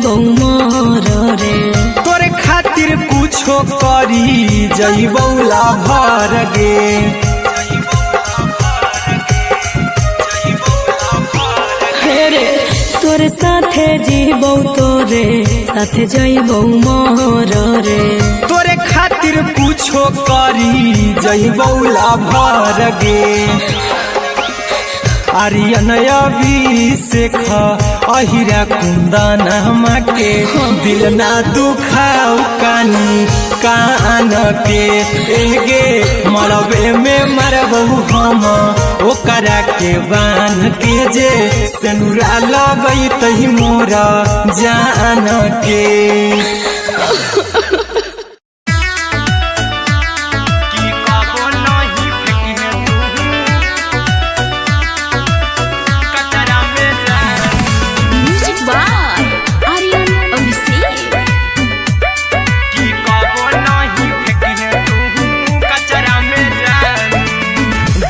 जइबौ मोर रे। तोरे खातिर कुछो करी जइबौ लाभर गे। रे तोरे साथे जीबौ तोरे साथे जइबौ मोर रे। तोरे खातिर कुछो करी जइबौ लाभर गे। आर्यन अभिषेक अहिरा कुंदन के दिल ना दुखाऊ कानी कान के। एगे मरबे में मरबहू हम ओकरा के बान के जे सेनुरा लगई तही मोरा जान के।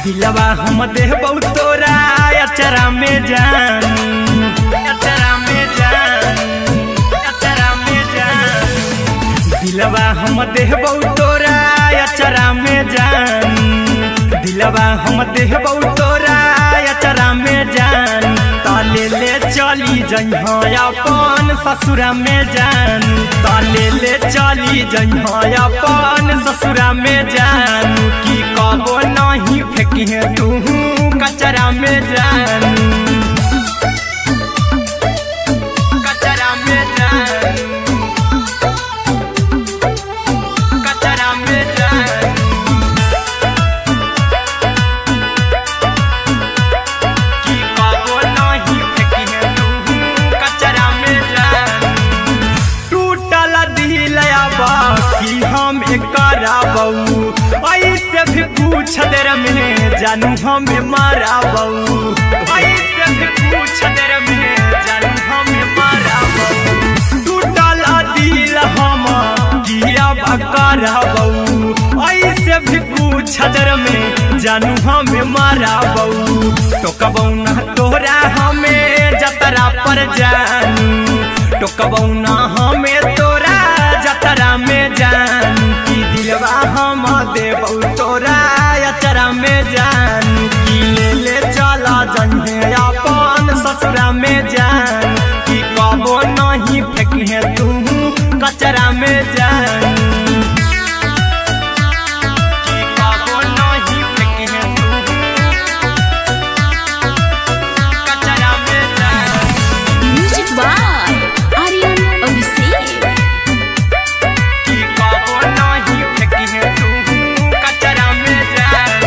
दिलवा हम देबौ तोरा अचरा में जान, अचरा में जान, अचरा में जान। दिलवा हम देबौ तोरा अचरा में जान। दिलवा हम देबौ तोरा अचरा में जान। ताले ले चली जइहा अपन ससुरा में जान। ताले ले चली जइहा अपन ससुरा में जान। की कबो नहीं फेंकिहे तू कचरा में जान, कचरा में जान, कचरा में जान। की कबो नहीं फेंकिहे तू कचरा में जान। टूटल दिल बाकी हम कराबू ऐसे भी पूछ देर में जानू हमें माराबू। ऐसे भी पूछ देर में जानू हमें माराबू। टूटल दिल हम किया कराबू। ऐसे भी पूछ देर में जानू हमें माराबू। टोकबौ ना तोरा हमें जतरा पर जानू। टोकबौ ना हमें तोरा जतरा में जानू। की दिलवा हम देबौ तोरा अचरा में जान। की ले ले चला जइहे अपन ससुरा में जान। की कबो नहीं फेंकिहे तू कचरा में जान। की कबो नहीं फेंकिहे तू कचरा में जान। Music by Aryan Abhishek. की कबो नहीं फेंकिहे तू कचरा में जान।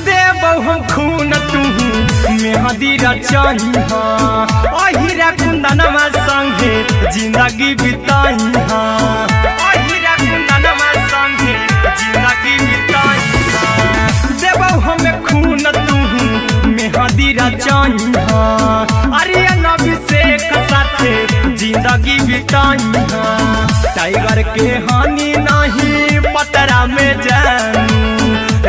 देबौ हम खून तू मेहदी रचही अहिरा कुंदनमा संगे जिंदगी बिताई। अहिरा कुंदनमा संगे जिंदगी बिताई। देबौ हमें खून तू मेहदी रचही आर्यन अभिषेक साथे जिंदगी बिताई। टाइगर के हानि नहीं पतरा में जानू।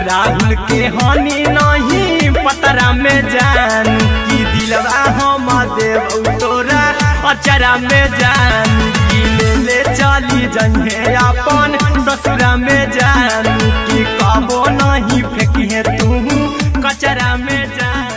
राहुल के हानि नहीं पतरा में जान। की दिलवा हम देबौ तोरा अचरा में जान। की ले ले चली जइहे अपन ससुरा में जान। की कबो नहीं फेंकिहे तू कचरा में जान।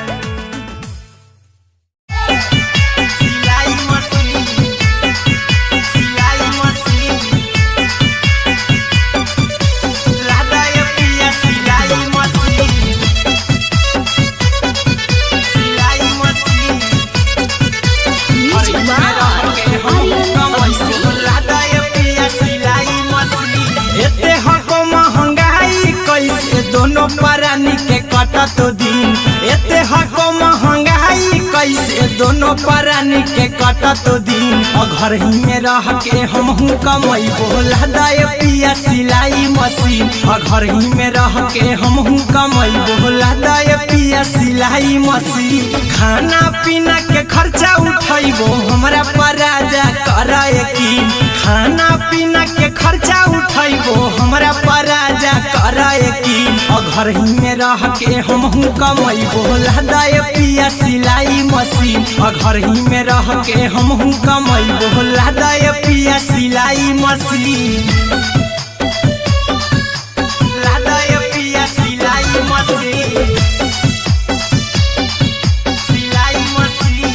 दोनों परानी के कटत दिन एते हको महंगाई कैसे दोनों परानी के कटत दिन। और घर ही में रह के हमहू कमैबो लदाय पिया सिलाई मशीन। और घर ही में रह के हमहू कमैबो लदाय पिया सिलाई मशीन। खाना पीना के खर्चा उठैबो हमरा पर राजा करा यकीन। खाना पीना के खर्चा उठैबो हमरा पर राजा करा यकीन। और घर ही में रह के हमहू कमैबो लहदाए पिया सिलाई मशीन घर ही में रह के हमहू कमैबो लहदाए पिया सिलाई मशीन लहदाए पिया सिलाई मशीन सिलाई मशीन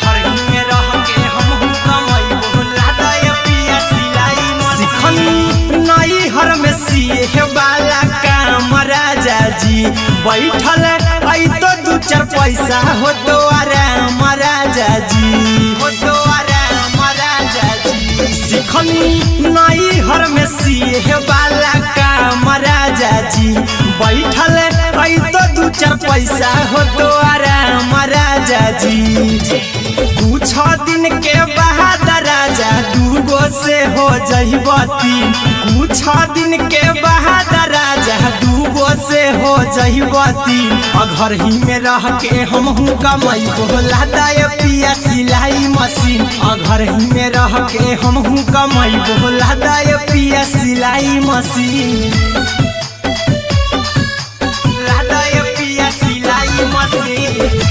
घर ही में रह के हमहू कमैबो लहदाए पिया सिलाई मशीन नई हर में सिए वाला काम राजा जी बैठल आई तो दू चार पैसा हो तो आराम राजा जी हो तो आराम राजा जी सिखनी नई हर में सिए वाला काम राजा जी बैठल आई तो दू चार पैसा हो तो आराम राजा जी कुछ दिन के बाद राजा दूगो से हो जइबो तीन कुछ दिन के बाद राजा दूगो से हो जइबो तीन घर ही में रह के हमहू कमैबो लहदाए पिया सिलाई मशीन घर ही में रह के हमहू कमैबो लहदाए पिया सिलाई मशीन लहदाए पिया सिलाई मशीन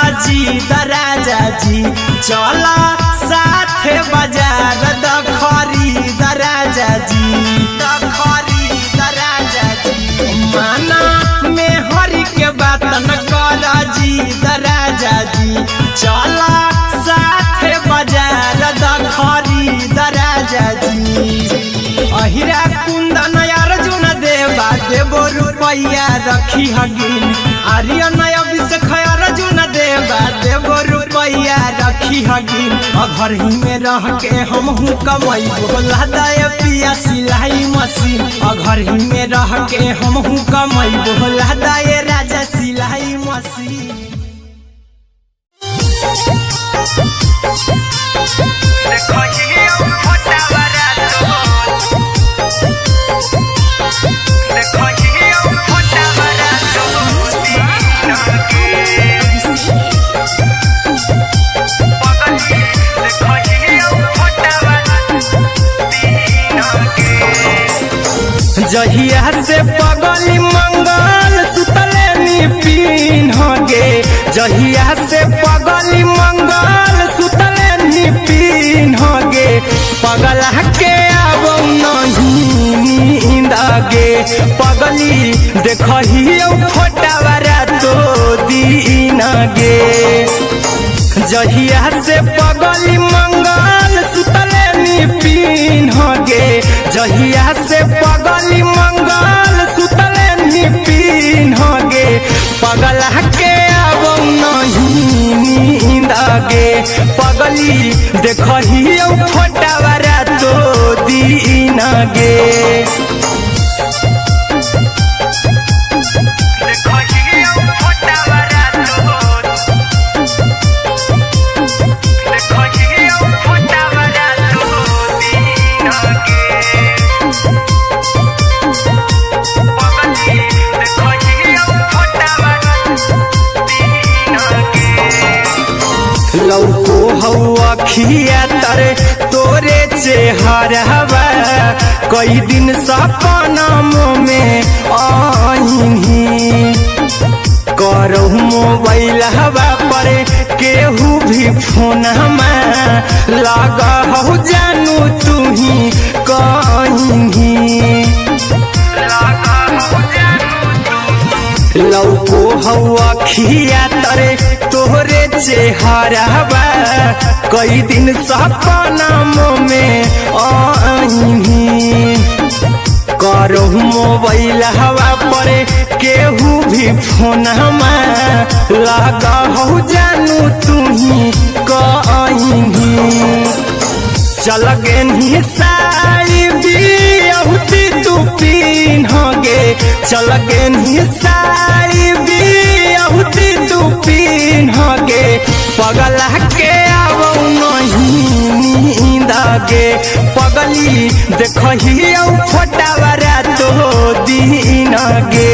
राजा जी चला साथे बाजार द खरीद राजा जी द खरीद राजा जी माना में हरी के बात न कर जी द राजा जी चला साथे बाजार द खरीद राजा जी अहिरा कुंदन अर्जुन देवा देबो रुपया रखी हगिन आर्यन अभिषेक अर्जुन देवा देबो रुपया रखी हगिन घर ही में रह के हमहू कमैबो लहदाए पिया सिलाई मशीन घर ही में रह के हमहू कमैबो लहदाए राजा सिलाई मशीन जहिया से पगली मंगल सुतले पिन गे जहिया से पगली मंगल सुतले पिन गे पगला के अब नहीं नींद गे पगली देखही फोटावारा तो दीन गे जहिया से पगली मंगल सुतले पिन गे जहिया से पगली मंगल सुतले पिन गे पगला के अब नहीं नींद गे पगली देखही फोटावारा तो दीन गे लौको हवा खिया तरे तोरे चेहरवा कई दिन सपना में आईनी करहु मोबाइल हवा पर केहू भी फोन में लगा हो जानू तू ही कहीं लौको हवा खिया तरे तोहरे चेहरवा कई दिन सपना में आईनी करहु मोबाइल हवा पर केहू भी फोन में लगा हो जानू तू ही कहीं चल गे साड़ी बिहुती तू पिन गे चल गे साड़ी बिहुती तू पिन गे पगला के अब नहीं नींद गे पगली देखही फोटावारा तो दीन गे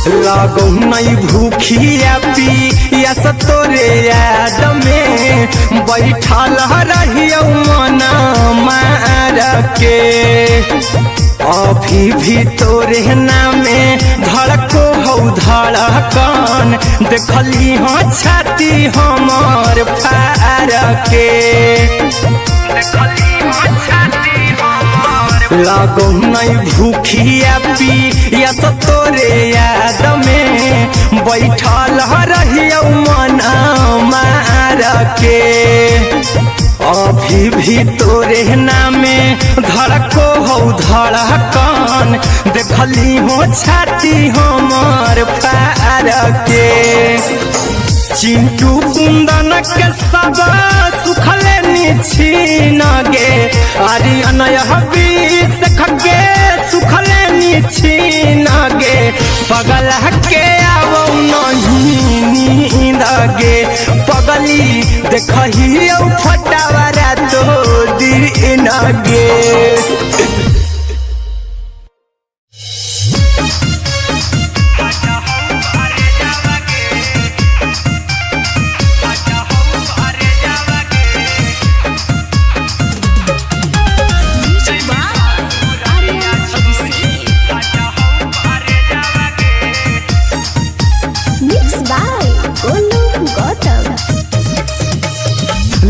लागो नहीं भूखिया पिया तोरे याद में बैठल रहियो मन मार के अभी भी तोरे नामे धड़को हो धड़कन देखली हो छाती हमर फार के लागो नहीं भूखिया पिया तोरे याद में बैठल रहियो मन मार के अभी भी तोरे नामे धड़को हो धड़कन देखली हो छाती हमर फार के चिंटू कुंदन के सब सुखले निछीन गे आर्यन हबीस खगे सुखले निछीन गे पगल के आवो नहीं नींद गे पगली देखही फटावरा तो दिन गे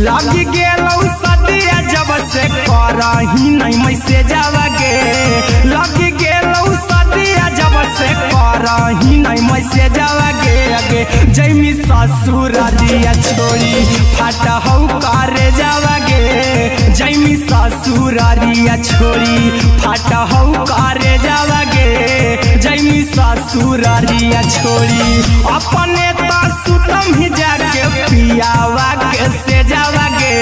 लगी गेलौ सदिया जब से करही नहीं मैसे जावगे लगी गेलौ सदिया जब से करही नहीं मैसे जावगे अगे जैमी ससुर दिया छोड़ी फाटा हो करे जावगे जैमी ससुर दिया छोड़ी फाटा हो करे जावगे जैमी ससुर दिया छोड़ी अपने सुतम ही जाके पियावा के से जावागे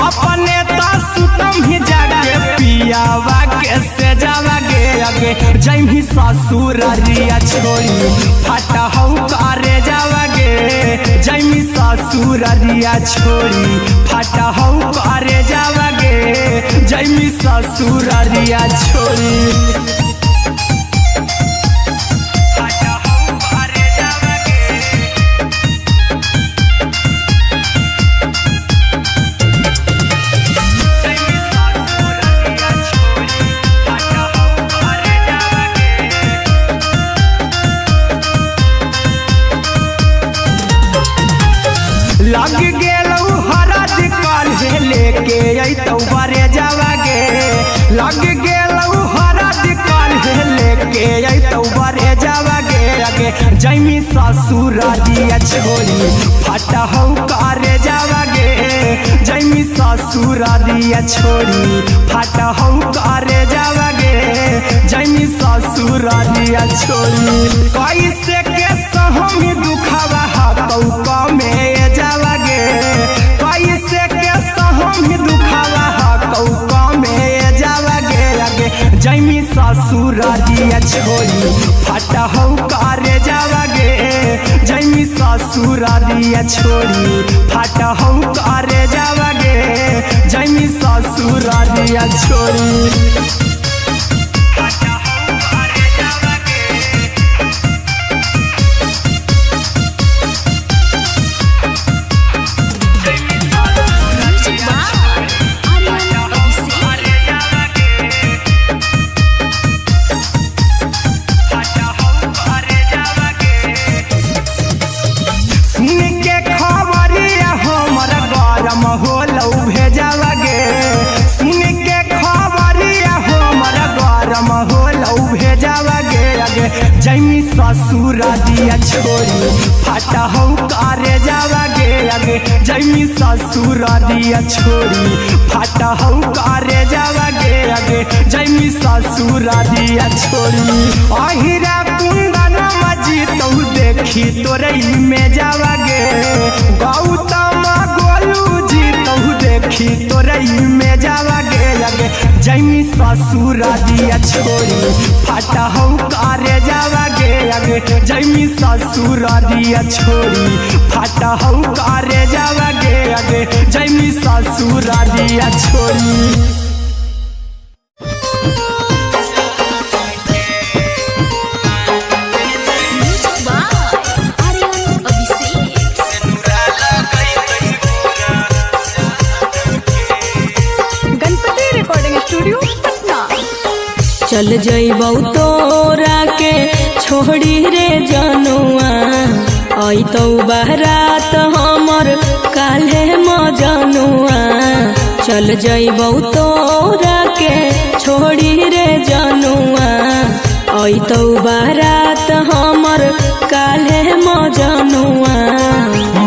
अपने सुतम ही जाके पियावा के से जावागे अगे जैमी ससुर रिया छोड़ी फाटा हो करे जावागे जैमी ससुर रिया छोड़ी फाटा हो करे जावागे जैमी ससुर रिया छोड़ी लग गेलौ हरद काल्हे लेके अइतौ बरे जावागे लग गेलौ हरद काल्हे लेके अइतौ बरे जावागे अगे जैमी ससुर दिया छोड़ी फाटा हो करे जावागे जैमी ससुर दिया छोड़ी फाटा हो करे जावागे जैमी ससुर दिया छोड़ी कैसे के सहमी दुखावा हाथौ कमे जावागे कैसे के सहमी दुखावा कौका में जावागे अगे जैमी ससुर दिया छोड़ी फाटा हो करे जावागे जैमी ससुर दिया छोड़ी फाटा हो करे जावागे जैमी ससुर दिया छोड़ी जैमी ससुर दिया छोड़ी फाटा हो करे जावागे अगे जैमी ससुर दिया छोड़ी फाटा हो करे जावागे अगे जैमी ससुर दिया छोड़ी अहिरा कुंदन मजी तो देखी तोरई में जावागे गौतम गोलू जी तो देखी तोरई में जावागे अगे जैमी ससुर दिया छोड़ी फाटा हो करे जावागे अगे जैमी ससुर दिया छोड़ी फाटा हो करे जावागे अगे जैमी ससुर दिया छोड़ी चल जइबौ तोरा के छोड़ी रे जनुआ अइतौ बारात हमर काल्हे मजनुआ चल जइबौ तोरा के छोड़ी रे जनुआ अइतौ बारात हमर काल्हे मजनुआ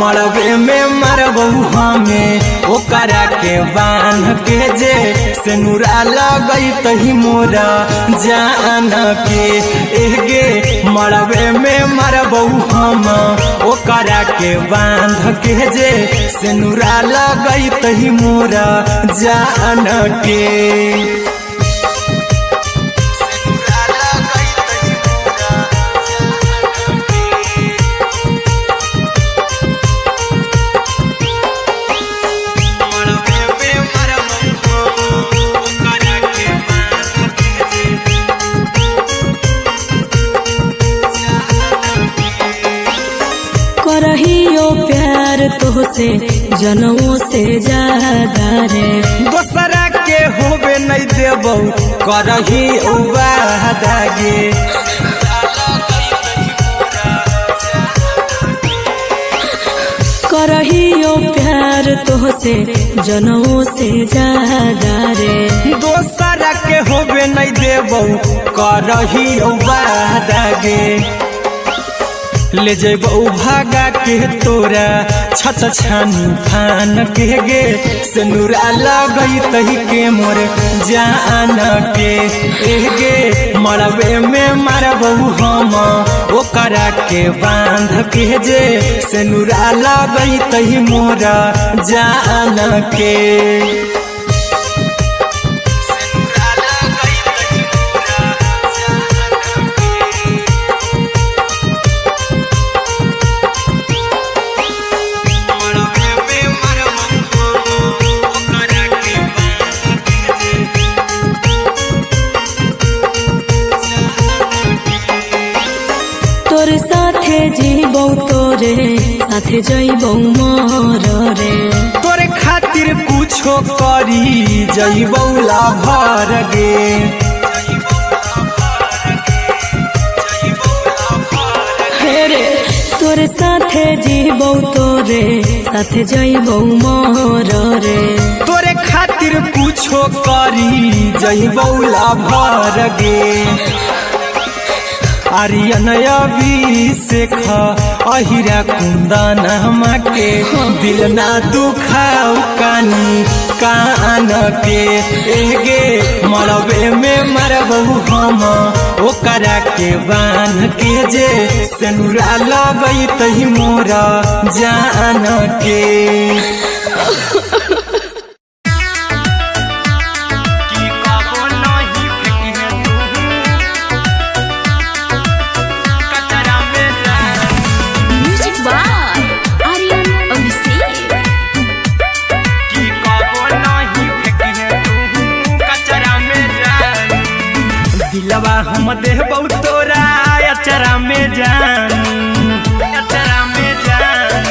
मरबे में मरबौ हमें ओकरा के बांध के जे सिनुरा लगई तही मोरा जान के एगे मरबे में मरबौ हम ओकरा के बांध के जे सिनुरा लगई तही मोरा जान के करहियो प्यार तोहसे जनमों से ज्यादा रे दोसरा के होबे नहीं देबौ करही वादा गे करहियो प्यार तोहसे जनमों से ज्यादा रे दोसरा के होबे नहीं देबौ करही वादा गे ले जेबौ भागा के तोरा छत छानी फान के गे सिनुरा लगई तही के मोर जान के एगे मरबे में मरबौ हम ओकरा के बांध के जे सिनुरा लगई तही मोरा जान के तोर साथे जीबौ तोरे साथे जइबौ मोर रे तोरे खातिर कुछो करी जइबौ लाभर गे रे तोर साथे जीबौ तोरे साथे जइबौ मोर रे तोरे खातिर कुछो करी जइबौ लाभर गे आर्यन अभिषेक अहिरा कुंदन के दिल ना दुखाऊ कानी कान के एगे मरबे में मरबौ हम ओकरा के बांध के जे सिनुरा लगई तही मोरा जान के दिलवा हम देबौ तोरा अचरा में जान अचरा में जान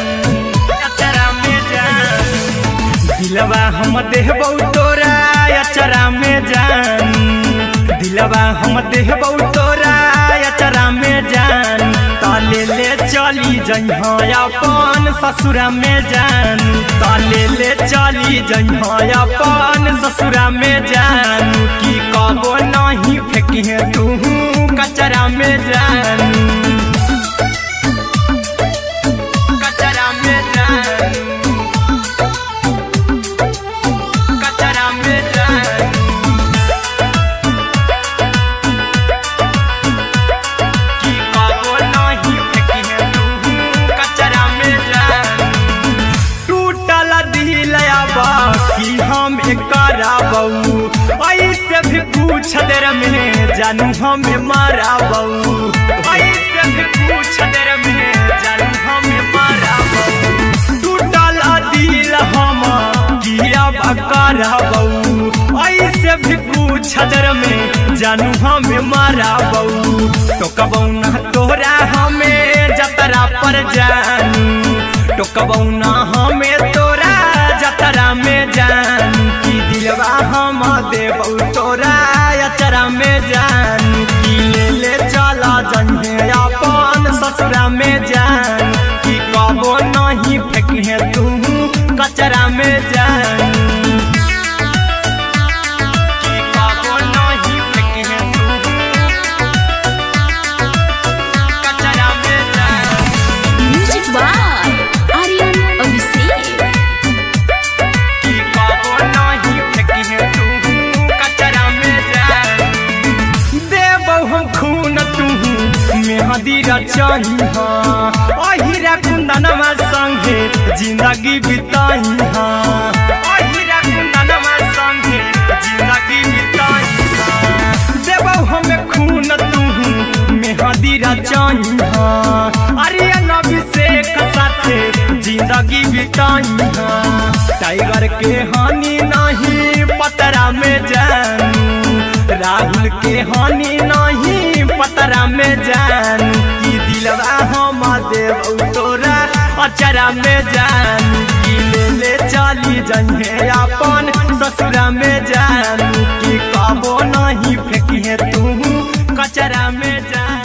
अचरा में जान दिलवा हम देबौ तोरा अचरा में जान दिलवा हम देबौ तोरा अचरा में जान ताले ले चली जइहा अपन ससुरा में जान ताले ले चली जइहा अपन ससुरा में जान की कबो नहीं फेंकिहे तू कचरा में जान कचरा में जान कचरा में जान की कबो नहीं फेंकिहे तू कचरा में जान टूटल दिलया बाकी हम कराबौ ऐसे भी पूछ देर में जानू हमें माराबौ ऐसे भी पूछ देर में जानू हमें माराबौ टूटल दिल हम किया कराबौ ऐसे भी पूछ देर में जानू हमें माराबौ टोकबौ ना तोरा हमें जतरा पर जानू टोकबौ ना हमें तोरा जतरा में जानू की दिलवा हम देबौ तोरा अचरा में जान ससुरा में जान कि कबो नहीं फेंकिहे तू कचरा में जान कि कबो नहीं फेंकिहे तू कचरा में जान। Music by Aryan Abhishek. कि कबो नहीं फेंकिहे तू कचरा में जान। देबौ हम खून तू मेहदी रचाही अहिरा कुंदनमा संगे जिंदगी बिताई अहिरा कुंदनमा संगे जिंदगी बिताई देबौ हमें खून तू मेहदी रचाही आर्यन अभिषेक साथे जिंदगी बिताई टाइगर के हानि नहीं पतरा में जानू राहुल के हानि नहीं पतरा में जानू कि दिलवा हम देव तोरा अचरा में जानू कि ले चली जइहे अपन ससुरा में जानू कि कबो नहीं फेंकिहे तू कचरा में जानू।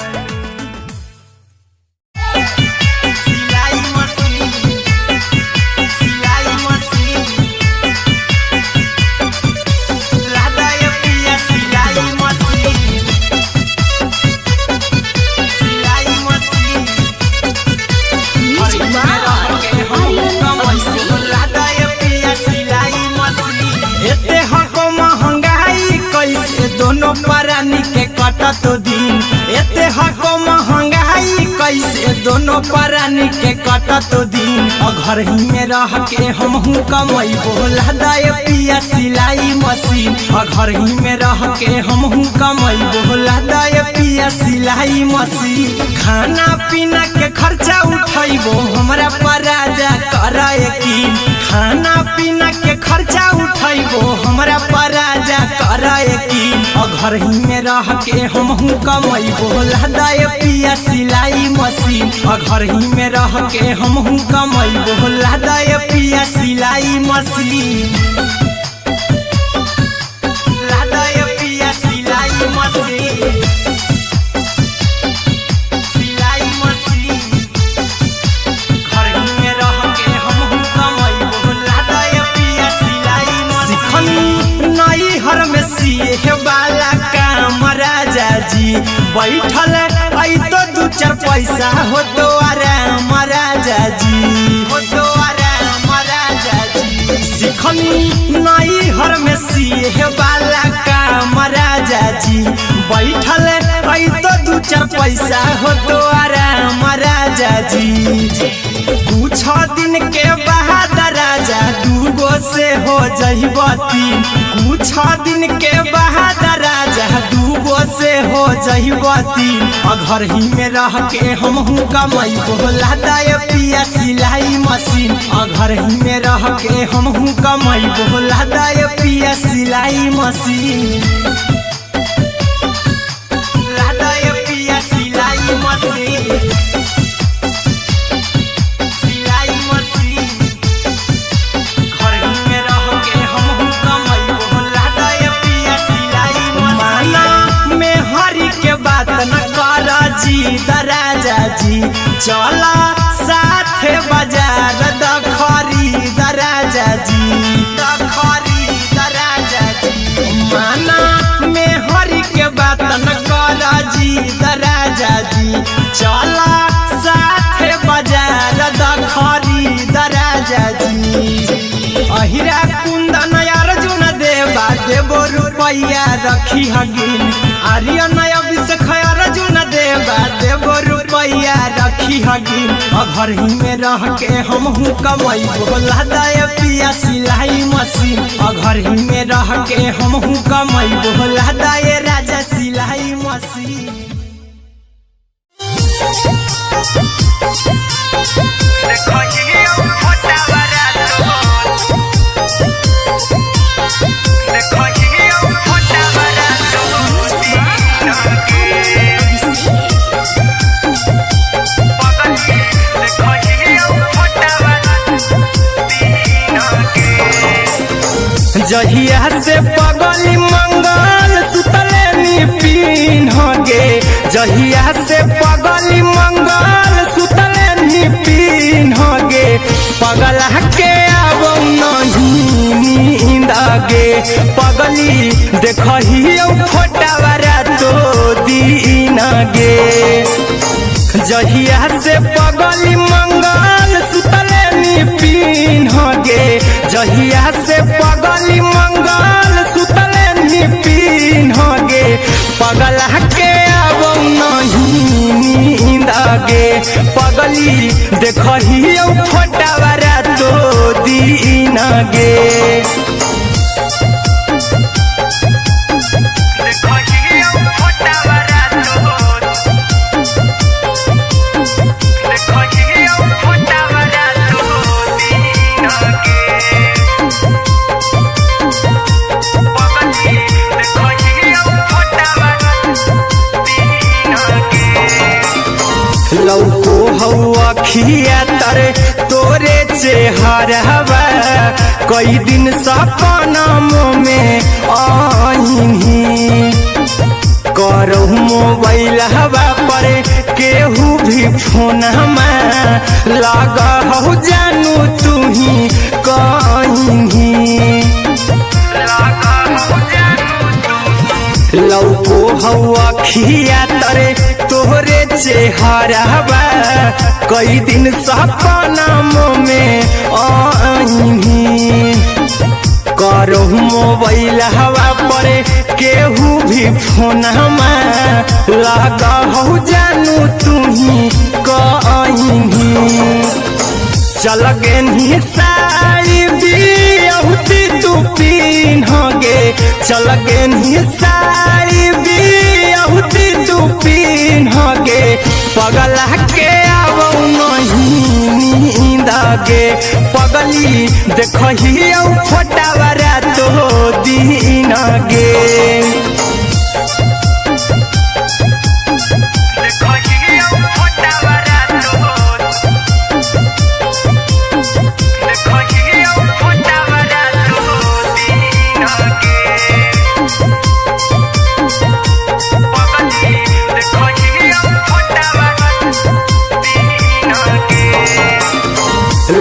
दोनों परानी के कटत दिन एते हको महंगाई कैसे दोनों परानी के कटत दिन घर ही में रह के हमहू कमाई बोला दाय पिया सिलाई मशीन घर ही में रह के हमहू कमाई बोला दाय पिया सिलाई मशीन खाना पीना के खर्चा उठाइबो हमरा पराजा कराए की खाना पीना के खर्चा उठाइबो हमरा पराजा कराए की घर ही में रह के हमहू कमाई बोला दाय पिया सिलाई मशीन घर ही में रह के हमहू कमाई बोला दाय पिया सिलाई मशीन दाय पिया सिलाई मशीन सिलाई मशीन घर ही में रह के हमहू कमाई बोला दाय पिया सिलाई मशीन नई हर में सिए वाला काम राजा जी बैठल आई तो दू चार पैसा हो तो आराम राजा जी हो तो आराम राजा जी सिखनी नई हर में सिए वाला काम राजा जी बैठल आई तो दू चार पैसा हो तो आराम राजा जी कुछ दिन के बाद राजा दूगो से हो जहिबती कुछ दिन के बाद राजा दूगो से हो जहिबती घर ही में रह के हमहू कमाई बोला दाय पिया सिलाई मशीन घर ही में रह के हमहू कमाई बोला दाय पिया सिलाई मशीन दाय पिया सिलाई मशीन राजा जी चला साथे बाजार खरीद राजा जी खरीद राजा जी माना में हरी के बात न कर जी राजा जी चला साथे बाजार खरीद राजा जी अहिरा कुंदन अर्जुन देवा देबो रुपया रखी हगिन आर्यन अभिषेक अर्जुन देवा देबो रुपया रखी हगिन घर ही में रह के हमहू कमाई बोला दाय पिया सिलाई मशीन घर ही में रह के हमहू कमाई बोला दाय राजा सिलाई मशीन। जहिया से पगली मंगल सुतले नी पीन गे जहिया से पगली मंगल पगली देखही फोटावा रातो दिन गे जहिया से पगली मंगल सुतले निपिन गे जहिया से पगली मंगल सुतले निपिन गे पगला के अब नहीं नींद गे पगली देखही फोटावा रातो दिन गे लौको हवा खिया तरे तोरे चेहरवा कई दिन सपनों में आईनी करहु मोबाइल हवा पर केहू भी फोन लगा हो जानू तू ही कहीं लौको हवा खिया तरे तोहरे चेहरवा कई दिन सपनों में आईनी करहु मोबाइल हवा पर केहू भी फोन लगा हो जानू तू ही कहीं चल गे साड़ी बिहुती तू पीन गे चल गे साड़ी बिहुती तू पीन गे पगला के अब नहीं नींद गे पगली देखही फोटावा रातो दिन गे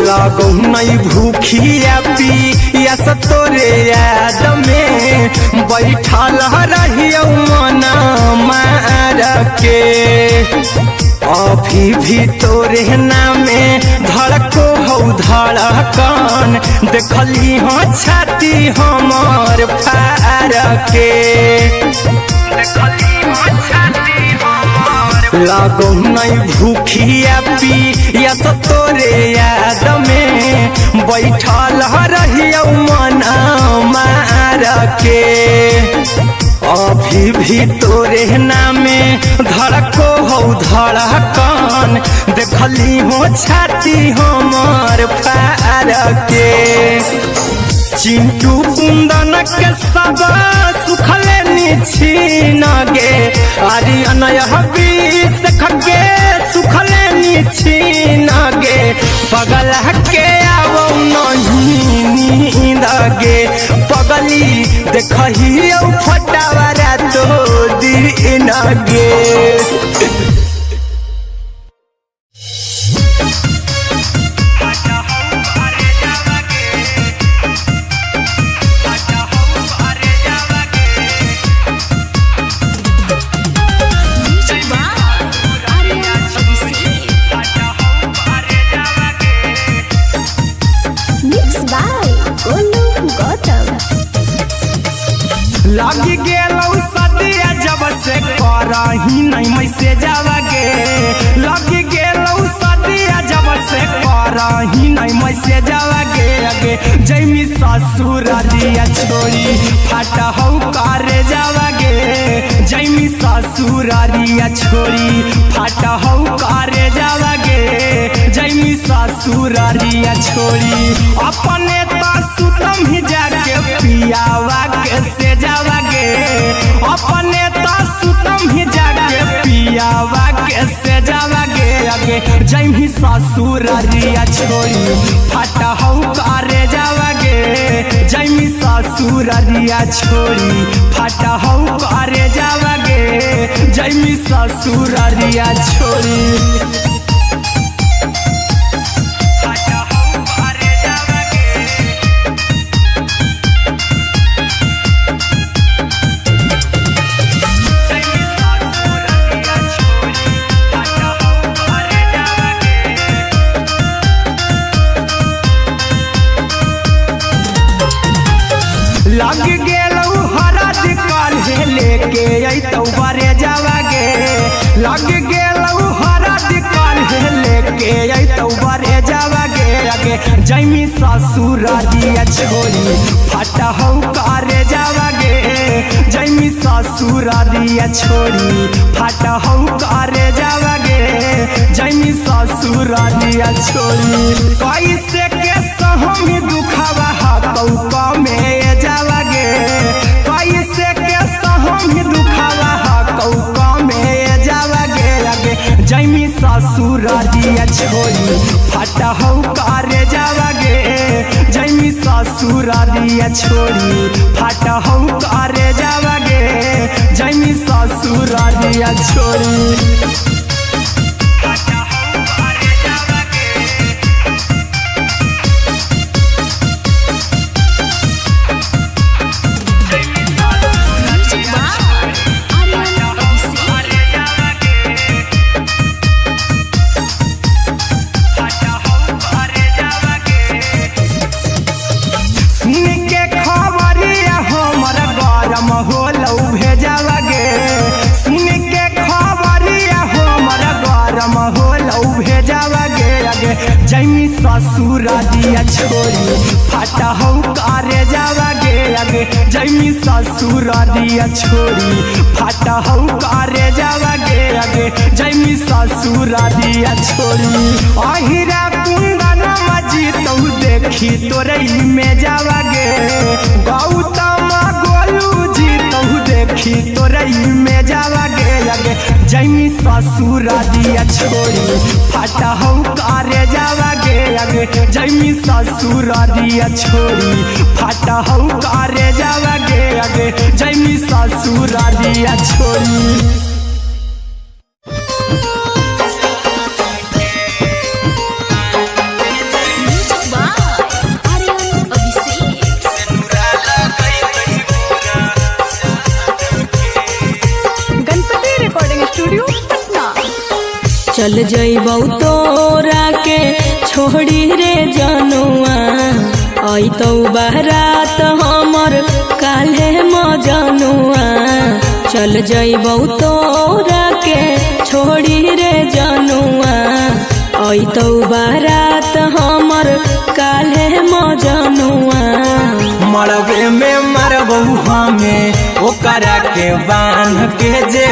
लगो नहीं भूखिया पिया तोरे याद में बैठल रहियो मन मार के अभी भी तोरे नामे धड़को हो धड़कन देखली हो छाती हमर फार के लगो नहीं भूखिया पिया तोरे याद में बैठल रहियो मन मार के अभी भी तोरे नामे धड़को हो धड़कन देखली हो छाती हमर फार के चिंटू कुंदन के सब सुखले निछीन गे आर्यन हबीस खगे सुखले निछीन गे पगला के अब नहीं नींद गे पगली देखही फोटावा रातो दिन गे लगी गेलौ सदिया जब से करही नहीं मैसे जावगे लगी गेलौ सदिया जब से करही नहीं मैसे जावगे अगे जैमी ससुर दिया छोड़ी फाटा हो करे जावगे जैमी ससुर दिया छोड़ी फाटा हो करे जावगे जैमी ससुर दिया छोड़ी अपने तो सुतम ही जाके पियावा के से जावगे अपने तो सुतम ही जाके पियावा के से जावगे अगे जैमी ससुर दिया छोड़ी फाटा हो करे जावगे जैमी ससुर दिया छोड़ी फाटा हो करे जावगे जैमी ससुर दिया छोड़ी लग गेलौ हरद काल्हे लेके अइतौ बरे जावागे लग गेलौ हरद काल्हे लेके अइतौ बरे जावागे आगे जैमी ससुरारिया छोरी फटहौ करे जावागे जैमी ससुरारिया छोरी फटहौ करे जावागे जैमी ससुरारिया छोरी कैसे के सहम दुखवा हतौ कमे जावागे कैसे के सहम दुखवा हतौ कमे जावागे आगे जैमी ससुरारिया छोरी फटहौ करे जावागे जैमी ससुरारिया छोरी फटहौ करे जावागे जैमी ससुरारिया छोरी जैमी ससुरारिया छोरी फटहौ करे जावागे आगे जैमी ससुरारिया छोरी फटहौ करे जावागे आगे जैमी ससुरारिया छोरी अहिरा कुंदन मजीतौ देखी तोरई में जावागे गौतम गोलू जीतौ देखी तोरई में जावागे आगे जैमी ससुरारिया छोरी फटहौ करे जावागे आगे जैमी ससुरारिया छोरी फटहौ करे जावागे आगे जैमी ससुरारिया छोरी चल जइबौ तोरा के छोड़ी रे जनुआ अइतौ बारात हमर काल्हे मजनुआ चल जइबौ तोरा के छोड़ी रे जनुआ अइतौ बारात हमर काल्हे मजनुआ मरबे में मरबौ हमें ओकरा के बांध के जे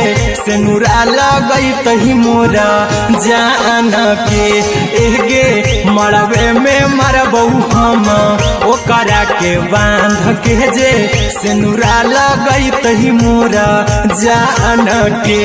सेनुरा लगई तही मोरा जान के एगे मरबे में मरबौ हम ओकरा के बांध के जे सेनुरा लगई तही मोरा जान के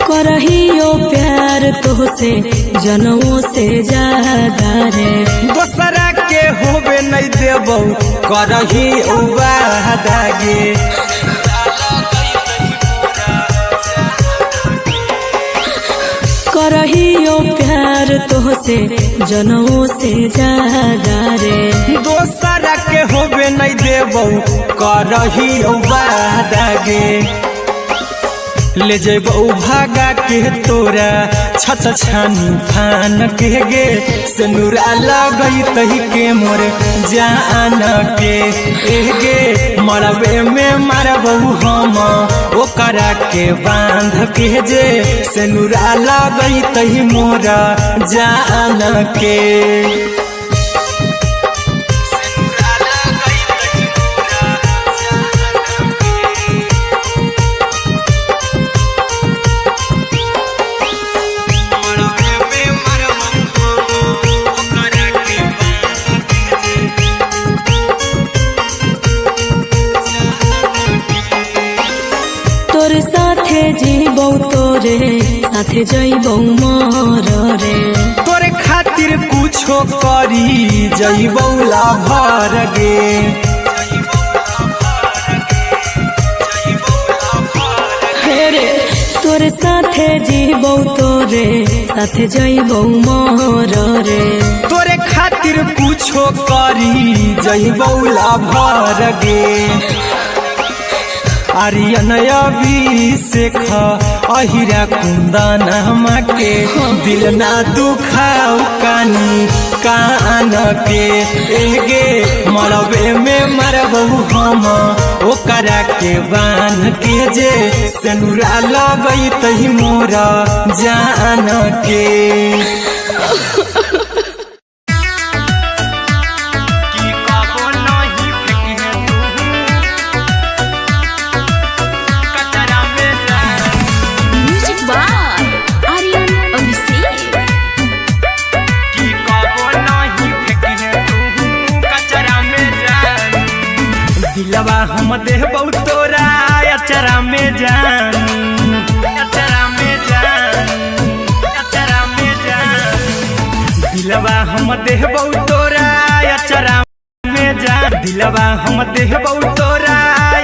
करहियो प्यार तोहसे जनों से ज्यादा रे दोसरा के होबे नहीं देबौ करही उबादागे करहियो प्यार तोहसे जनों से ज्यादा रे दोसरा के होबे नहीं देबौ करही उबादागे ले जेबौ भागा के तोरा छत छानी फान के गे सेनुरा लगई तही के मोर जान के एगे मरबे में मरबौ हम ओकरा के बांध के जे सेनुरा लगई तही मोरा जान के जीबौ तोरे साथे जइबौ मोर रे तोरे खातिर कुछो करी जइबौ लाभर गे रे तोरे साथे जीबौ तोरे रे साथे जइबौ मोर रे तोरे खातिर कुछो करी जइबौला भर गे आर्यन अभिषेक अहिरा कुंदन के दिल ना दुखाऊ कानी कान के एगे मरबे में मरबहू हम ओकरा के बान के जे सेनुरा लगई तही मोरा जान के दिलवा हम देबौ तोरा अचरा में जान अचरा में जान अचरा में जान दिलवा हम देबौ तोरा अचरा में जान दिलवा हम देबौ तोरा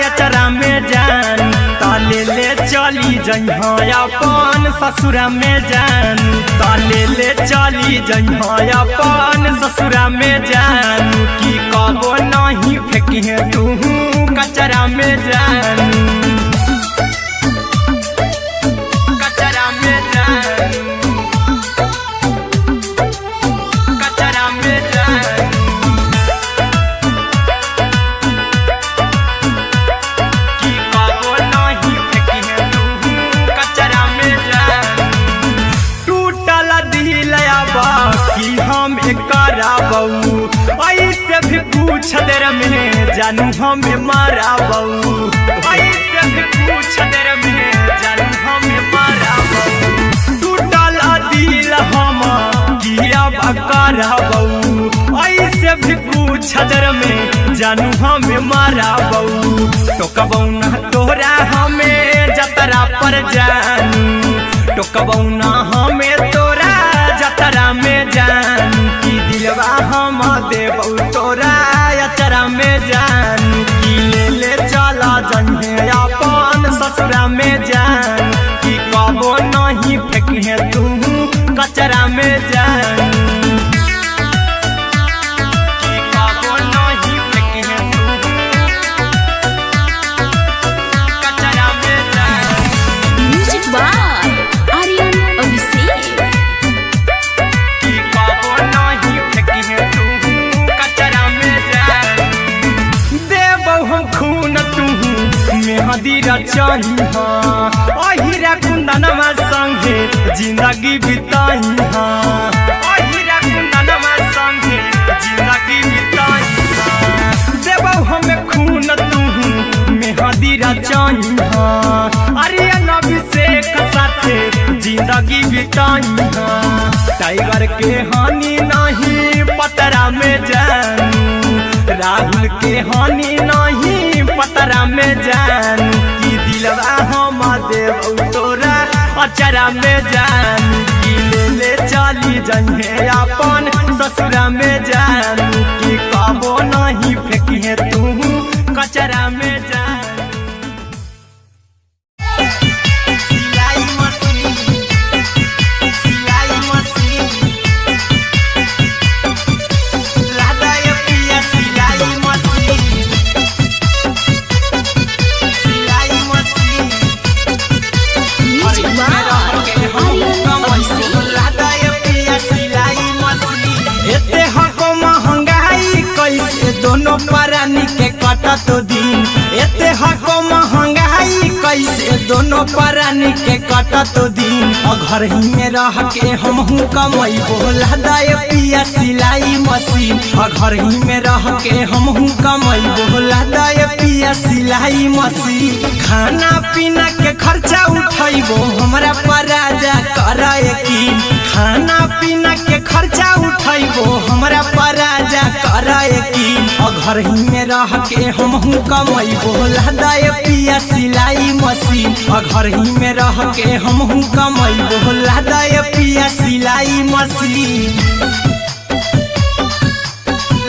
अचरा में जान ताले ले चली जइहा अपन ससुरा में जान ताले ले चली जइहा अपन ससुरा में जान की कबो नहीं फेंकिहे तू कचरा में जान कचरा में जान कचरा में जान की कबो नहीं फेंकिहे तू कचरा में जान टूटल दिलया बाकी हम कराबौ ऐसे भी पूछ देर में जानू हमें माराबौ ऐसे भी पूछ देर में जानू हमें माराबौ टूटल दिल हम किया कराबौ ऐसे भी पूछ देर में जानू हमें माराबौ टोकबौ ना तोरा हमें जतरा पर जानू टोकबौ ना हमें तोरा जतरा में जानू की दिलवा हम देबौ तोरा अचरा में जान की ले चला जइहे अपन ससुरा में जान की कबो नहीं फेंकिहे तू कचरा में जान की कबो नहीं फेंकिहे तू कचरा में जान म्यूजिक बाय आर्यन अभिषेक की कबो नहीं फेंकिहे तू कचरा में जान देबौ हम खून तू मेहदी रचही अहिरा कुंदनमा संगे जिंदगी बिताई अहिरा कुंदनमा संगे जिंदगी बिताई देबौ हमें खून तू मेहदी रचही आर्यन अभिषेक साथे जिंदगी बिताई टाइगर के हानि नहीं पतरा में जानू राहुल के हानि नहीं पतरा में जानू की दिलवा हम देबौ तोरा अचरा में जानू की ले चली जइहे अपन ससुरा में जानू की कबो नहीं फेंकिहे तू कचरा में जानू दोनों परानी के कटत दिन एते हको महंगाई कैसे दोनों परानी के कटत दिन घर ही में रह के हमहू कमैबो लदाय पिया सिलाई मशीन घर ही में रह के हमहू कमैबो लदाय पिया सिलाई मशीन खाना पीना के खर्चा उठैबो हमरा पर राजा करे यकीन खाना पीना के खर्चा उठैबो हमरा पर राजा करे यकीन घर ही में रह के हमहू कमैबो लदाय पिया सिलाई मशीन घर ही में रह के हमहू कमैबो लदाय पिया सिलाई मशीन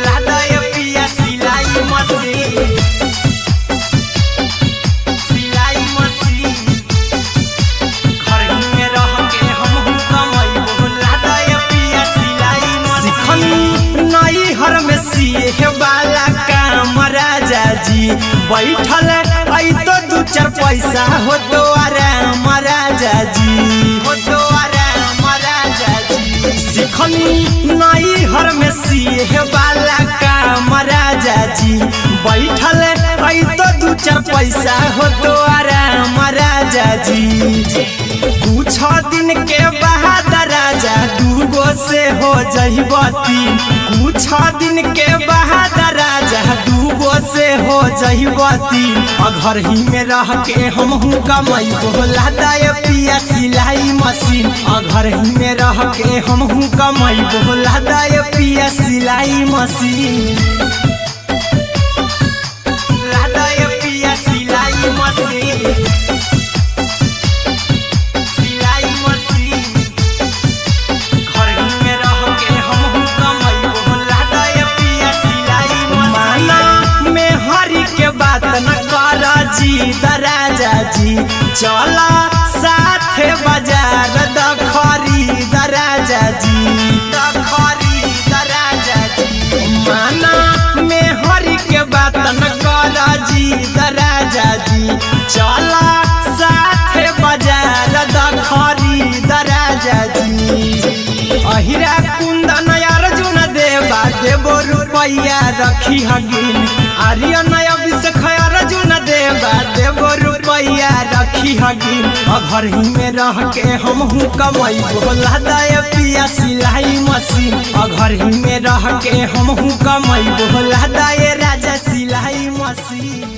लदाय पिया सिलाई मशीन सिलाई मशीन घर ही में रह के हमहू बैठल आई तो दू चार पैसा हो तो आराम राजा जी, हो तो आराम राजा जी। सिखनी नई हर में सीहे वाला काम राजा जी, बैठल आई तो दू चार पैसा हो तो आराम राजा जी। कुछ दिन के बाद राजा दूगो से हो जहिबती, कुछ दिन के बाद राजा दूगो से हो जहिबती। घर ही में रह के हमहू कमाई बोला दाय पिया सिलाई मशीन, घर ही में रह के हमहू कमाई बोला दाय पिया सिलाई मशीन, लादाय पिया सिलाई मशीन, सिलाई मशीन। घर ही में रह के हमहू कमाई बोला दाय पिया सिलाई मशीन। माना में हरी के बात न कर जी दराजा जी, चला साथे बाजार द खरीद राजा जी, द खरीद राजा जी। माना में हरी के बात न कर जी दराजा जी, चला साथे बाजार द खरीद राजा जी। अहिरा कुंदन अर्जुन देवा देवो रुपैया रखी हगिन, आर्यन अभिषेक अर्जुन देवा देवो रुपैया रखी हगिन। घर ही में रह के हमहू कमाई बोला दाय पिया सिलाई मशीन, घर ही में रह के हमहू कमाई बोला दाय राजा सिलाई मशीन।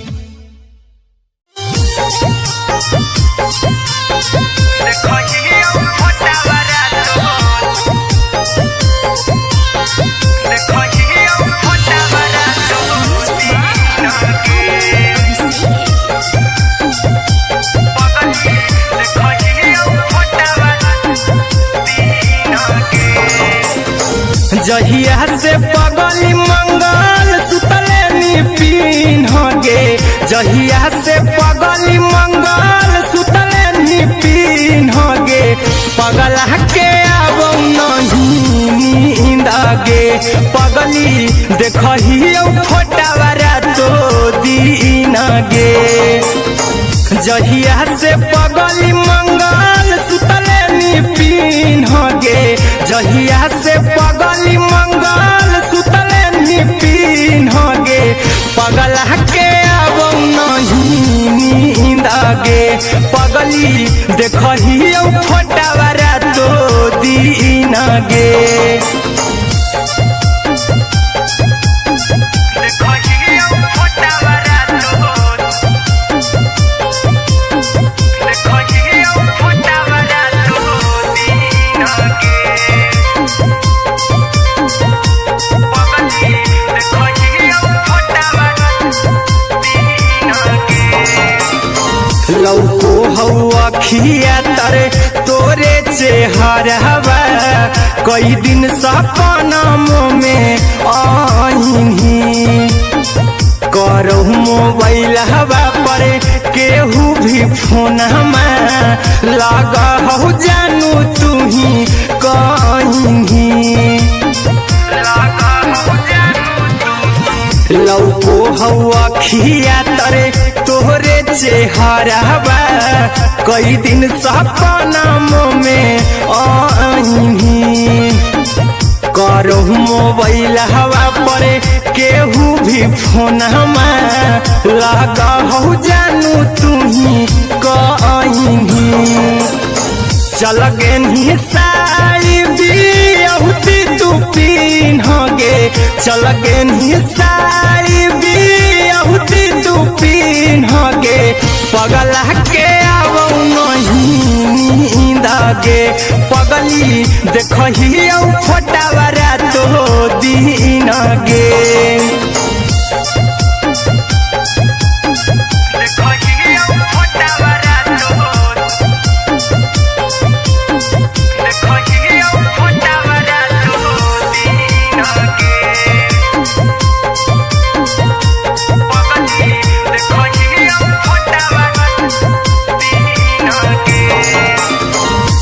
जहिया से पगली मंगल सुतले निपिन गे, जहिया से पगली मंगल सुतले निपिन गे। पगला के अब नहीं नींद गे, पगली देखही फोटावारा तो दीन गे। जहिया से पगली मंगल सुतले निपिन गे, जहिया से पगली मंगल सुतले निपिन गे। पगला के अब नहीं नींद गे, पगली देखही फोटावारा तो दीन गे। लौको हवा खिया तरे तोरे चेहरवा, कई दिन सपना में आईनी। करहु मोबाइल हवा पर केहू भी फोन में लगा हो जानू तू ही कहीं। लौको हवा खिया तरे तोहरे चेहरवा, कई दिन सपना में आईनी। करहु मोबाइल हवा पर केहू भी फोन में लगा हो जानू तू ही कहीं। चल गेनी साड़ी बियहुती तू पीन गे, चल गेनी साड़ी बियहुती तू पीन गे। पगला के अब नहीं नींद गे, पगली देखही फोटावारा तो दीन गे।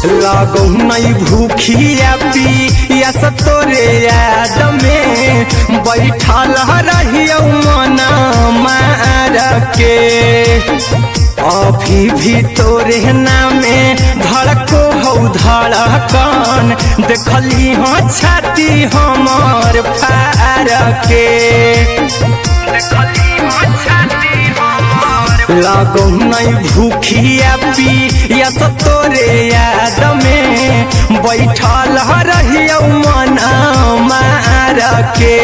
लागो नहीं भूखिया पिया तोरे याद में बैठल रहियो मना मार के अभी भी तोरे नामे धड़को हो धड़कन देखली हो छाती हमार फार के लागो नहीं भूखिया पिया तोरे याद में बैठल रहियो मना मार के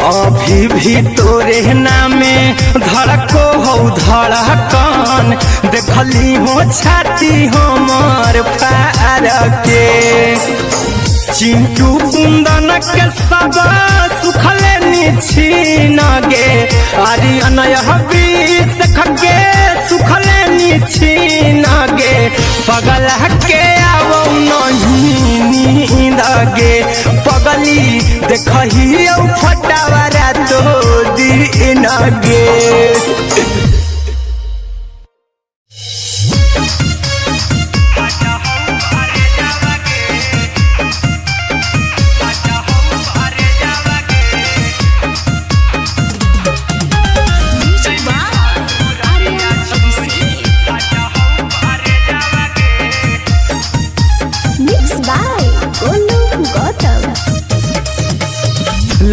अभी भी तोरे नामे धड़को हो धड़कन देखली हो छाती हमार फार के चिंटू कुंदन के सब सुखले निछीन गे आर्यन हबीस खगे सुखले निछीन गे पगल के आवो नहीं नींद गे पगली देखही फटावरा तो दिन गे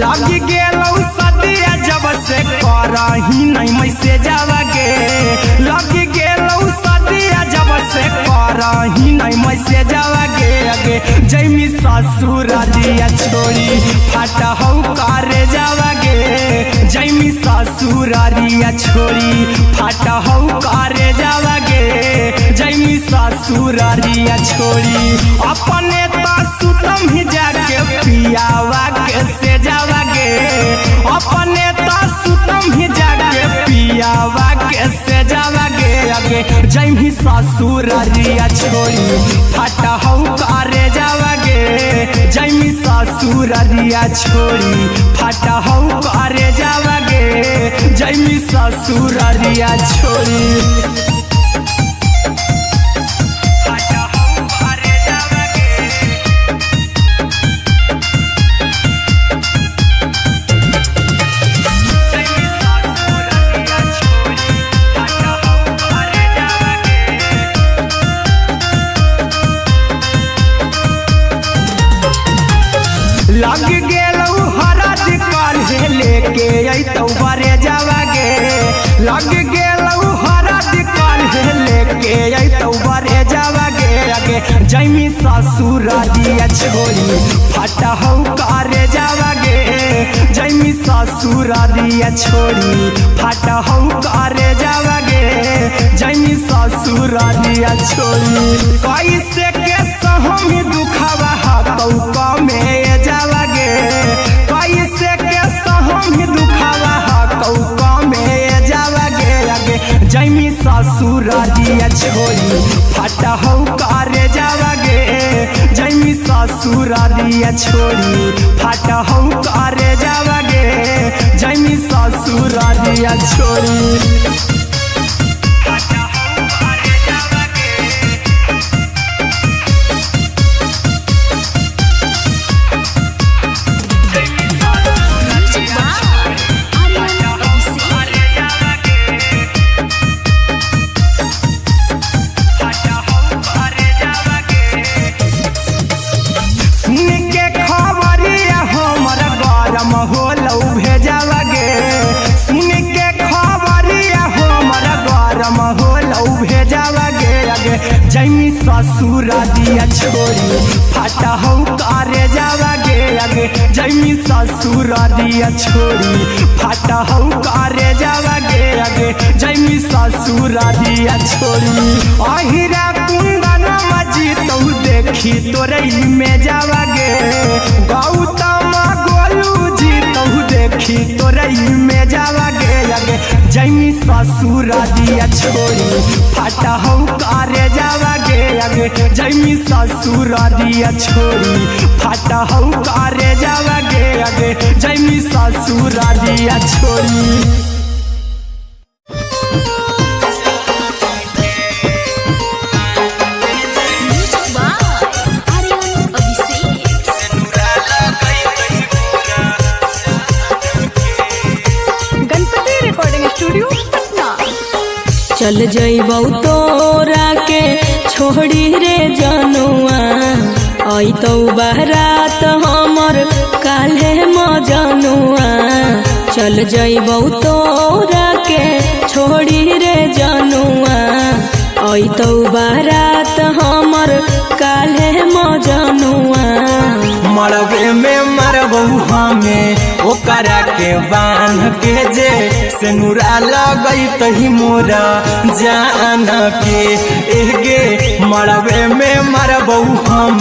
लागी गेलौ सदिया जब से करही नहीं मैसे जावगे लागी गेलौ सदिया जब से करही नहीं मैसे जावगे अगे जैमी ससुर दिया छोड़ी फाटा हो करे जावगे जैमी ससुर दिया छोड़ी फाटा हो करे जावगे जैमी ससुर दिया छोड़ी अपने तो सुतम ही जाके पियावा के से जावगे अपने तो सुतम ही जाके पियावा के से जावगे अगे जैमी ससुर दिया छोड़ी फाटा हो करे जावगे जैमी ससुर दिया छोड़ी फाटा हो करे जावगे जैमी ससुर दिया छोड़ी लग गेलौ हरद काल्हे लेके अइतौ बरे जावगे लग गेलौ हरद काल्हे लेके अइतौ बरे जावगे अगे जैमी ससुर दिया छोड़ी फाटा हो करे जावगे जैमी ससुर दिया छोड़ी फाटा हो करे जावगे जैमी ससुर दिया छोड़ी कैसे के सहमी दुखावा हाथौ कमे जावगे कैसे के सहमी दुखावा हाथौ कमे जावगे अगे जैमी ससुर दिया छोड़ी फाटा हो करे जावगे जैमी ससुर दिया छोड़ी फाटा हो करे जावगे जैमी ससुर दिया छोड़ी जैमी ससुर दिया छोड़ी फाटा हो करे जावगे अगे जैमी ससुर दिया छोड़ी फाटा हो करे जावगे अगे जैमी ससुर दिया छोड़ी अहिरा कुंदन मजी तो देखी तोरई में जावगे गौतम गोलू जी तो देखी तोरई में जावगे अगे जैमी ससुर दिया छोड़ी फाटा हो करे जावगे अगे जैमी ससुर दिया छोड़ी फाटा हो करे जावगे अगे जैमी ससुर दिया छोड़ी चल जइबौ तोरा के छोड़ी रे जनुआ अइतौ बारात हमर काल्हे मजनुआ चल जइबौ तोरा के छोड़ी रे जनुआ अइतौ बारात हमर काल्हे मजनुआ मरबे में मरबौ हमें ओकरा के बांध के जे सेनुरा लगई तही मोरा जान के एगे मरबे में मरबौ हम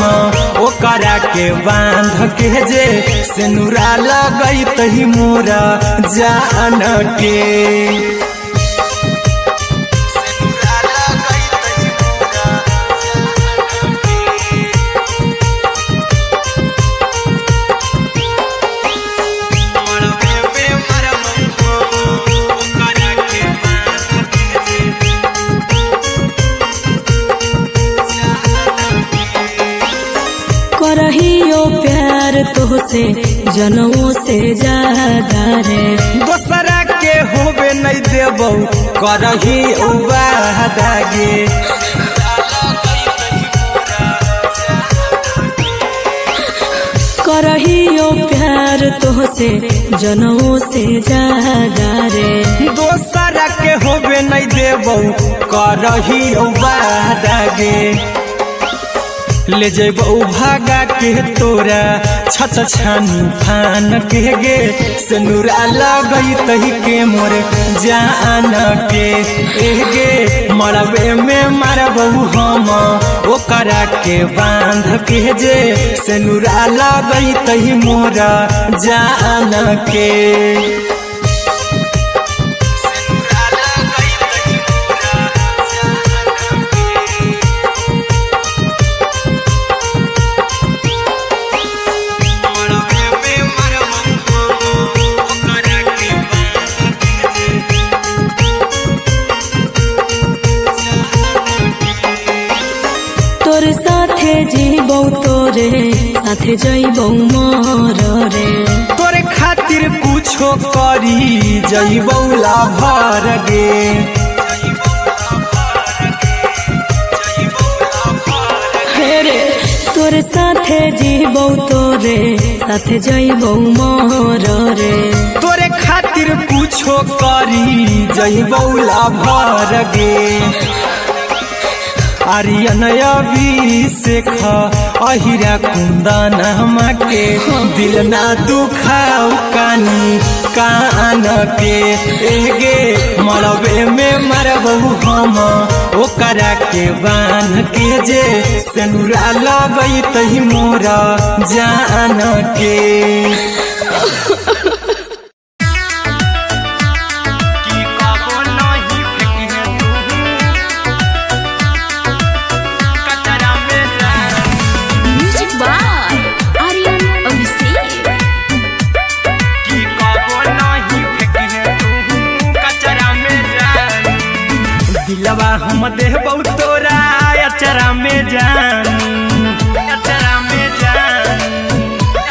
ओकरा के बांध के जे सेनुरा लगई तही मोरा जान के करहियो प्यार तोहसे जनमों से ज्यादा रे दोसरा के होबे नहीं देबौ करही वादा गे करहियो प्यार तोहसे जनमों से ज्यादा रे दोसरा के होबे नहीं देबौ करही वादा गे ले जेबौ भागा के तोरा छछ छानी फान के गे सेनुरा लगई तही के मोरे जान के एगे मरबे में मरबौ हम ओकरा के बांध के जे सेनुरा लगई तही मोरा जान के तोर साथे जीबौ तोरे साथे जइबौ मोर रे तोरे खातिर कुछो करी जइबौ लाभर गे रे तोर साथे जीबौ तोरे साथे जइबौ मोर रे तोरे खातिर कुछो करी जइबौ लाभर गे आर्यन अभिषेक अहिरा कुंदन के दिल ना दुखाऊ कानी कान के एगे मरबे में मरबौ हम ओकरा के बांध के जे सेनुरा लगई तही मोरा जान के दिलवा हम देबौ तोरा अचरा में जान अचरा में जान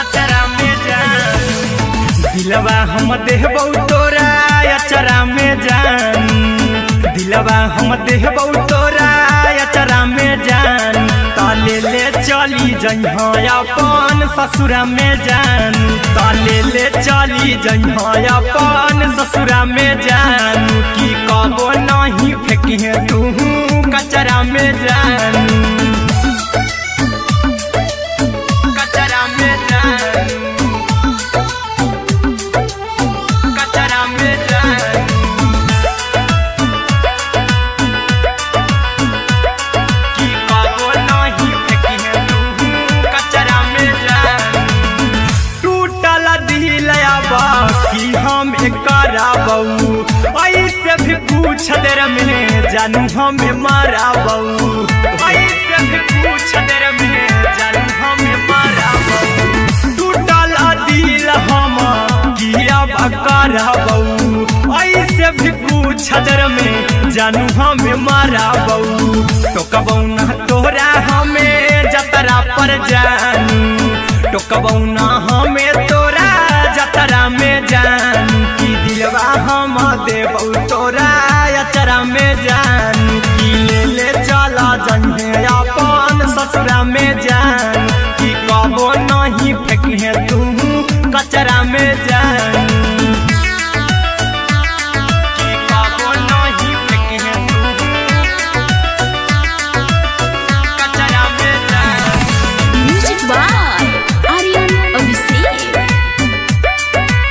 अचरा में जान दिलवा हम देबौ तोरा अचरा में जान दिलवा हम देबौ तोरा अचरा में जान ताले ले चली जइहा अपन ससुरा में जान ताले ले चली जइहा अपन ससुरा में जान की कबो नहीं फेंकिहे तू कचरा में जान कचरा में जान कचरा में जान की कबो नहीं फेंकिहे तू कचरा में जान टूटल दिल बाकी हम कराबौ ऐसे भी पूछ देर में जानू हमें माराबौ ऐसे भी पूछ देर में जानू हमें माराबौ टूटल दिल हम किया कराबौ ऐसे भी पूछ देर में जानू हमें माराबौ टोकबौ ना तोरा हमें जतरा पर जानू टोकबौ ना हमें तोरा जतरा में जानू की दिलवा हम देबौ तोरा अचरा में जान की ले चला जन्हे अपन ससुरा में जान की कबो नहीं फेंके तू कचरा में जान की कबो नहीं फेंके तू कचरा में जान। Music by Aryan Abhishek.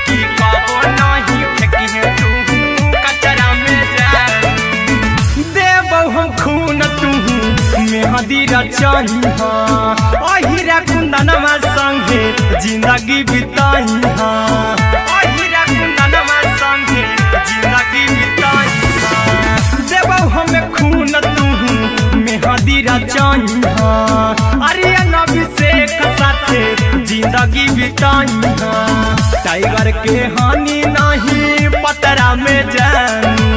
की कबो नहीं फेंके तू कचरा में जान देबो हम खून तू मेहदी रचाई अहिरा कुंदनमा संगे जिंदगी बिताई अहिरा कुंदनमा संगे जिंदगी बिताई देबो हमें खून तू मेहदी रचाई आर्यन अभिषेक साथे जिंदगी बिताई टाइगर के हानि नहीं पतरा में जानू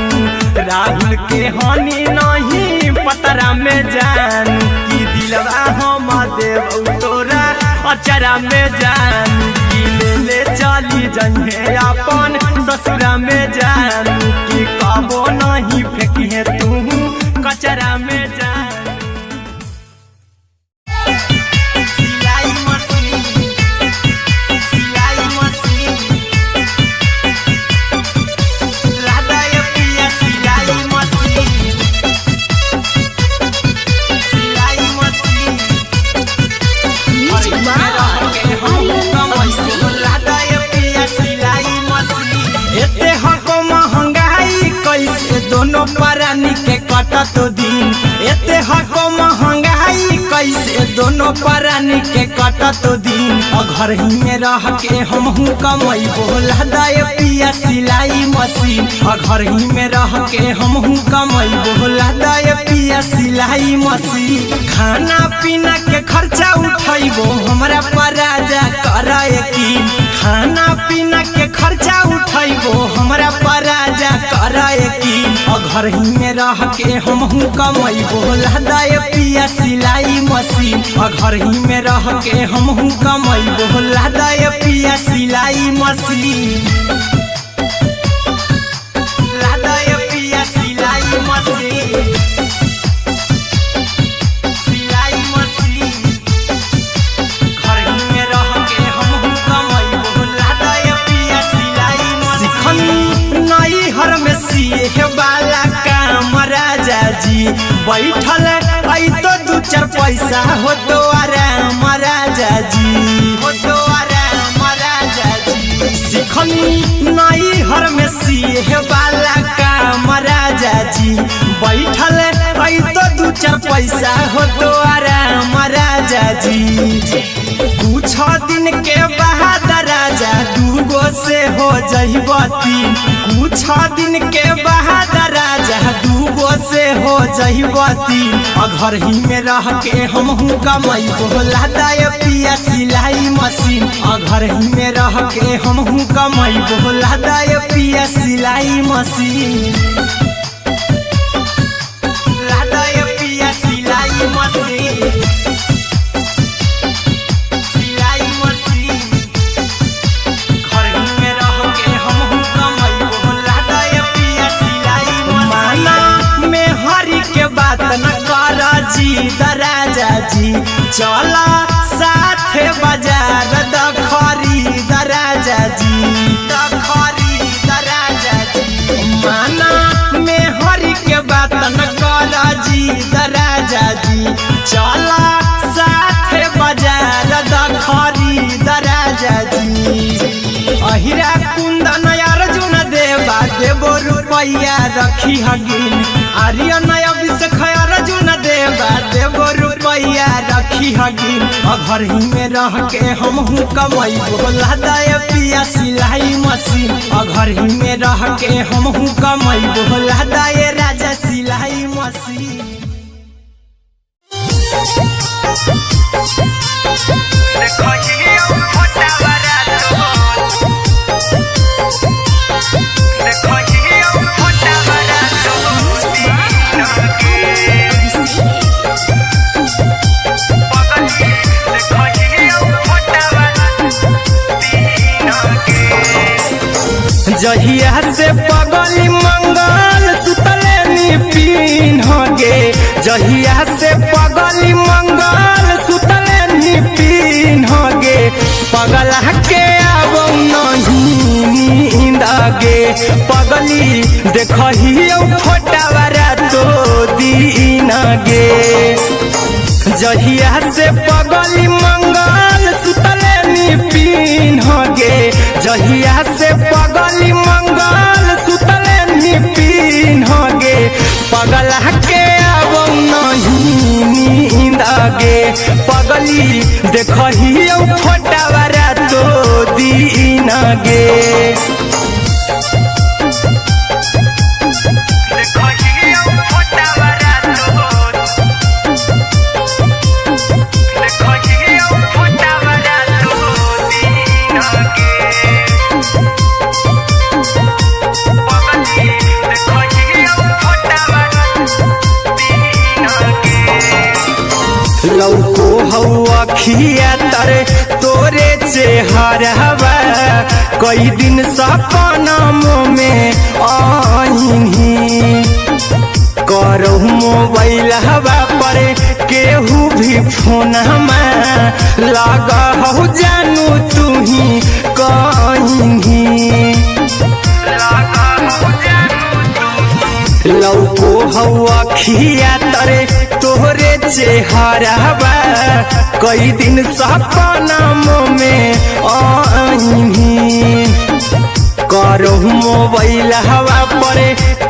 राहुल के हानि नहीं पतरा में जानू की दिलवा हम देव तोरा अचरा में जानू की ले चली जन्हे अपन ससुरा में जानू की कबो नहीं फेंकिए तू कचरा में जानू। सिलाई मशीन सिलाई मशीन लादा ये पिया सिलाई मशीन सिलाई machine music by Aryan Abhishek. लादा ये पिया सिलाई मशीन एते हको महंगाई कैसे दोनों परानी के कटत दिन एते हको महंगाई कैसे दोनों परानी के कटत दिन घर ही में रह के हमहू कमाई बोला दाय पिया सिलाई मशीन घर ही में रह के हमहू कमाई बोला दाय पिया सिलाई मशीन खाना पीना के खर्चा उठाइबो हमरा पर राजा करा यकीन खाना पीना के खर्चा उठाइबो हमरा पर राजा करा यकीन घर ही में रह के हमहू कमाई बोला दाय पिया सिलाई मशीन घर ही में रह के हमहू कमाई बोला दाय पिया सिलाई मशीन लादाय पिया सिलाई मशीन सिलाई मशीन घर ही में रह के हमहू कमाई बोला दाय पिया सिलाई मशीन नई हर में सीहे वाला काम राजा जी बैठल आई तो दू चार पैसा हो तो आराम राजा जी हो तो आराम राजा जी सिखनी नई हर में सीहे वाला काम राजा जी बैठल आई तो दू चार पैसा हो तो आराम राजा जी कुछ दिन के बाद राजा दूगो से हो जहिबती कुछ दिन के बाद राजा दूगो से हो जहिबती घर ही में रह के हमहू कमाई बोला दाय पिया सिलाई मशीन घर ही में रह के हमहू कमाई बोला दाय पिया सिलाई मशीन लादाय पिया सिलाई मशीन सिलाई मशीन घर ही में रह के हमहू कमाई बोला दाय पिया सिलाई मशीन माना में हरी के बात न कर जी दराजा जी चला साथे बाजार दखरी दराजा जी दखरी दराजा जी माना में हरी के बात न कर जी दराजा जी चला साथे बाजार दखरी दराजा जी अहिरा कुंदन अर्जुन देवा देबो रुपया रखी हगिन आर्यन अभिषेक अर्जुन देवा देबो रुपया रखी हगिन घर ही में रह के हमहू कमाई बोला दाय पिया सिलाई मशीन घर ही में रह के हमहू कमाई बोला दाय राजा सिलाई मशीन। जहिया से पगली मंगल सुतले नी जहिया से पगली मंगल सुतले नी पीन गे पगला के अब नहीं नींद गे पगली देखही फोटावारा तो दीन गे जहिया से पगली मंगल सुतले नी पीन गे जहिया से पगली मंगल सुतले नी पीन गे पगला के अब नहीं नींद गे पगली देखही फोटावारा तो दीन गे लौको हवा खिया तरे तोरे चेहरवा कई दिन सपना में आईनी करो मोबाइल हवा पर केहू भी फोन में लगा हो जानू तू ही कहीं लौको हवा खिया तरे तोहरे चेहरवा कई दिन सपना में आईनी करो मोबाइल हवा पर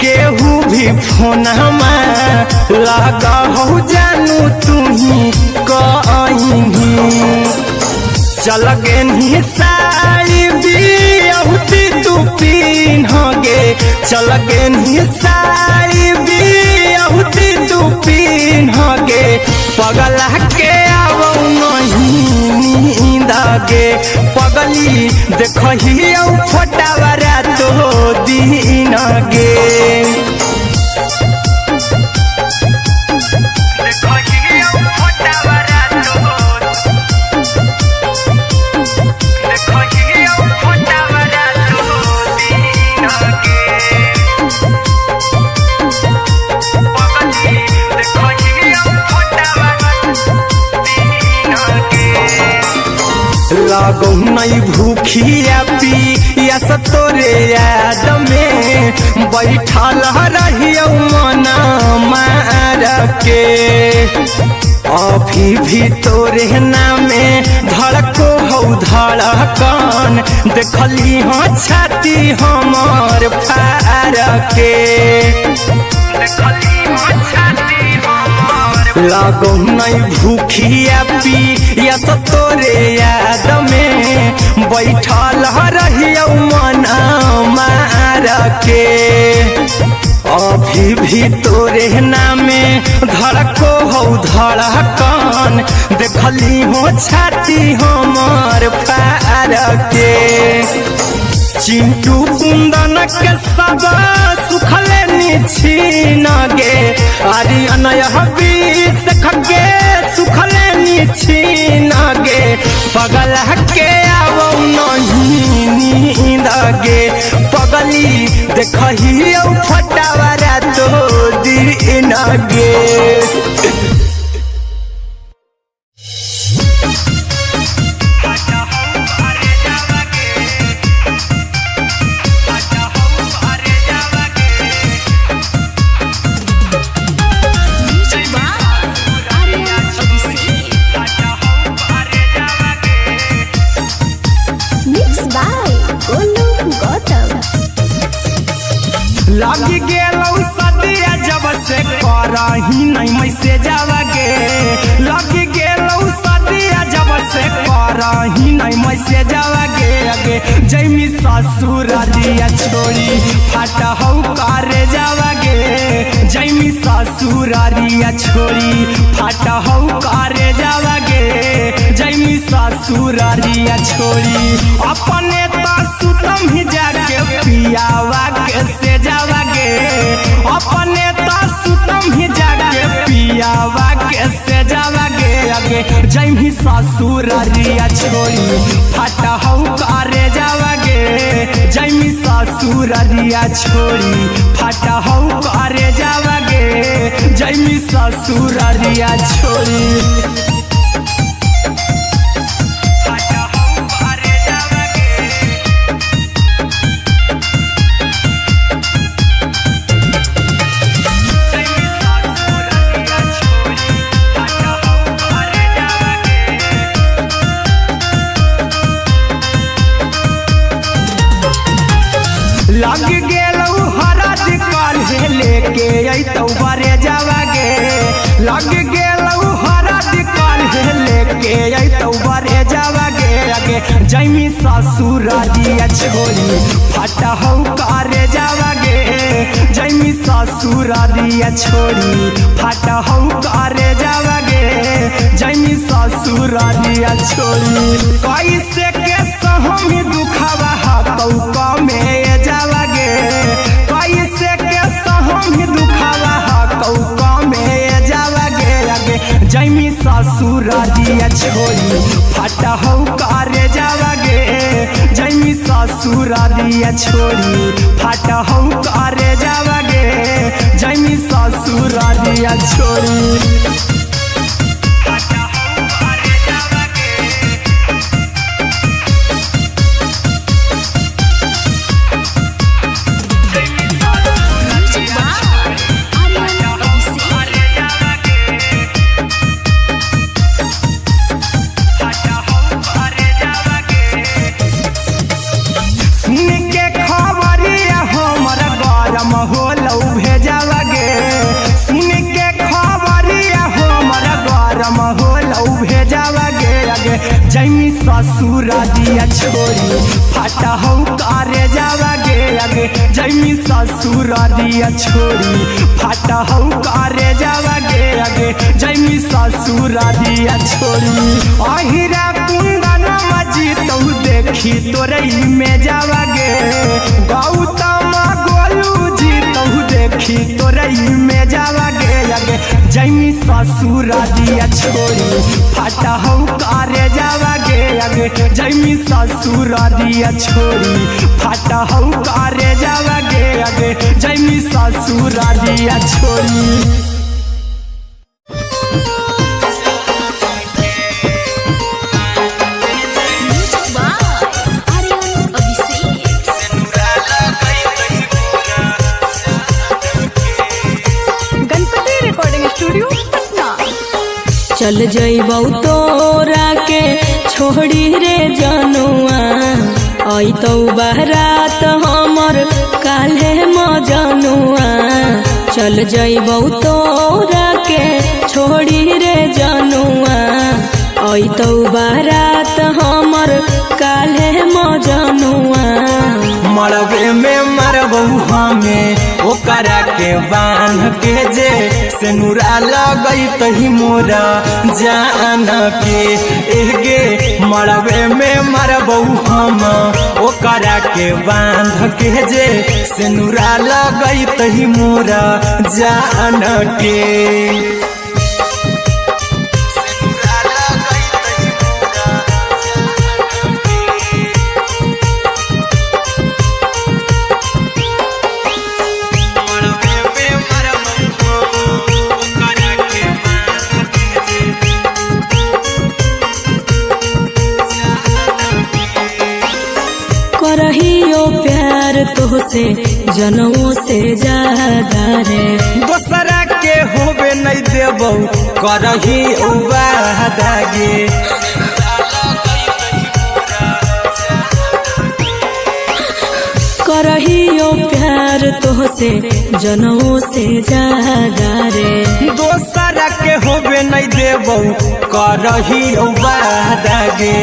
केहू भी फोन में लगा हो जानू तू ही कहीं चल गे साड़ी बिहुती तू पीन गे चल गे साड़ी बिहुती तू पीन गे पगला के अब नहीं नींद गे पगली देखही फोटावारा तो दीन गे लागो नहीं भूखिया पिया तोरे याद में बैठल रहियो मना मार के अभी भी तोरे नामे धड़को हो धड़कन देखली हाँ छाती हमार फार के लागो नहीं भूखिया पिया तोरे याद में बैठल रहियो मना मार के अभी भी तोरे नामे धड़को हो धड़कन देखली हो छाती हमार फार के चिंटू कुंदन के सब सुखले छीन गे आर्यन बीस खगे सुखले छीन गे पगला के अब नहीं नींद गे पगली देखही फोटावारा तो दीन गे लगी गेलौ सदिया जब से करही नहीं मैसेजवा गे लगी गेलौ सदिया जब से करही नहीं मैसेजवा गे अगे जैमी ससुर दिया छोड़ी फाटा हौ करे जावा गे जैमी ससुर दिया छोड़ी फाटा हौ करे जावा गे जैमी ससुर दिया छोड़ी अपने तो सुतम ही जाके पियावा के से जावा गे अपने तो सुतम ही जाके पियावा के से जावा गे अगे जैमी ससुर दिया छोड़ी फाटा हौ करे जावा गे जैमी ससुर दिया छोड़ी फाटा हौ करे जावा गे जैमी ससुरारिया छोड़ी लग गेलू हरद काल्हे लेके अइतौ बरे जावागे लग गेलू हरद काल्हे लेके अइतौ बरे जावागे आगे जैमी ससुरारिया छोड़ी फटहौ करे जावागे जैमी ससुरारिया छोड़ी फटहौ करे जावागे जैमी ससुरारिया छोड़ी कैसे के सहमी दुखावा हाथौ कमे जावागे कैसे के सहमी दुखावा हाथौ कमे जावागे आगे जैमी ससुरारिया छोड़ी फटहौ करे जावागे जैमी ससुरारिया छोड़ी फटहौ करे जावागे जैमी ससुरारिया छोड़ी जैमी ससुरारिया छोड़ी फटहौ करे जावागे आगे जैमी ससुरारिया छोड़ी फटहौ करे जावागे आगे जैमी ससुरारिया छोड़ी अहिरा कुंदन मजीतौ देखी तोरई में जावागे गौतम गोलू जीतौ देखी तोरई में जावागे आगे जैमी ससुरारिया छोड़ी फटहौ करे जावागे आगे जैमी ससुरारिया छोड़ी फटहौ करे जावागे आगे जैमी ससुरारिया छोड़ी चल जइबौ तोरा के छोड़ी रे जनुआ अइतौ बारात हमर काल्हे मजनुआ चल जइबौ तोरा के छोड़ी रे जनुआ अइतौ बारात हमर काल्हे मजनुआ मरबे में मरबौ हमें ओकरा के बांध के जे सेनुरा लगैतहि मोरा जान के एगे मरबे में मरबौ हम ओकरा के बांध के जे सेनुरा लगैतहि मोरा जान के करहियो प्यार तोहसे जनमों से ज्यादा रे दोसरा के होबे नहीं देबौ करही उबादागे करहियो प्यार तोहसे जनमों से ज्यादा रे दोसरा के होबे नहीं देबौ करही उबादागे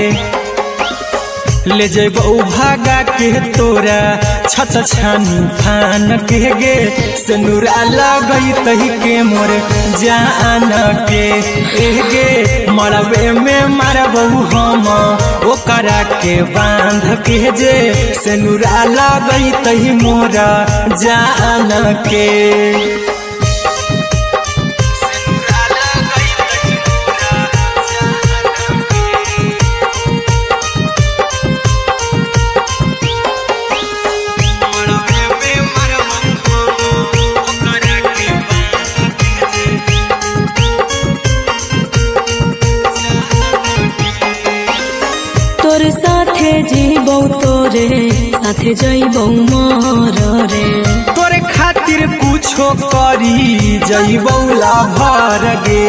ले जेबौ भागा के तोरा छछ छानी फान के गे सेनुरा लगैतहि के मोर जान के एगे मरबे में मरबौ हम ओकरा के बांध के जे सेनुरा लगैतहि मोरा जान के साथे जइबौ मोर रे। तोरे खातिर कुछो करी जइबौला भर गे।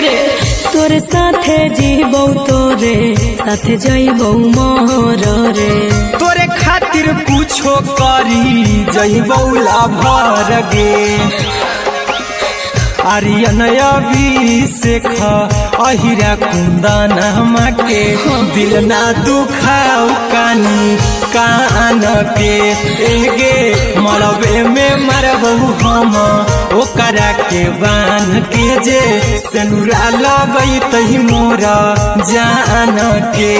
रे तोरे साथे जीबौ तोरे साथे जइबौ मोर रे। तोरे खातिर कुछो करी जइबौला भर गे। आर्यन अभिषेक अहिरा कुंदन के दिल ना दुखाऊ कानी कान के। एगे मरबे में मरबहू हम ओकरा के बान के जे सेनुरा लगई तही मोरा जान के।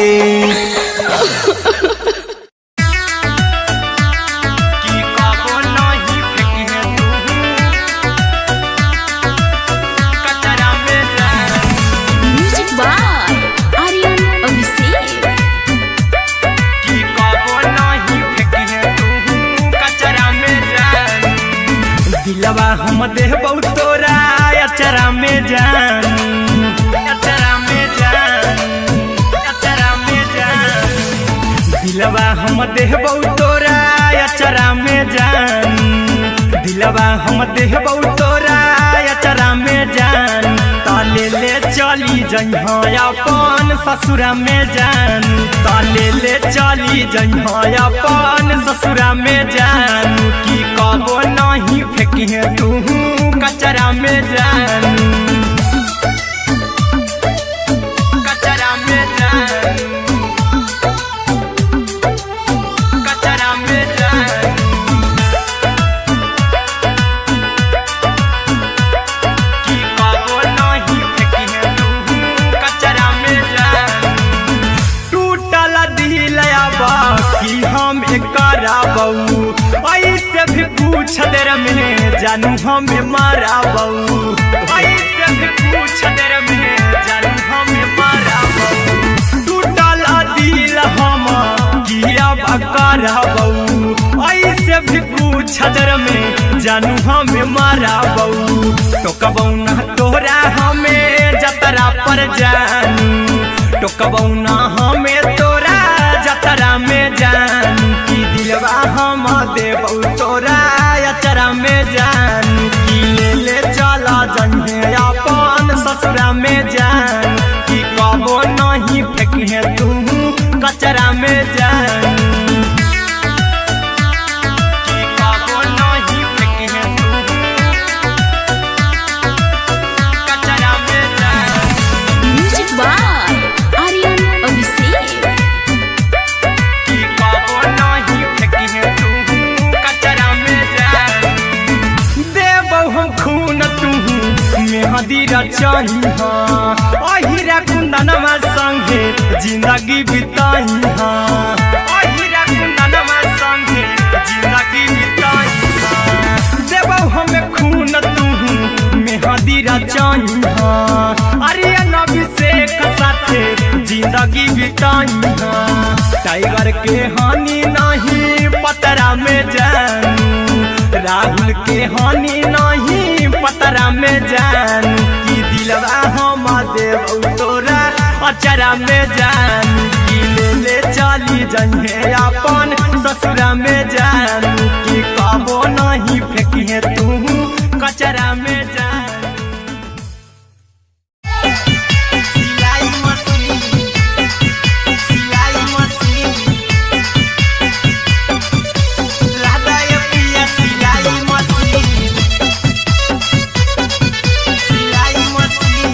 दिलवा हम देबौ तोरा अचरा में जान, अचरा में जान, अचरा में जान। दिलवा हम देबौ तोरा अचरा में जान। दिलवा हम देबौ तोरा अचरा में जान। ताले ले चली जइहा अपन ससुरा में जान। ताले ले चली जइहा अपन ससुरा में जान। की कबो नहीं फेंकिहे तू कचरा में जान, कचरा में जान, कचरा में जान। की कबो नहीं फेंकिहे तू कचरा में जान। टूटल दिल बाकी हम कराबौ ऐसे भी पूछ देर में जानू हमें माराबौ। ऐसे भी पूछ देर में जानू हमें माराबौ। टूटल दिल हम किया कराबौ ऐसे भी पूछ देर में जानू हमें माराबौ। टोकबौ ना तोरा हमें जतरा पर जानू। टोकबौ ना हमें तोरा जतरा में जानू। की दिलवा हम देबौ तोरा अचरा में जान। की ले ले चला जइहे अपन ससुरा में जान। की कबो नहीं फेंकिहे तू कचरा में जान। की कबो नहीं फेंकिहे तू कचरा में जान। Music by Aryan Abhishek. की कबो नहीं फेंकिहे तू कचरा में जान। देबौ हम खून तू मेहदी रचइहा अहिरा कुंदनमा संगे जिंदगी बिताइहा। अहिरा कुंदनमा संगे जिंदगी बिताइहा। देबौ हमें खून तू मेहदी रचइहा आर्यन अभिषेक साथे जिंदगी बिताइहा। टाइगर के हानि नहीं पतरा में जानू। राहुल के हानि नहीं पतरा में जानू। की दिलवा हम देबौ तोरा अचरा में जानू। की ले ले चली जइहे अपन ससुरा में जानू। की कबो नहीं फेंकिहे तू कचरा में जानू। सिलाई मशीन, सिलाई मशीन, लादा ये पिया सिलाई मशीन, सिलाई machine.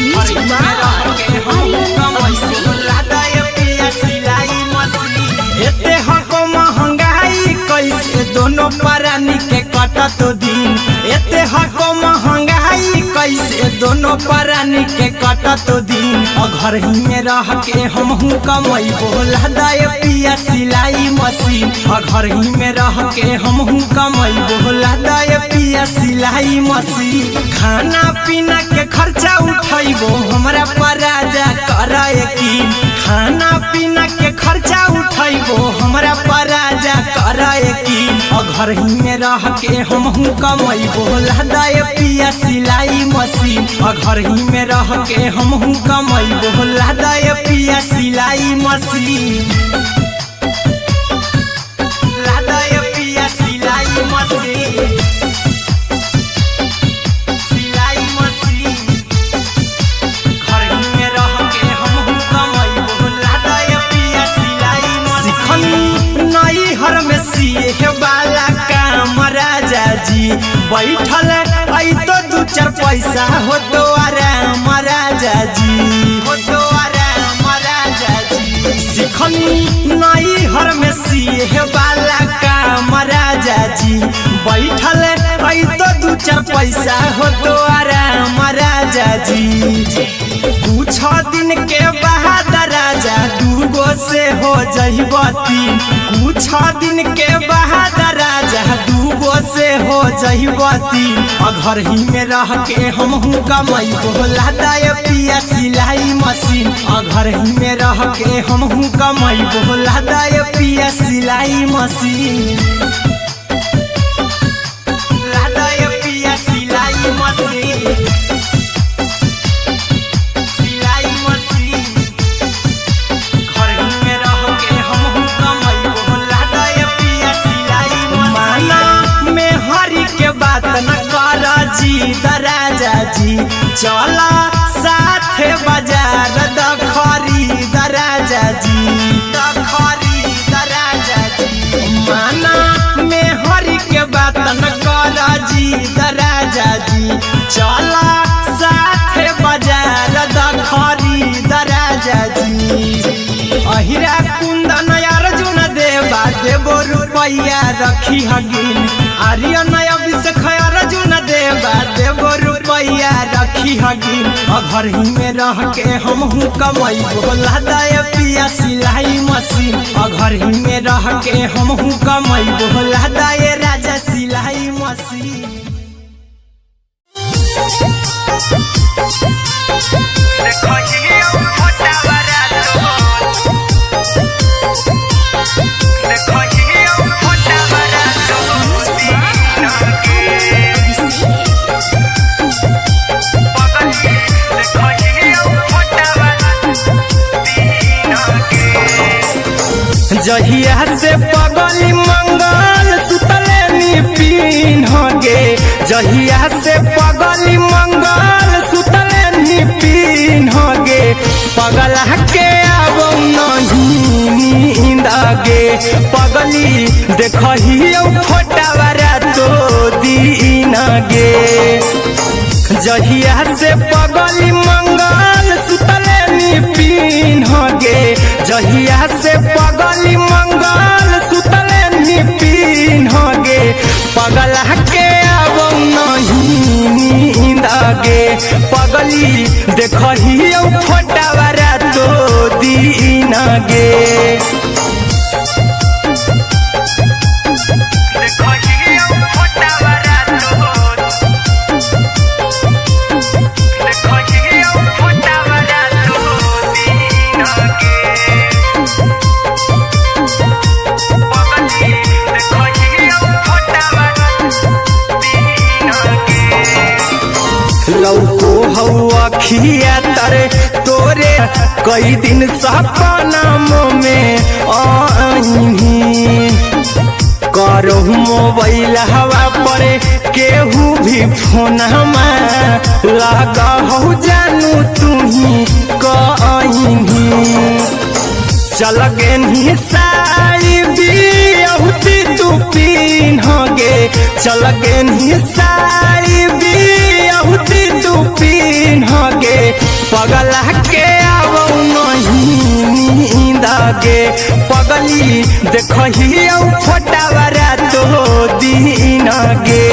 Music by Aryan Abhishek. लादा ये पिया सिलाई मशीन। एते हको महंगाई कैसे दोनों परानी के कटत दिन। एते हको महंगाई कैसे दोनों परानी के कटत दिन। घर ही में रह के हमहू कमैबो लादा ये पिया सिलाई मशीन। घर ही में रह के हमहू कमैबो लादा ये पिया सिलाई मशीन। खाना पीना के खर्चा उठैबो हमरा पर राजा कर यकीन। खाना पीना के खर्चा उठैबो हमरा पर राजा कर यकीन। घर ही में रह के हमहू कमैबो लहदाए पिया सिलाई मशीन घर ही में रह के हमहू कमैबो लहदाए पिया सिलाई मशीन लहदाए पिया सिलाई मशीन सिलाई मशीन घर ही में रह के हमहू कमैबो लहदाए पिया सिलाई मशीन नई हर में सिए वाला काम राजा जी बैठल आई तो दू चार पैसा हो तो आराम राजा जी हो तो आराम राजा जी सिखनी नई हर में सिए वाला काम राजा जी बैठल आई तो दू चार पैसा हो तो आराम राजा जी कुछ दिन के बाद राजा दूगो से हो जहिबती कुछ दिन के बाद राजा दूगो से हो जहिबती घर ही में रह के हमहू कमैबो लहदाए पिया सिलाई मशीन घर ही में रह के हमहू कमैबो लहदाए पिया सिलाई मशीन लहदाए पिया सिलाई मशीन राजा जी चला साथे बाजार द खरीद राजा जी द खरीद राजा जी माना में हरी के बात न कर जी राजा जी चला साथे बाजार द खरीद राजा जी अहिरा कुंदन अर्जुन देवा देवो रुपया रखी हगिन आर्यन अभिषेक अर्जुन देवा देवो रुपया रखी हगिन घर ही में रह के हमहू कमैबो लहदाए पिया सिलाई मशीन घर ही में रह के हमहू कमैबो लहदाए राजा सिलाई मशीन जहिया से पगली मंगल सुतले पिन गे जहिया से पगली मंगल सुतले पिन गे पगला के अब नहीं नींद गे पगली देखही फोटावारा तो दीन गे जहिया से पगली मंगल सुतले पिन गे जहिया से पगली मंगल सुतले पिन गे पगला के अब नहीं नींद गे पगली देखही फोटावारा तो दीन गे लौको हवा खिया तरे तोरे कई दिन सपना में आईनी करो मोबाइल हवा पर केहू भी फोन लगा हो जानू तुही कहीं चल गे साड़ी बिहुती तू पीन गे चल गे साड़ी बिहुती तू पीन गे पगला के अब नहीं नींद गे पगली देखही फोटावारा तो दीन गे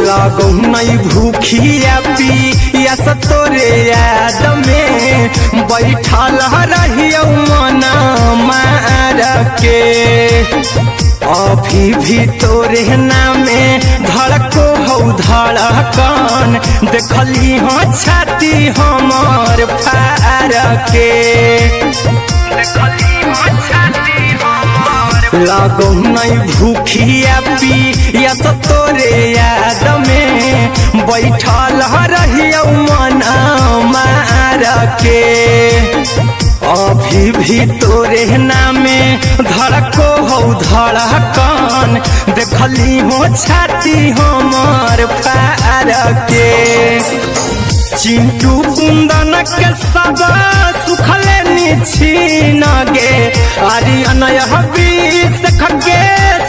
लगौ नहीं भूखिया पिया यस तोरे याद में बैठल रहियो मन मार के अभी भी तोरे नामे धड़को हो धड़कन देखली हो छाती हमर फार के लागो नहीं भूखिया पियस तोरे याद में बैठल रहियो मन मार के अभी भी तोरे नामे धड़को हो धड़कन देखली हो छाती हमर फार के चिंटू कुंदन के सब सुखले निछीन गे आर्यन हबीस खगे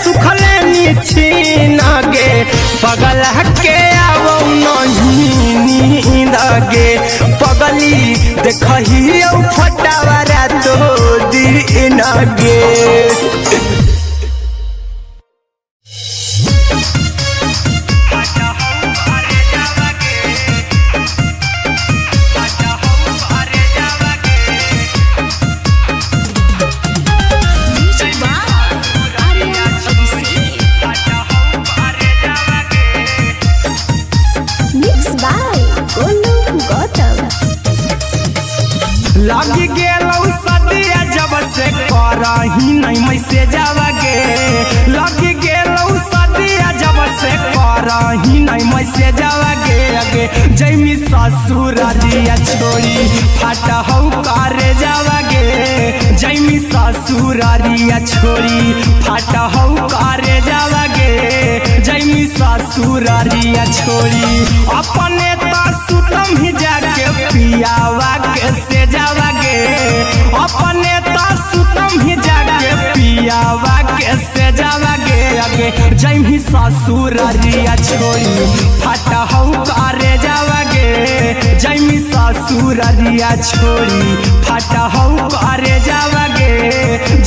सुखले निछीन गे पगल के आवो नहीं नींद गे पगली देखही फटावरा तो दिन गे लगी गेलौ सदिया जब से करही नहीं मैसे जावगे लगी गेलौ सदिया जब से करही नहीं मैसे जावगे अगे जैमी ससुर दिया छोड़ी फाटा हौ करे जावगे जैमी ससुर दिया छोड़ी फाटा हौ करे जावगे जैमी ससुर दिया छोड़ी अपने तो सुतम ही जाके पियावा के से जावगे अपने तो सुतम ही जाके पियावा के से जावगे अगे जैमी ससुर दिया छोड़ी फाटा हौ करे जावगे जैमी ससुर दिया छोड़ी फाटा हौ करे जावगे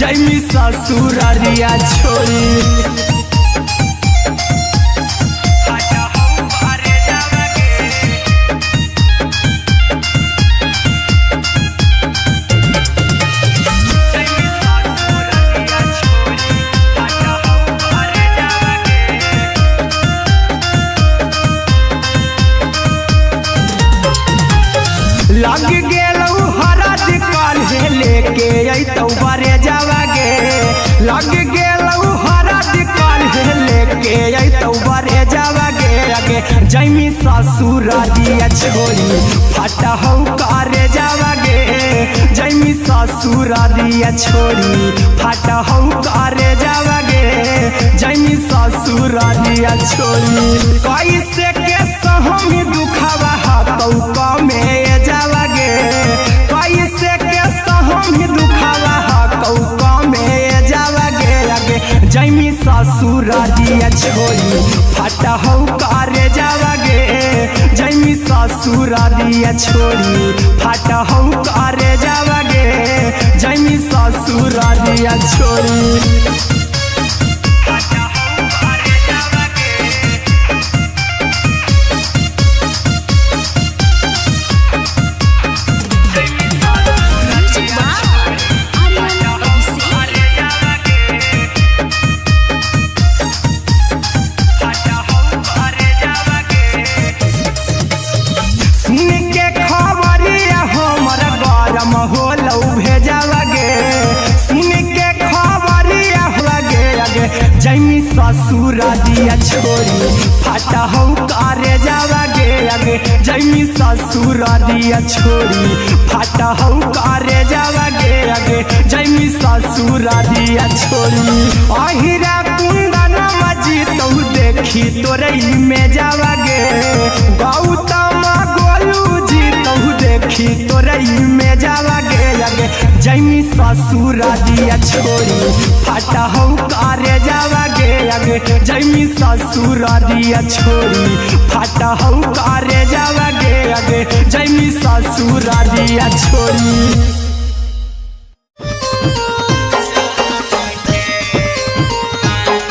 जैमी ससुर दिया छोड़ी लग गेलौ हरद काल्हे लेके अइतौ बरे जावगे लग गेलौ हरद काल्हे लेके अइतौ बरे जावगे अगे जैमी ससुर दिया छोड़ी फाटा हौ करे जावगे जैमी ससुर दिया छोड़ी फाटा हौ करे जावगे जैमी ससुर दिया छोड़ी कैसे के सहमी दुखवा हाथौ कमे जावगे कैसे के सहमी दुखवा हाथौ कमे जावगे अगे जैमी ससुर दिया छोड़ी फाटा हौ करे जावगे जैमी ससुर दिया छोड़ी फाटा हौ करे जावगे जैमी ससुर दिया छोड़ी जैमी ससुर दिया छोड़ी फाटा हौ करे जावगे अगे जैमी ससुर दिया छोड़ी फाटा हौ करे जावगे अगे जैमी ससुर दिया छोड़ी अहिरा कुंदन मजी तो देखी तोरई में जावगे गौतम गोलू जी तो देखी तोरई में जावगे अगे जैमी ससुर दिया छोड़ी फाटा हौ करे जावगे अगे जैमी ससुर दिया छोड़ी फाटा हौ करे जावगे अगे जैमी ससुर दिया छोड़ी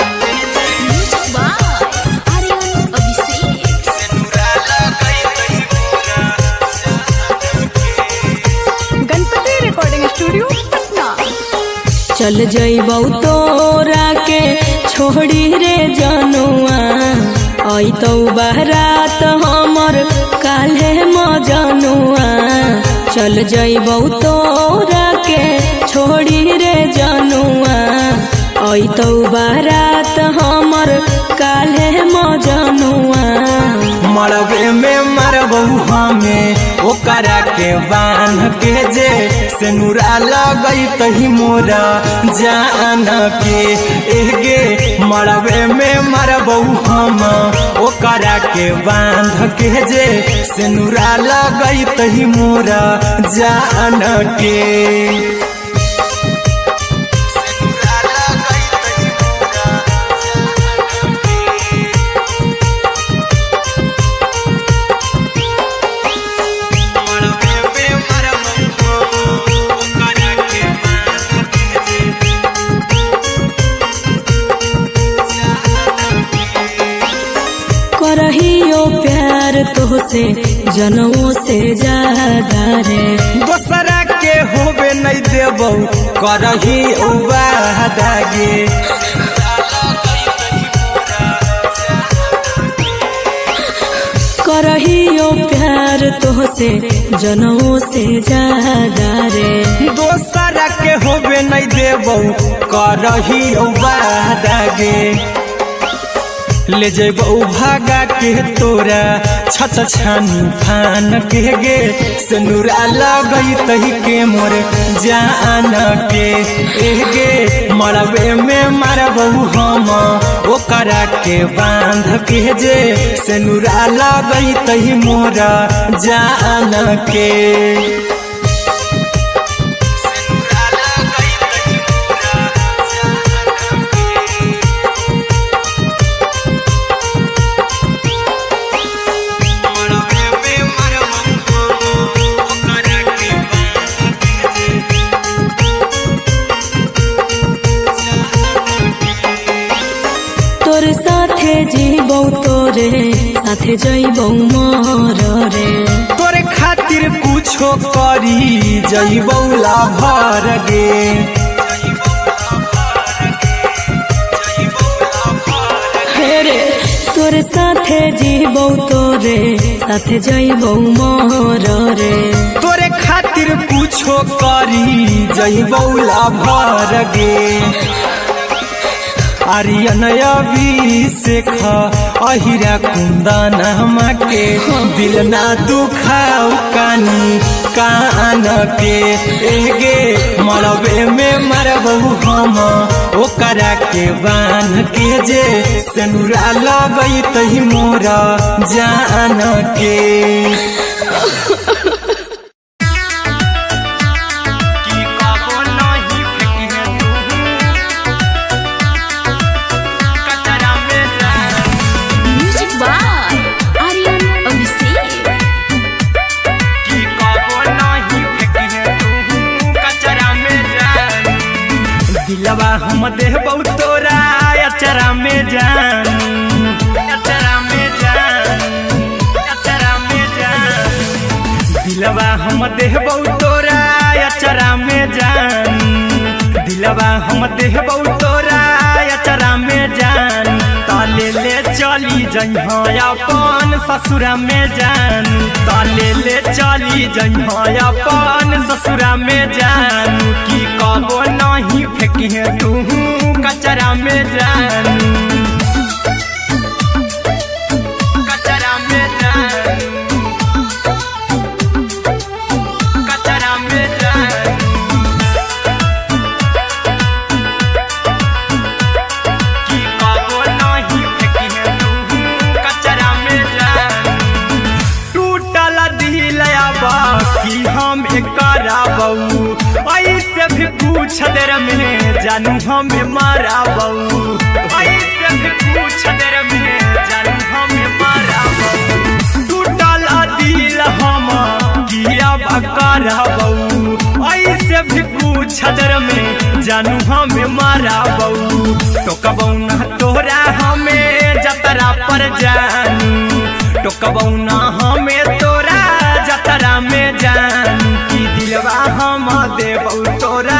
Music by Aryan Abhishek. चल जइबौ तोरा के छोड़ी रे जनुआ अइतौ बारात हमर काल्हे मजनुआ चल जइबौ तोरा के छोड़ी रे जनुआ अइतौ बारात हमर काल्हे मजनुआ मरबे में मरबौ हमें ओकरा के बांध के जे सेनुरा लगई तही मोरा जान के एगे मरबे में मरबौ हम ओकरा के बांध के जे सेनुरा लगई तही मोरा जान के करहियो प्यार तोहसे जनमों से ज्यादा रे दोसरा के होबे नहीं देबौ करही वादा गे करहियो प्यार तोहसे जनमों से ज्यादा रे दोसरा के होबे नहीं देबौ करही वादा गे ले जेबौ भागा के तोरा छत छानी फान के गे सेनुरा लगई तही के मोरे जान के एगे मरबे में मरबौ हम ओकरा के बांध के जे सेनुरा लगई तही मोरा जान के तोर साथे जीबौ तोरे साथे जइबौ मोर रे तोरे खातिर कुछो करी जइबौ लाभर गे हेरे तोर साथे जीबौ तोरे साथे जइबौ मोर रे तोरे खातिर कुछो करी जइबौ लाभर गे आर्यन अभिषेक अहिरा कुंदन के दिल ना दुखाऊ कानी कान के एगे मरबे में मरबौ हम ओकरा के बांध के जे सेनुरा लगई तही मोरा जान के दिलवा हम देबौ तोरा अचरा में जान अचरा में जान अचरा में जान दिलवा हम देबौ तोरा अचरा में जान दिलवा हम देबौ तोरा अचरा में जान ताले ले चली जइहा अपन ससुरा में जान ताले ले चली जइहा अपन ससुरा में जान की कबो नहीं फेंकी तू कचरा में जान कचरा में जान कचरा में जान की कबो नहीं फेंकी तू कचरा में जान टूटल दिल बाकी हम कराबौ ऐसे भी पूछ देर में जानू हमें माराबौ ऐसे भी पूछ देर में जानू हमें माराबौ टूटल दिल हम किया कराबौ ऐसे भी पूछ देर में जानू हमें माराबौ टोकबौ ना तोरा हमें जतरा पर जानू टोकबौ ना हमें तोरा जतरा में जानू की दिलवा हम देबौ तोरा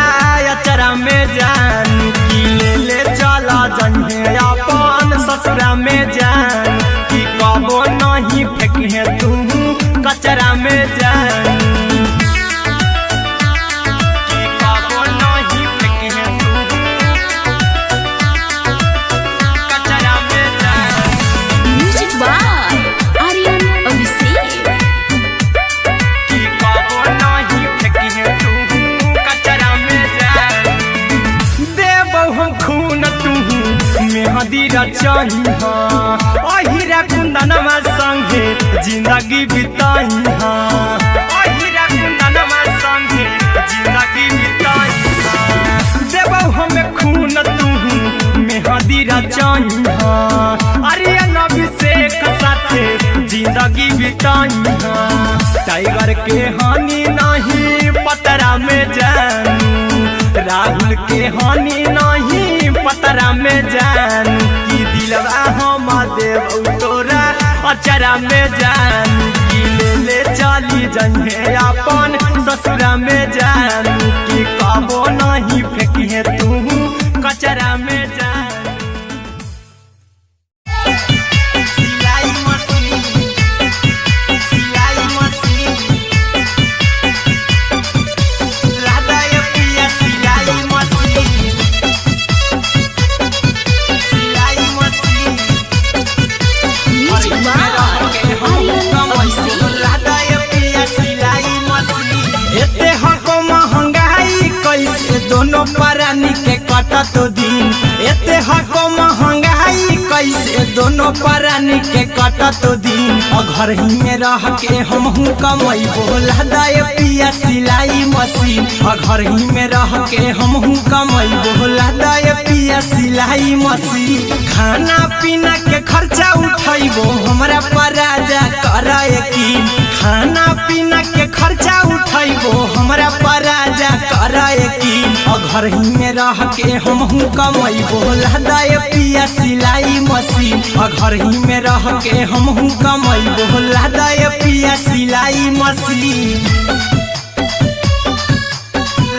अचरा में जान कचरा में जानू कि कबो नहीं फेंकिहे तू कचरा में जानू। Music by Aryan Abhishek. कि कबो नहीं फेंकिहे तू कचरा में जानू। देबो हम खून तू मेहदी रचाही अहिरा कुंदनमा संगे जिंदगी बिताई अहिरा कुंदनमा संगे जिंदगी बिताई देबो हमें खून तू मेहदी रचाई आर्यन अभिषेक साथे जिंदगी बिताई टाइगर के हानि नहीं पतरा में जानू राहुल के हानि नहीं पतरा में जानू कि दिलवा हम देव तोरा अचरा में जानू कि ले चली जन्हे अपन ससुरा में जानू कि कबो नहीं फेंकिहे तू कचरा में जानू। सिलाई मशीन लादा ये पिया सिलाई machine music by Aryan Abhishek. एते हको महंगाई कैसे दोनों प्राणी के कटत दिन एते हको महंगाई कैसे दोनों प्राणी के कटत दिन घर ही में रह के हमहू कमाई बोला दाय पिया सिलाई मशीन घर ही में रह के हमहू कमाई बोला दाय पिया सिलाई मशीन खाना पीना के खर्चा उठाइबो हमरा पर राजा करा यकीन खाना पीना के खर्चा उठाइबो हमरा पर राजा करा यकीन घर ही में रह के हमहू कमाइबो लहदाय पिया सिलाई मशीन घर ही में रह के हमहू कमाइबो लहदाय पिया सिलाई मशीन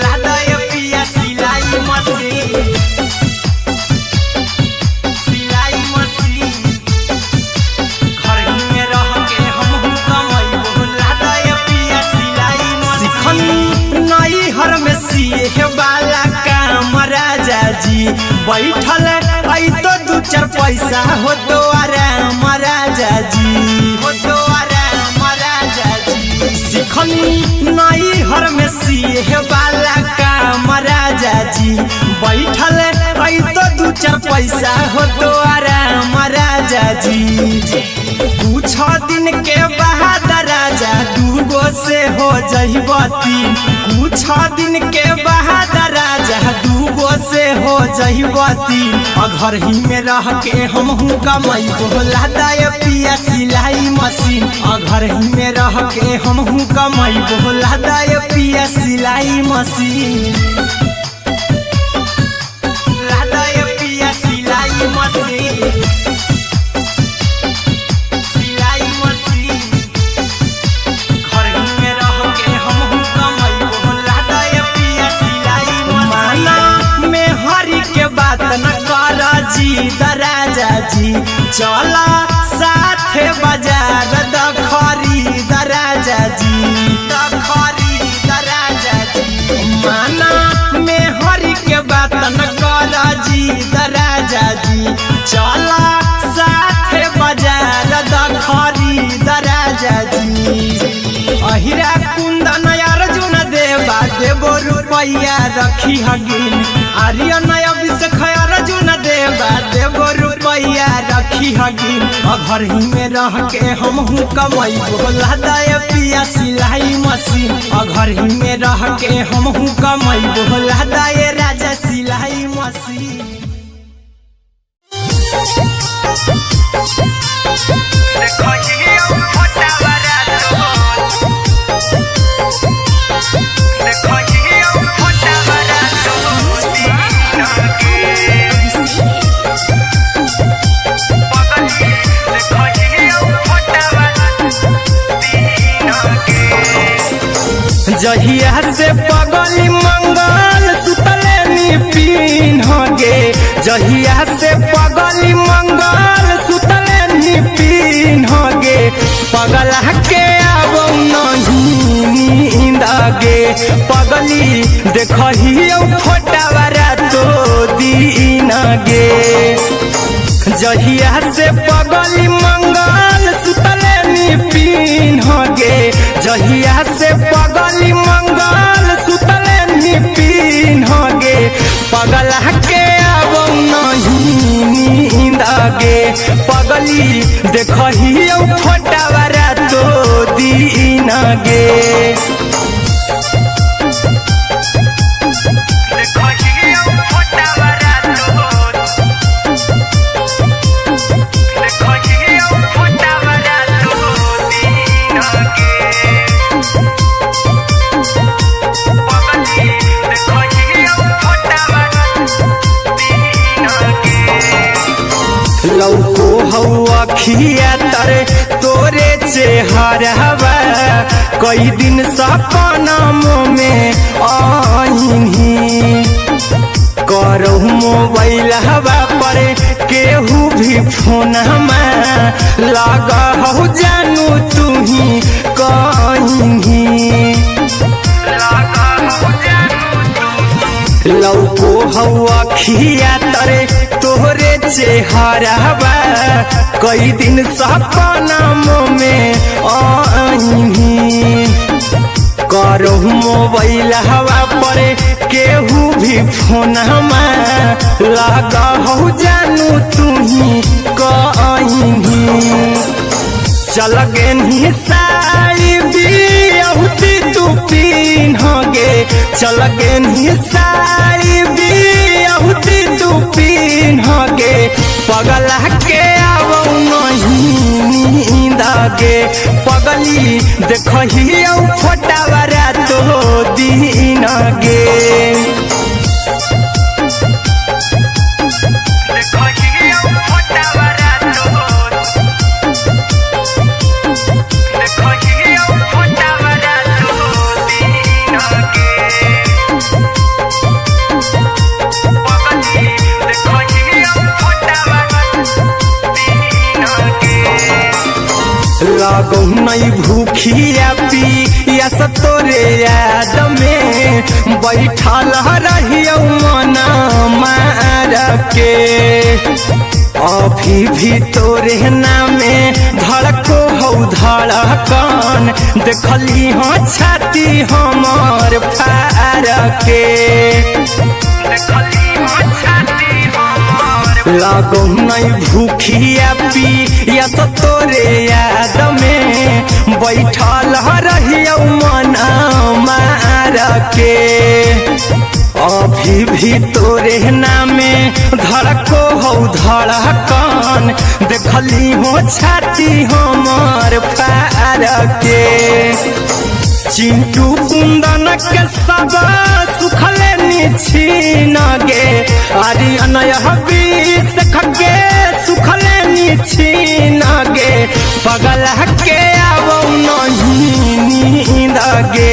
लहदाय पिया सिलाई मशीन वाला काम राजा जी बैठल आई तो दू चार पैसा हो तो आराम राजा जी हो तो आराम राजा जी सिखनी नई हर में सीहे वाला काम राजा जी बैठल आई तो दू चार पैसा हो तो आराम राजा जी कुछ दिन के बाद राजा दूगो से हो जइबो तीन कुछ दिन के बाद राजा दूगो से हो जइबो तीन घर ही में रह के हमहू कमाइबो लहदाय पिया सिलाई मशीन घर ही में रह के हमहू कमाइबो लहदाय पिया सिलाई मशीन लहदाय पिया सिलाई मशीन राजा जी चला साथे बाजार द खरीद राजा जी माना में हरी के बात न कर जी राजा जी चला साथे बाजार द खरीद राजा जी अहिरा कुंदन अर्जुन देवा देबो रुपया रखी हगिन आर्यन अभिषेक अर्जुन देवा देबो रुपया रखी हगिन घर ही में रह के हमहू कमाइबो लहदाय पिया सिलाई मशीन घर ही में रह के हमहू कमाइबो लहदाय राजा सिलाई मशीन जहिया से पगली मंगल सुतले पीन्हगे जहिया से पगली मंगल सुतले पीन्हगे पगला के आवो गे पगली देखही फोटावारा तो दीन गे जहिया से पगली मंगल सुतले निपिन गे जहिया से पगली मंगल सुतले निपिन गे पगला के अब नहीं नींद गे पगली देखही फोटावारा तो दीन गे लौको हवा खिया तरे तोरे चेहरावा कई दिन सपना में आईनी करो मोबाइल हवा पर केहू भी फोन लगा हो जानू तू ही कहीं लौको हवा खिया तरे तोहरे चेहरावा कई दिन सपना में आईनी करो मोबाइल हवा पर केहू भी फोन लगा हो जानू तू ही कहीं चल गे साड़ी बिहुती तू पीन गे चल गे साड़ी बिहुती तू पीन गे पगला के अब नहीं नींद गे पगली देखही फोटावारा तो दीन गे लागो नहीं भूखिया पी या तोरे याद में बैठल रहियो मना मार के अभी भी तोरे नामे धड़को हो धड़कन देखली हो छाती हमर फार के लागो नहीं भूखिया पी या तोरे याद में बैठल रहियो मना मार के अभी भी तोरे नामे धड़को हो धड़कन देखली हो छाती हमर फार के चिंटू कुंदन के सब सुखले निछीन गे आर्यन हबीस खगे सुखले निछीन गे पगला के अब नहीं नींद गे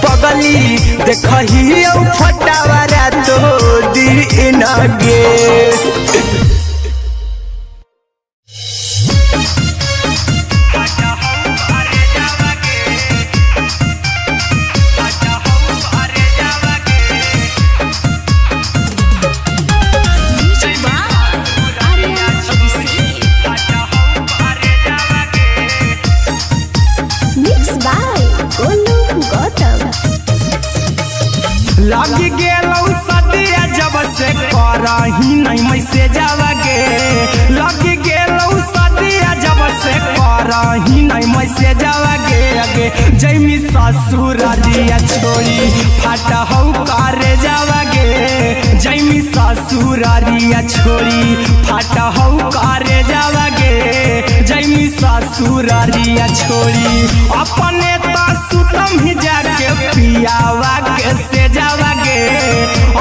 पगली देखही फोटावारा तो दीन गे लगी गेलौ सदिया जब से करही नहीं मैसे जावगे लगी गेलौ सदिया जब से करही नहीं मैसे जावगे अगे जैमी ससुरारिया छोड़ी फाटा हौ करे जावगे जैमी ससुरारिया छोड़ी फाटा हौ करे जावगे जैमी ससुरारिया छोड़ी अपने तो सुतम ही जाके पियावा के से जावगे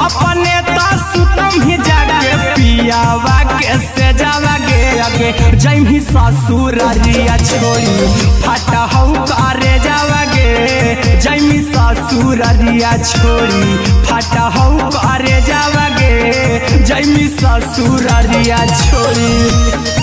अपने तो सुतम ही जाके पियावा के से जावगे अगे जैमी ससुरारिया छोड़ी फाटा हौ करे जावगे जैमी ससुरारिया छोड़ी फाटा हौ करे जावगे जैमी ससुरारिया छोड़ी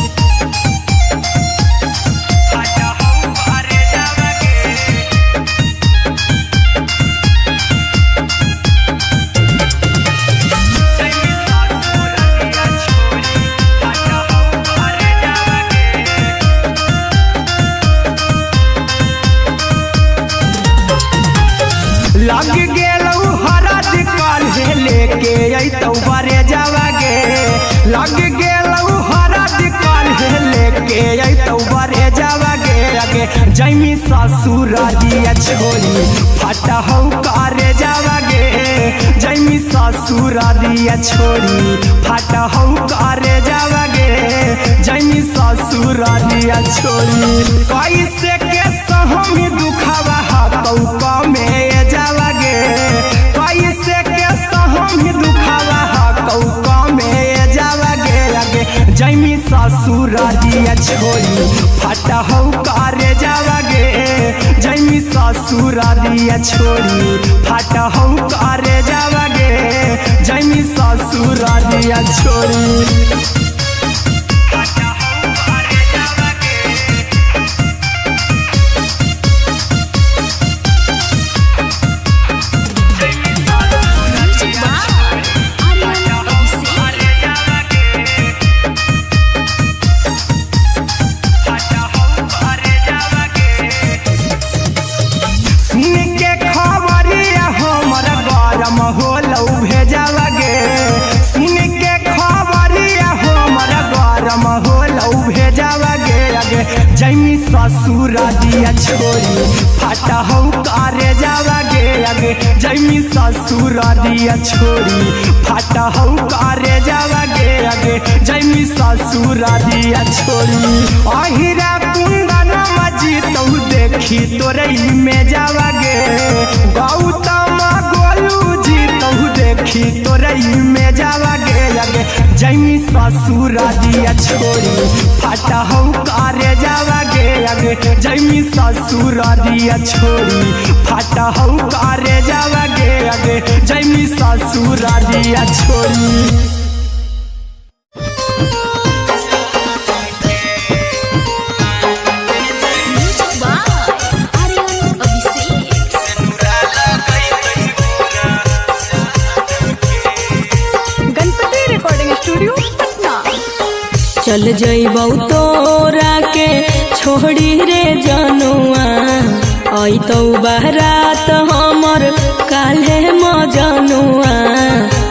लग गेलौ हरद काल्हे लेके अइतौ बरे जावागे लग गेलौ हरद काल्हे लेके अइतौ बरे जावागे आगे जैमी ससुरारिया छोरी फटहौ करे जावागे जैमी ससुरारिया छोरी फटहौ करे जावागे जैमी ससुरारिया छोरी कैसे के सहमी दुखावा हाथौ कमे जावागे कैसे के सहमी दुखावा हाथौ कमे जावागे आगे जैमी ससुरारिया छोरी फटहौ करे जावागे जैमी ससुरारिया छोरी फटहौ करे जावागे जैमी ससुरारिया छोरी जैमी ससुरारिया छोरी फटहौ करे जावागे आगे जैमी ससुरारिया छोरी फटहौ करे जावागे आगे जैमी ससुरारिया छोरी अहिरा कुंदन मजीतौ देखी तोरई में जावागे गौतम गोलू जीतौ देखी तोरई में जावागे आगे जैमी ससुरारिया छोरी फटहौ करे जावागे आगे जैमी ससुरारिया छोरी फटहौ करे जावागे आगे जैमी ससुरारिया छोरी चल जइबौ तोरा के छोड़ी रे जनुआ अइतौ बारात हमर काल्हे मजनुआ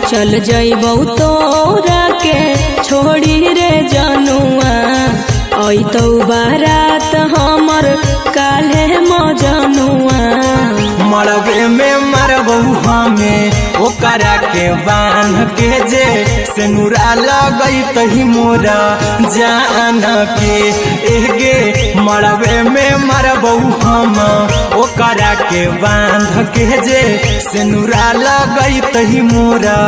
चल जइबौ तोरा के छोड़ी रे जनुआ अइतौ बारात हमर काल्हे मजनुआ मरबे में मरबौ हमें ओकरा के बांध के जे सेनुरा लगैतहि मोरा जान के एगे मरबे में मरबौ हम ओकरा के बांध के जे सेनुरा लगैतहि मोरा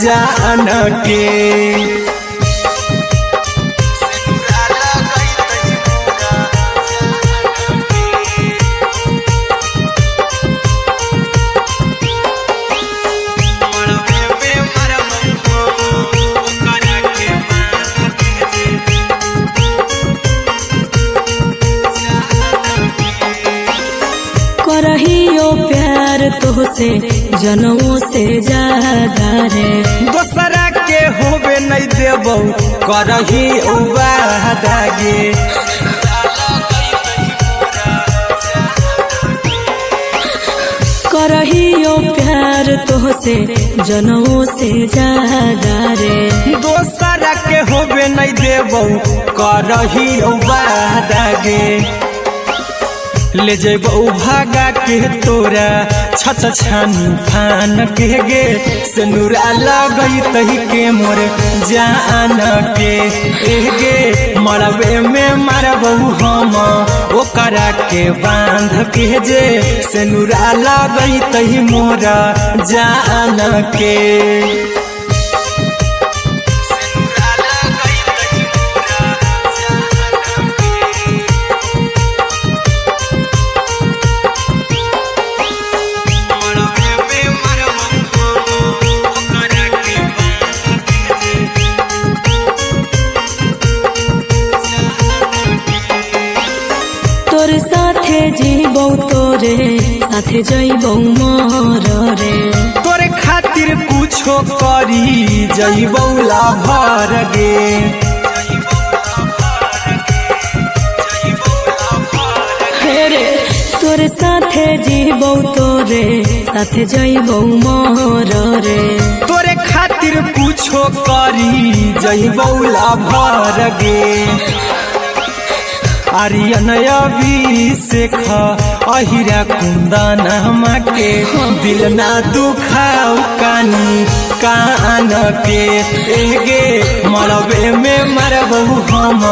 जान के करहियो प्यार तोहसे जनमों से ज्यादा रे दोसरा के होबे नहीं देबौ करही उबादागे करहियो प्यार तोहसे जनमों से ज्यादा रे दोसरा के होबे नहीं देबौ करही उबादागे ले जेबौ भागा के तोरा छछ छानी फान के गे सेनुरा लगैतहि के मोर जान के एगे मरबे में मरबौ हम ओकरा के बांध के जे सेनुरा लगैतहि मोरा जान के तोर साथे जीबौ तोरे साथे जइबौ मोर रे तोरे खातिर कुछो करी जइबौ लाभर गे हे रे तोरे साथे जीबौ तोरे साथे जइबौ मोर रे तोरे खातिर कुछो करी जइबौ लाभर गे आर्यन अभिषेक अहिरा कुंदन के दिल ना दुखाऊ कानी कान के एगे मरबे में मरबहू हम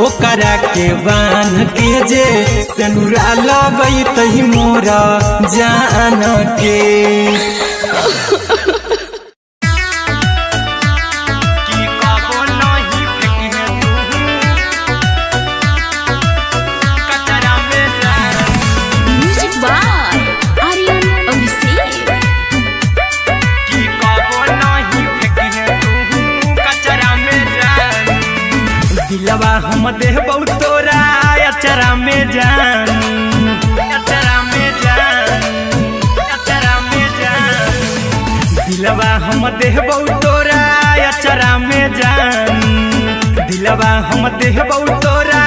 ओकरा के बान के जे सेनुरा लगई तही मोरा जान के दिलवा हम देबौ तोरा अचरा में जान अचरा में जान अचरा में जान दिलवा हम देबौ तोरा अचरा में जान दिलवा हम देबौ तोरा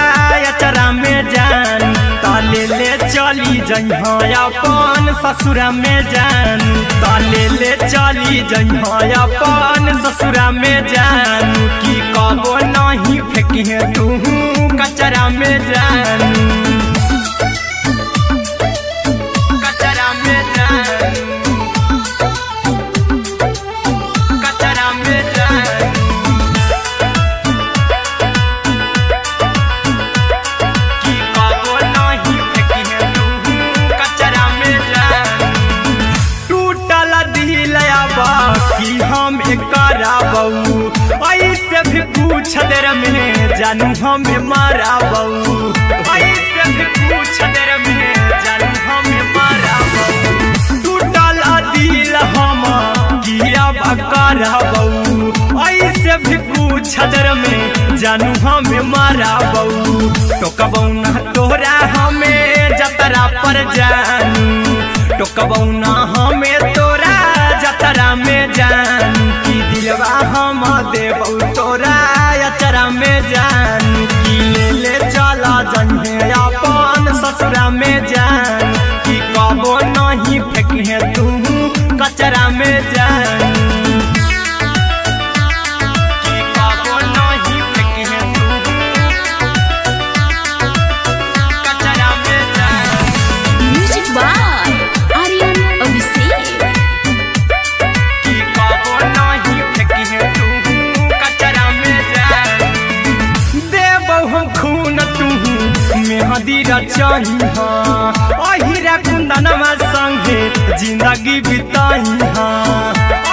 अचरा में जान ताले ले चली जइहा अपन ससुरा में जान ताले ले चली जइहा अपन ससुरा में जान की कबो नहीं फेंकी तू कचरा में जान कचरा में जान कचरा में जान की कबो नहीं फेंकी तू कचरा में जान टूटल दिल बाकी हम कराबू ऐसे भी पूछ देर में जानू हमें माराबू ऐसे भी पूछ देर में जानू हमें माराबू टूटल दिल हम किया कराबू ऐसे भी पूछ देर में जानू हमें माराबू टोकबौ ना तोरा हमें जतरा पर जानू टोकबौ ना हमें तोरा जतरा में जानू की दिलवा हम देबौ तोरा अचरा में जान की ले चला जन्हे अपन ससुरा में जान की कबो नहीं फेंकी तू कचरा में जान की कबो नहीं फेंकी तू कचरा में जान म्यूजिक बाय आर्यन अभिषेक की कबो नहीं फेंकी तू कचरा में जान देबौ हम खून तू मेहदी रचही अहिरा कुंदनमा संगे जिंदगी बिताई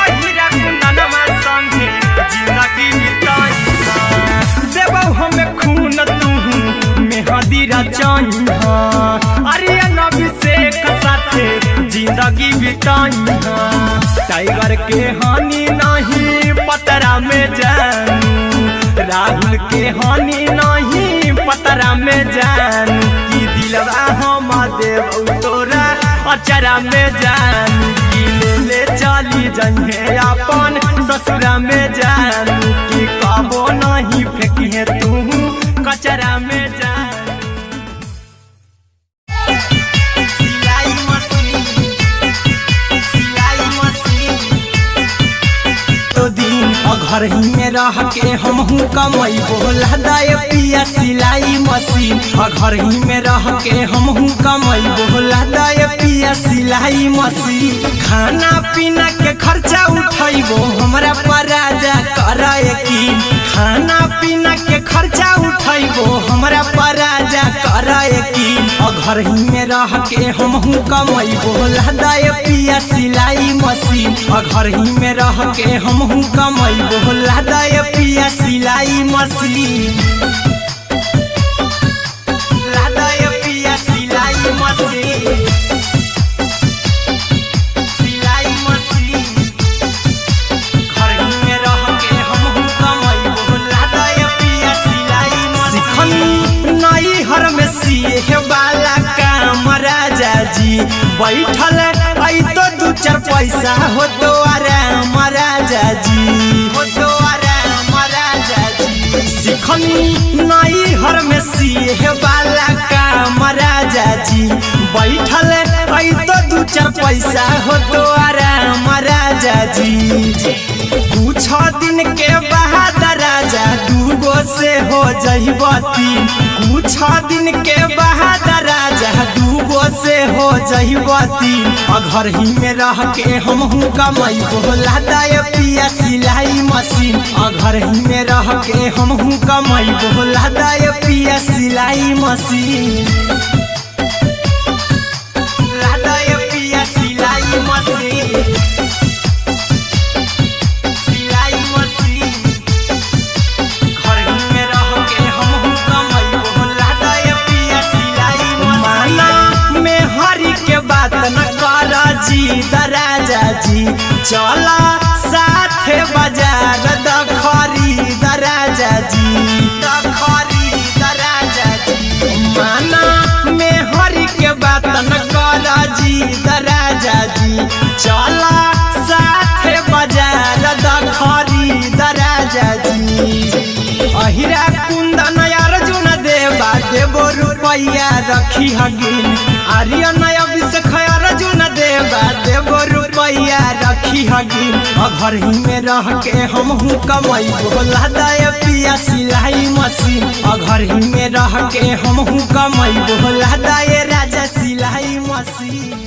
अहिरा कुंदनमा संगे जिंदगी बिताई देबौ हमें खून तू मेहदी रचही आर्यन अभिषेक साथे जिंदगी बिताई टाइगर के हानि नहीं पतरा में जानू राहुल के हानि नहीं पतरा में जानू की दिलवा हम देबौ तोरा अचरा में जानू की ले चली जइहे अपन ससुरा में जानू की कबो नहीं फेंकी तू कचरा में जानू घर ही में रह के हमहू कमैबो लहदाए पिया सिलाई मशीन घर ही में रह के हमहू कमैबो लहदाए पिया सिलाई मशीन खाना पीना के खर्चा उठैबो हमरा पर राजा करे यकीन खाना पीना के खर्चा उठैबो हमरा पर राजा करे यकीन घर ही में रह के हमहू कमैबो लहदाए पिया सिलाई मशीन घर ही में रह के हमहू कमैबो लहदाए पिया सिलाई मशीन लहदाए पिया सिलाई मशीन सिलाई मशीन घर ही में रह के हमहू कमैबो लहदाए पिया सिलाई मशीन नई हर में सिए वाला काम राजा जी बैठल आई तो दू चार पैसा हो तो आराम राजा जी हो तो आराम राजा जी सिखनी नई हर में सिए वाला काम राजा जी बैठल आई तो दू चार पैसा हो तो आराम राजा जी। कुछ दिन के बाद राजा दूगो से हो जहिबती। कुछ दिन के बाद राजा दूगो से हो जहिबती। घर ही में रह के हमहू कमाई बोला दाय पिया सिलाई मशीन। घर ही में रह के हमहू कमाई बोला दाय पिया सिलाई मशीन। राजा जी चला साथे बाजार खरीद राजा जी। खरीद राजा जी माना में हरी के बात न कर जी। राजा जी चला साथे बाजार खरीद राजा जी। अहिरा कुंदन अर्जुन देवा देवो रुपया रखी हगिन। आर्यन अभिषेक अर्जुन देवा देवो रुपया रखी हगिन। घर ही में रह के हमहू कमाई बोला दाय पिया सिलाई मशीन। घर ही में रह के हमहू कमाई बोला दाय राजा सिलाई मशीन।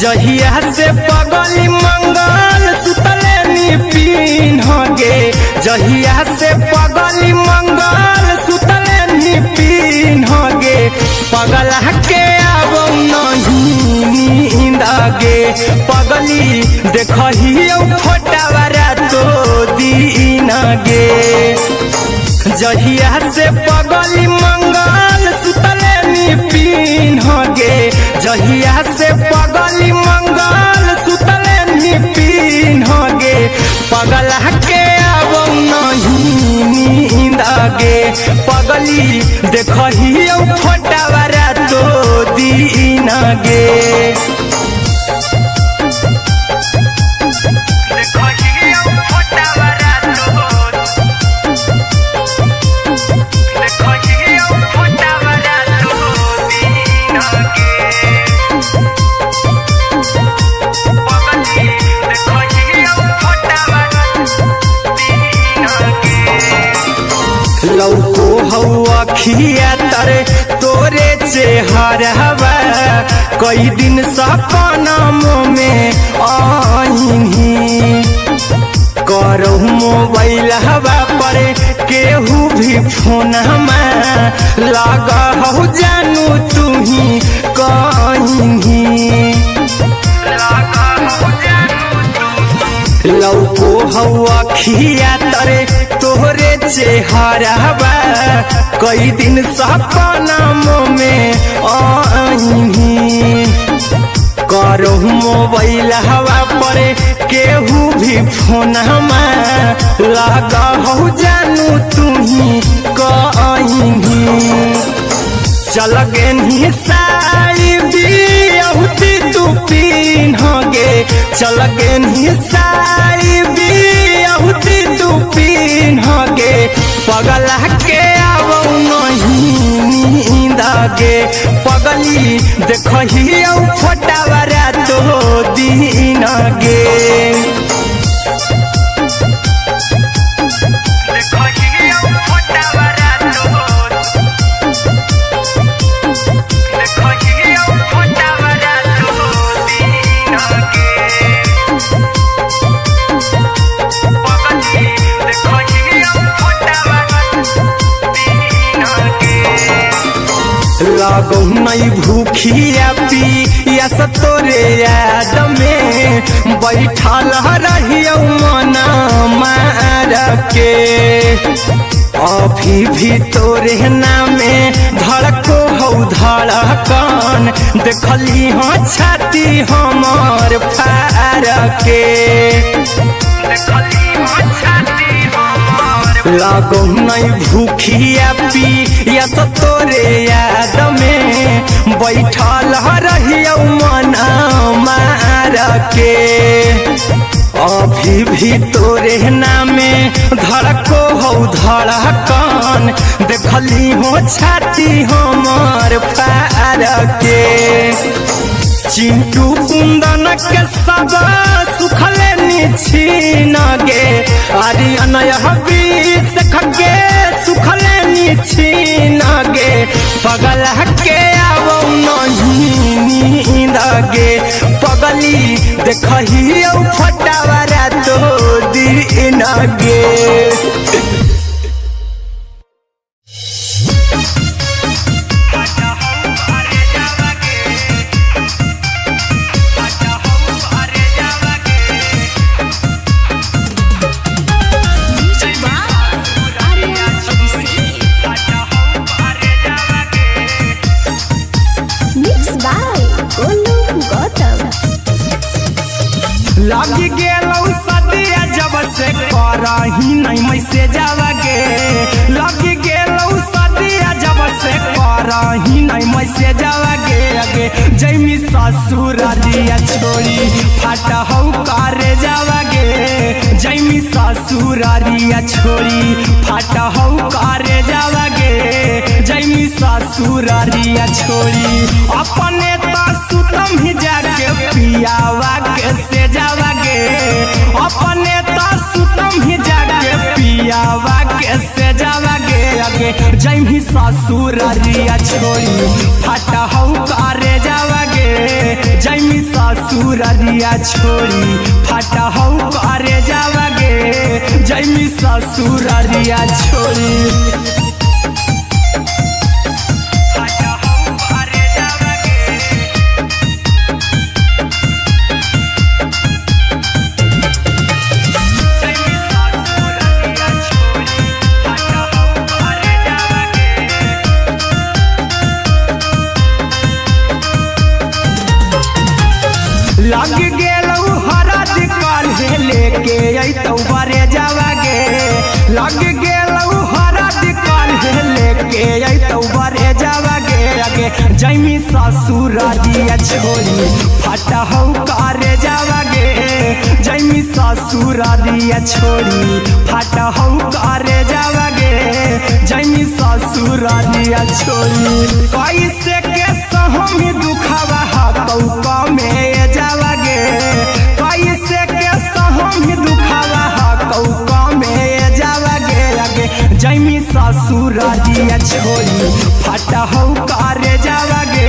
जहिया से पगली मंगल सुतले निपिन गे। जहिया से पगली मंगल सुतले निपिन गे। पगला के अब नहीं नींद गे। पगली देखही फोटावारा तो दीन गे। जहिया से पगली मंगल सुतले निपिन गे। जहिया से पगली मंगल सुतले निपिन गे। पगला के अब नहीं नींद गे। पगली देखही फोटावारा तो दीन गे। लौको हवा खिया तरे तोरे चेहरवा। कई दिन सपना में आईनी। करो मोबाइल हवा पर केहू भी फोन में लगा हो जानू तू ही कहीं। लौको हवा खिया तरे तोहरे चेहरवा। कई दिन सपना में आईनी। करो मोबाइल हवा पर केहू भी फोन में लगा हो जानू तू ही कहीं। चल गे साड़ी बिहुती तू पीन गे। चल गे साड़ी बिहुती तू पीन गे। पगला के अब नहीं नींद गे। पगली देखही फोटावारा तो दीन गे। लगो नहीं भूखिया पिया तोरे याद में बैठल रहियो मन मार के। अभी भी तोरे नामे धड़को हौ धड़कन देखली हो छाती हमर फार के लागो नहीं भूखिया पिया तो तोरे याद में बैठल रहियो मन मार के अभी भी तोरे नामे धड़को हौ धड़कन देखली हो छाती हमर फार के चिंटू कुंदन के सब सुखले निछीन गे आर्यन हबीस खगे सुखले निछीन गे पगल के आवो नहीं नींद गे पगली देखही फटावरा तो दिन गे लगी गेलौ सदिया जब से करही नहीं मैसे जावगे लगी गेलौ सदिया जब से करही नहीं मैसे जावगे अगे जैमी ससुरारिया छोड़ी फाटा हौ करे जावगे जैमी ससुरारिया छोड़ी फाटा हौ करे जावगे जैमी ससुरारिया छोड़ी अपने तो सुतम ही जाके पियावा के से जावगे अपने तो सुतम ही जाके पियावा के से जावगे अगे जैमी ससुरारिया छोड़ी फाटा हौ करे जावगे जैमी ससुरारिया छोड़ी फाटा हौ करे जावगे जैमी ससुरारिया छोड़ी लग गेलौ हरद काल्हे लेके अइतौ बरे जावगे लग गेलौ हरद काल्हे लेके अइतौ बरे जावगे अगे जैमी ससुरारिया छोड़ी फाटा हौ करे जावगे जैमी ससुरारिया छोड़ी फाटा हौ करे जावगे जैमी ससुरारिया छोड़ी कैसे के सहमी दुखावा हाथौ कमे जावगे कैसे के सहमी दुखावा हाथौ कमे जावगे अगे जैमी ससुरारिया छोड़ी फाटा हौ करे जावगे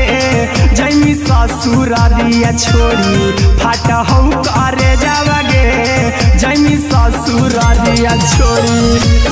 जैमी ससुरारिया छोड़ी फाटा हौ करे जावगे जैमी ससुरारिया छोड़ी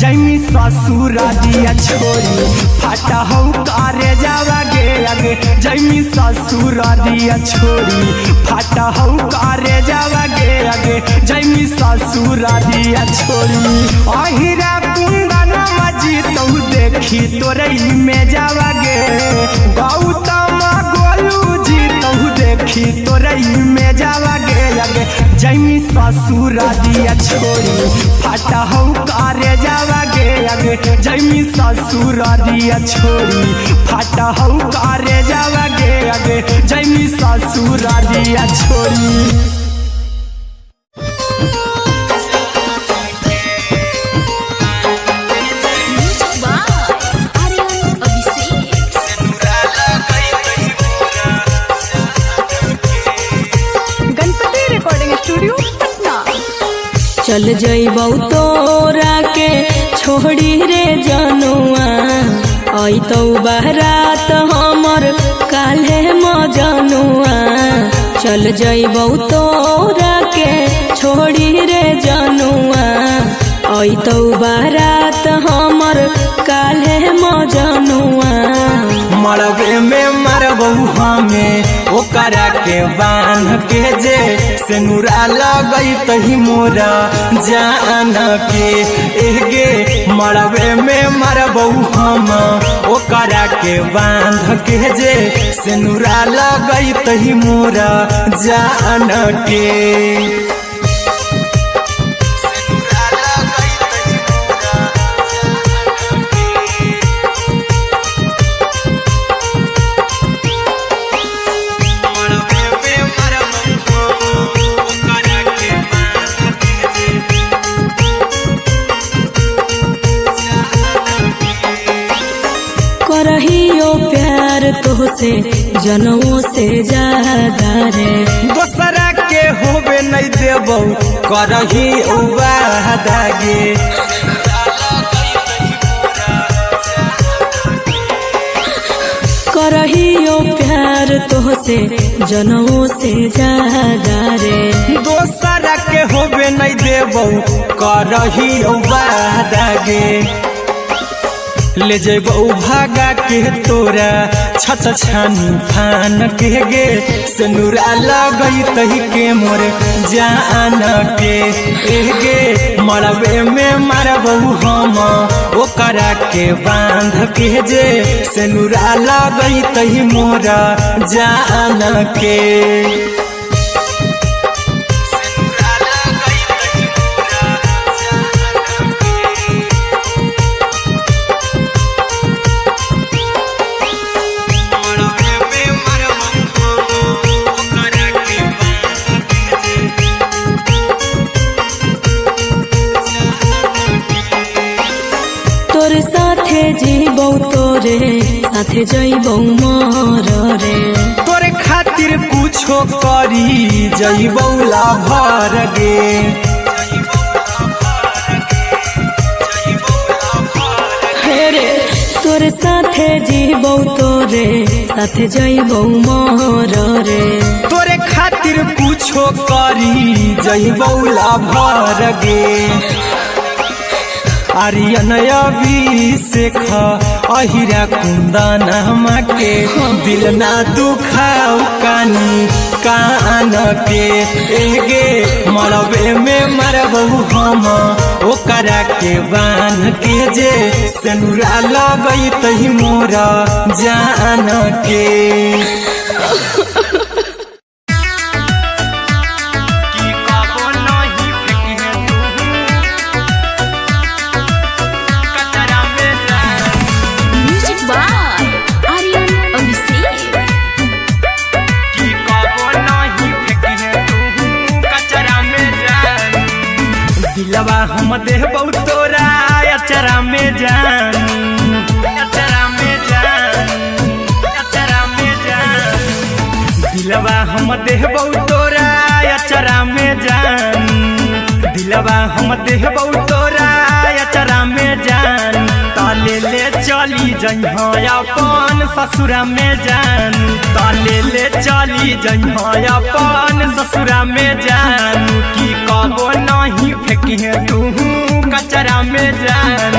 जैमी ससुरारिया छोड़ी फाटा हौ करे जावगे अगे जैमी ससुरारिया छोड़ी फाटा हौ करे जावगे अगे जैमी ससुरारिया छोड़ी अहिरा कुंदन मजीतौ देखी तोरई में जावगे गौतम गोलू जीतौ देखी तोरई में जावगे अगे जैमी ससुरारिया छोड़ी फाटा हौ करे जावगे अगे जैमी ससुरारिया छोड़ी फाटा हौ करे जावगे अगे जैमी ससुरारिया छोड़ी चल जइबौ तोरा के छोड़ी रे जनुआ अइतौ बारात हमर काल्हे मजनुआ चल जइबौ तोरा के छोड़ी रे जनुआ अइतौ बारात हमर काल्हे मजनुआ मरबे में मरबौ हमें ओकरा के बांध के जे सिनुरा लगई तही मोरा जान के एगे मरबे में मरबौ हम ओकरा के बांध के जे सिनुरा लगई तही मोरा जान के करहियो प्यार तोहसे जनमों से ज्यादा रे दोसरा के होबे नहीं देबौ करही वादा गे करहियो प्यार तोहसे जनमों से ज्यादा रे दोसरा के होबे नहीं देबौ करही वादा गे ले जेबौ भागा के तोरा छत छानी फान के गे सिनुरा लगई तही के मोर जान के एगे मरबे में मरबौ हम ओकरा के बांध के जे सिनुरा लगई तही मोरा जान के तोरे साथे जीबौ तोरे साथे जइबौ मर रे तोरे खातिर कुछो करी जइबौ लाभर गे हेरे तोरे साथे जीबौ तोरे साथे जइबौ मर रे तोरे खातिर कुछो करी जइबौ लाभर गे आर्यन अभिषेक अहिरा कुंदन के दिल ना दुखाऊ कानी कान के एगे मरबे में मरबौ हम ओकरा के बांध के जे सिनुरा लगई तही मोरा जान के दिलवा हम देबौ तोरा अचरा में जान अचरा में जान अचरा में जान दिलवा हम देबौ तोरा अचरा में जान दिलवा हम देबौ तोरा अचरा में जान ताले ले चली जइहा अपन ससुरा में जान ताले ले चली जइहा अपन ससुरा में जान की कबो नहीं फेंकिहे तू कचरा में जान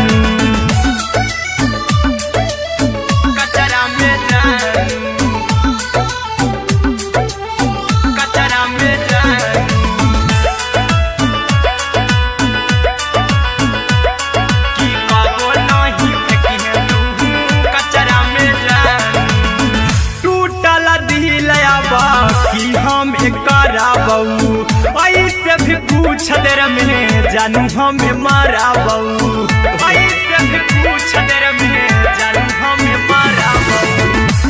कचरा में जान कचरा में जान की कबो नहीं फेंकिहे तू कचरा में जान टूटल दिलया बाकी हम कराबौ ऐसे भी पूछ देर में जानू हमें माराबौ ऐसे भी पूछ देर में जानू हमें माराबौ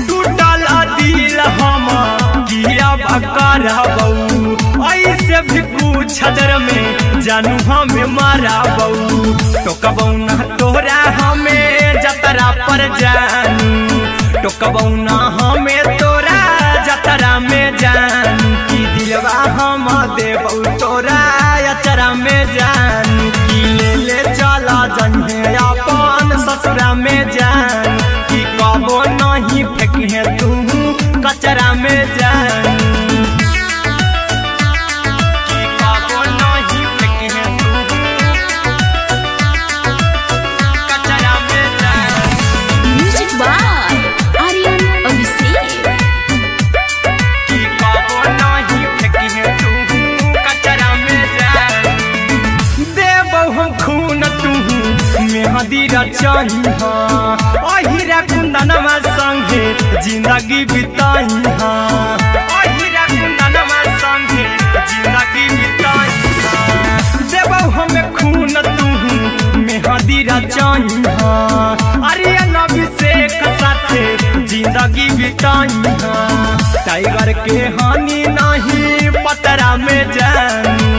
टूटल दिल हम किया कराबौ ऐसे भी पूछ देर में जानू हमें माराबौ टोकबौ ना तोरा हमें जतरा पर जानू टोकबौ ना हमें तोरा जतरा में जानू की दिलवा हम देबौ तोरा अचरा में जान की ले चला जन्हे अपन ससुरा में जान की कबो नहीं फेंकिए तू कचरा में जान की कबो नहीं फेंकिए तू कचरा में जान। Music by Aryan Abhishek. की कबो नहीं फेंकिए तू कचरा में जान देबो हम खून तू मेहदी रचाई हाँ अहिरा कुंदनमा संगे जिंदगी बिताई हाँ अहिरा कुंदनमा संगे जिंदगी बिताई हाँ देबो हमें खून तू मेहदी रचाई हाँ आर्यन अभिषेक साथे जिंदगी बिताई हाँ टाइगर के हानि नहीं पतरा में जानू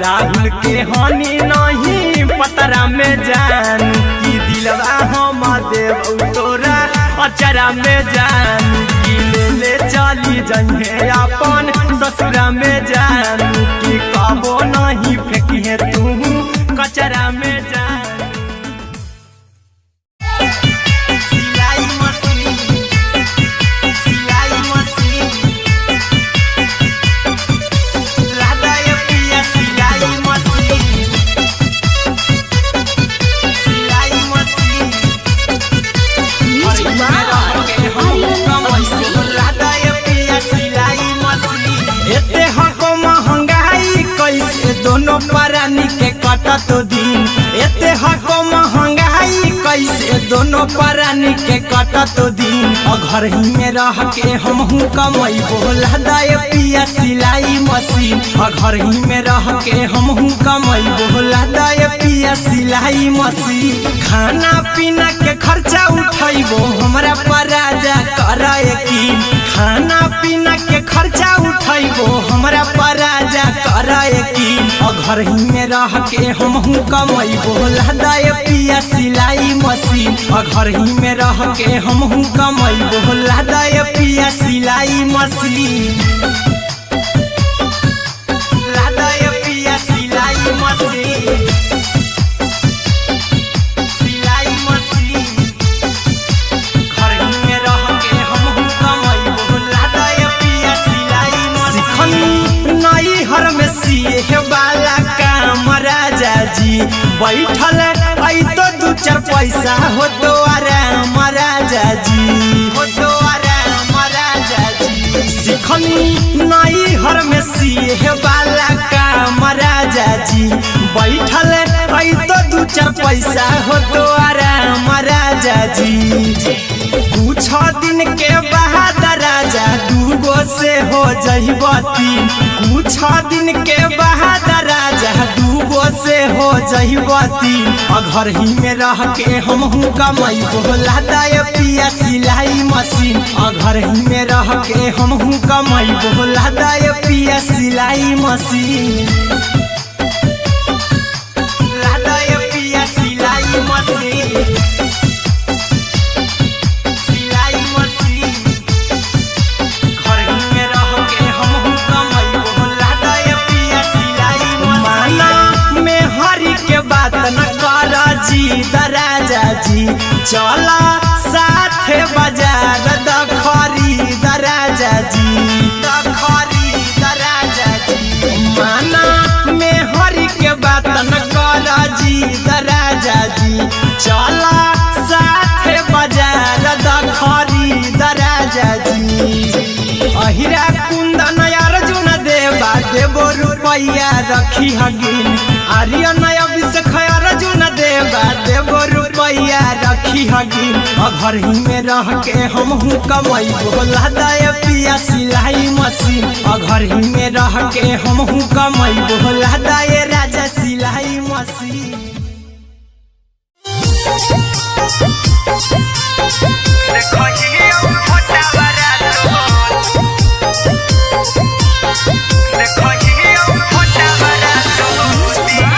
राहुल के हानि नहीं पतरा में जान की दिलवा हम देव तोरा अचरा में जान की ले चली जन्हे अपन ससुरा में जान की कबो नहीं फेंकिए तू कचरा में जान। सिलाई मशीन सिलाई मशीन लादा ये पिया सिलाई मशीन सिलाई machine music by Aryan Abhishek. लादा ये पिया सिलाई मशीन एते हको महंगाई कैसे दोनों परानी के कटत दिन एते हको महंगाई कैसे दोनों परानी के कटत दिन और घर ही में रह के हमहू कमाई बोला दाए पिया सिलाई मशीन और घर ही में रह के हमहू कमाई बोला दाए पिया सिलाई मशीन खाना पीना के खर्चा उठाइबो हमरा पर राजा करा यकीन खाना पीना के खर्चा उठाइबो हमरा पर राजा करा यकीन और घर ही में रह के हमहू कमाई बोला दाए पिया सिलाई मशीन और घर ही में रह के हमहू कमाई बोला दाए पिया सिलाई मशीन लादा ये पिया सिलाई मशीन सिलाई मशीन घर ही में रह के हमहू कमाई बोला दाए पिया सिलाई मशीन नई हर में सिए वाला काम राजा जी बैठल आई तो दू चार पैसा हो तो आराम राजा जी हो तो आराम राजा जी सिखनी नई हर में सिए वाला काम राजा जी बैठल आई तो दू चार पैसा हो तो आराम राजा जी कुछ दिन के बाद राजा दूगो से हो जहिबती कुछ दिन के बाद राजा दूगो से हो जहिबती और घर ही में रह के हमहू कमाई बोला दाए पिया सिलाई मशीन और घर ही में रह के हमहू कमाई बोला दाए पिया सिलाई मशीन लादा ये पिया सिलाई मशीन सिलाई मशीन घर ही में रह के हमहू कमाई बोला दाए पिया सिलाई मशीन माना में हरी के बात न कर जी दराजा जी चला साथे बाजार दखरी दराजा जी दखरी दराजा जी माना में हरी के बात न कर जी दराजा जी चला साथे बाजार दखरी दराजा जी अहिरा कुंदन अर्जुन देवा देबो रुपया रखी हगिन आर्यन अभिषेक अर्जुन देवा देबो रुपया रखी हगिन और घर ही में रह के हमहू कमाई बोला दाए पिया सिलाई मशीन और घर ही में रह के हमहू कमाई बोला दाए राजा सिलाई मशीन। देखो ये छोटा बड़ा देखो ये छोटा बड़ा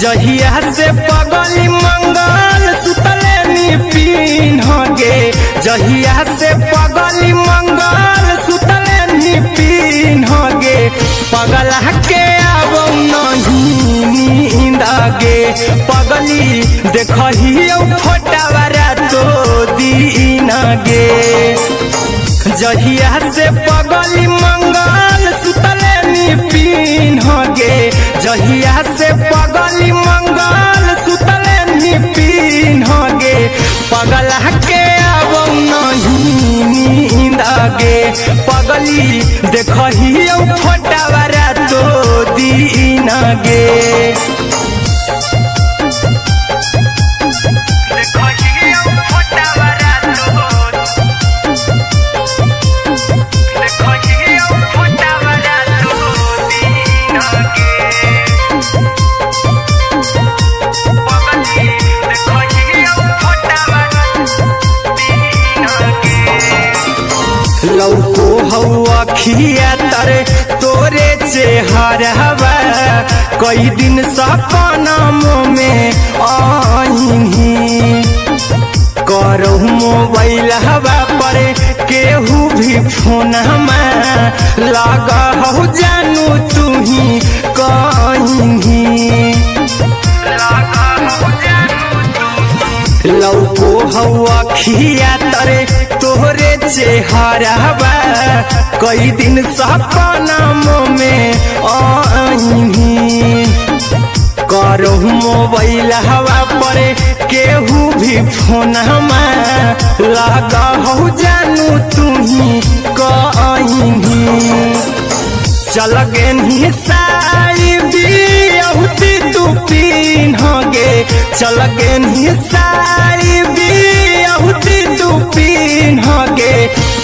जहिया से पगली मंगल सुतले नी जहिया से पगली मंगल सुतले नी पीन गे पगला के अब नहीं नींद गे पगली देखही फोटावारा तो दीन गे जहिया से पगली मंगल सुतले नी पीन गे जहिया से पगली मंगल सुतले नी पीन गे पगला के अब नहीं नींद गे पगली देखही फोटावारा तो दीन गे लौको हवा खिया तरे तोरे चेहरवा कई दिन सपना में आईनी करो मोबाइल हवा पर केहू भी फोन में लगा हो जानू तू ही कहीं लौको हवा खिया तरे तोहरे चेहरवा कई दिन सपना में आईनी करो मोबाइल हवा पर केहू भी फोन में लगा हो जानू तू ही कहीं चल गे साड़ी बियहुती तू पीन गे चल गे साड़ी बियहुती तू पीन गे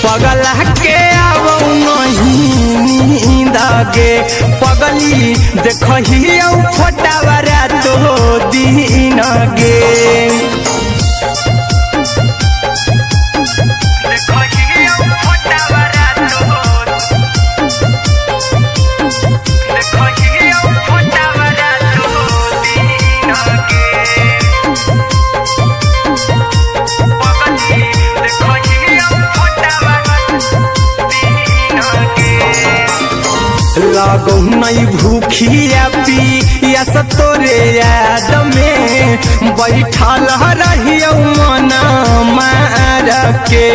पगला के अब नहीं नींद गे पगली देखही फोटावारा तो दीन गे लागो नहीं भूखिया पिया तोरे याद में बैठल रहियो मन मार के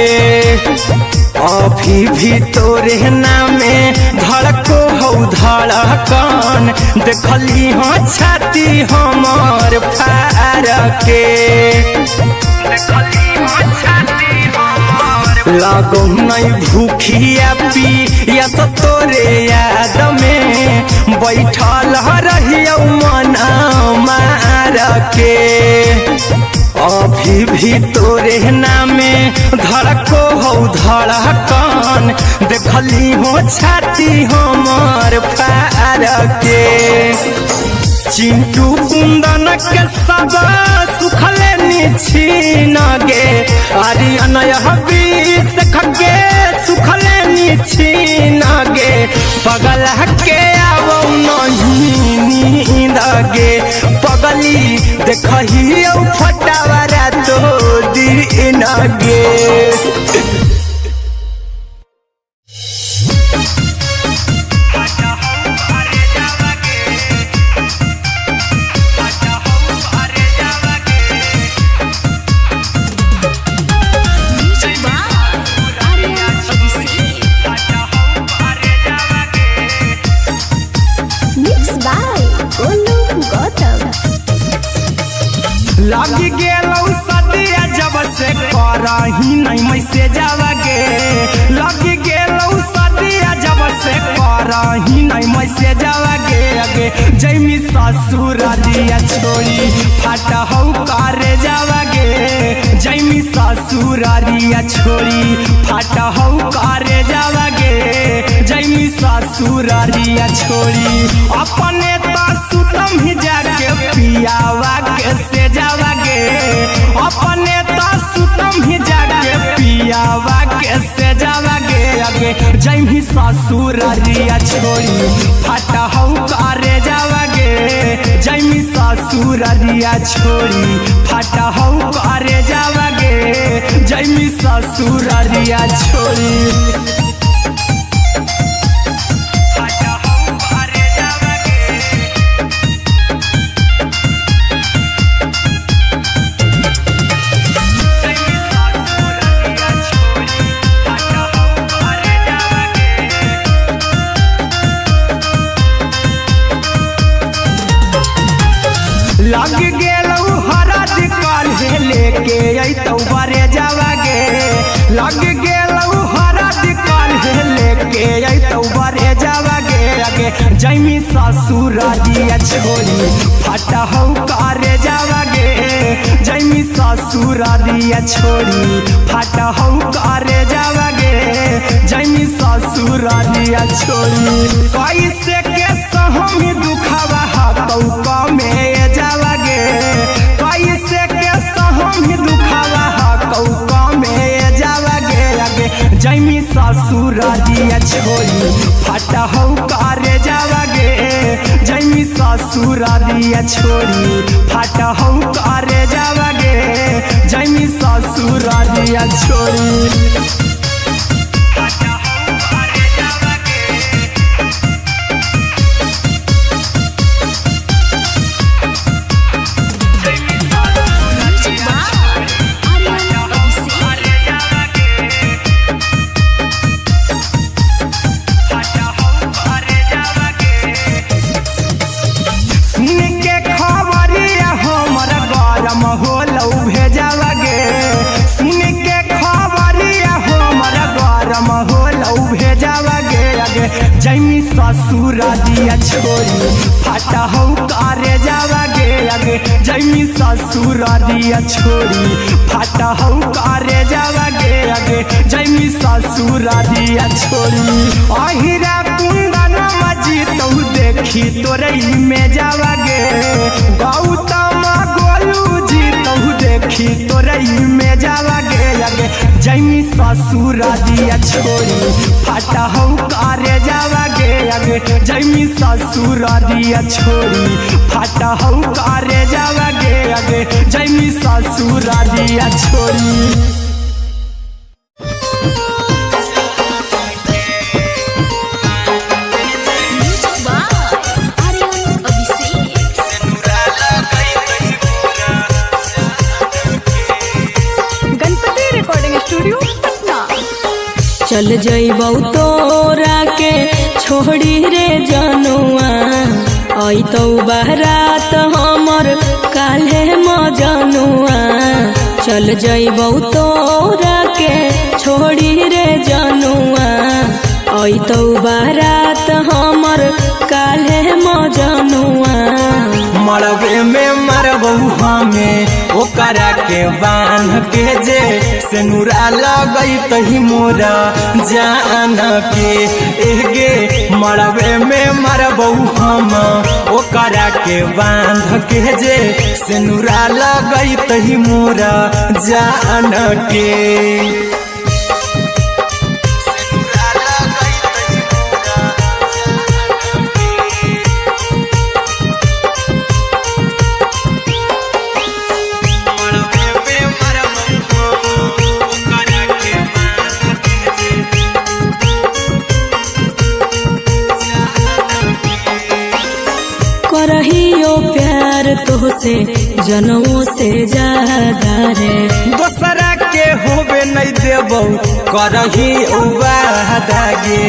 अभी भी तोरे नामे धड़को हो धड़कन देखली हाँ छाती हमार फार के लागो नहीं भूखिया पिया तोरे याद में बैठल रहियो मन मार के अभी भी तोरे नामे धड़को हो धड़कन देखली हो छाती हमार फार के चिंटू कुंदन के सब सुखले छीन गे आर्यन बीस खगे सुखले छीन गे पगला के अब नहीं नींद गे पगली देखही फोटावारा तो दीन गे लगी गेलौ सदिया जब से करही नहीं मैसे जावगे लगी गेलौ सदिया जब से करही नहीं मैसे जावगे अगे जैमी ससुर दिया छोड़ी फाटा हौ करे जावगे जैमी ससुर दिया छोड़ी फाटा हौ करे जावगे जैमी ससुर दिया छोड़ी अपने तो सुतम ही जाके पियावा के से जावगे अपने तो सुतम ही जाके पियावा के से जावगे अगे जैमी ससुर दिया छोड़ी फाटा हौ करे जावगे जैमी ससुर दिया छोड़ी फाटा हौ करे जावगे जैमी ससुरारिया छोड़ी लग गेलऊ हरद काल्हे लेके अइतौ बरे जावागे लग गेलऊ हरद काल्हे लेके अइतौ बरे जावागे आगे जैमी ससुरारिया छोड़ी फटहौ करे जावागे जैमी ससुरारिया छोड़ी फटहौ करे जावागे जैमी ससुरारिया छोड़ी कैसे के सहमी दुखावा हाथौ कमे जावागे कैसे के सहमी दुखावा हाथौ कमे जावागे आगे जैमी ससुरारिया छोड़ी फटहौ करे जावागे जैमी ससुरारिया छोड़ी फटहौ करे जावागे जैमी ससुरारिया छोड़ी जैमी ससुरारिया छोड़ी फटहौ करे जावागे आगे जैमी ससुरारिया छोड़ी फटहौ करे जावागे आगे जैमी ससुरारिया छोड़ी अहिरा कुंदन मजीतौ देखी तोरई में जावागे गौतम गोलू जीतौ देखी तोरई में जावागे आगे जैमी ससुरारिया छोड़ी फटहौ करे जावागे आगे जैमी ससुरारिया छोड़ी फटहौ करे जावागे आगे जैमी ससुरारिया छोड़ी चल जइबौ तोरा के छोड़ी रे जनुआ अइतौ बारात हमर काल्हे मजनुआ चल जइबौ तोरा के छोड़ी रे जनुआ अइतौ बारात हमर काल्हे मजनुआ मरबे में मरबौ हमें ओकरा के बांध के जे सेनुरा लगई तही मोरा जान के एगे मरबे में मरबौ हम ओकरा के बांध के जे सेनुरा लगई तही मोरा जान के करहियो प्यार तोहसे जनमों से ज्यादा रे दोसरा के होबे नहीं देबौ करही उबादागे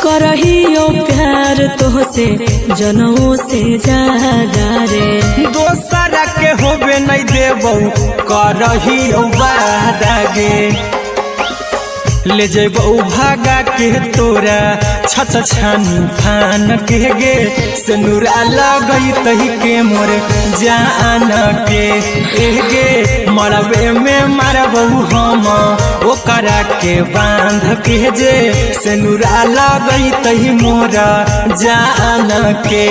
करहियो प्यार तोहसे जनमों से ज्यादा रे दोसरा के होबे नहीं देबौ करही उबादागे ले जेबौ भागा के तोरा छछ छानी फान के गे सेनुरा लगई तही के मोर जान के एगे मरबे में मरबौ हम ओकरा के बांध के जे सेनुरा लगई तही मोरा जान के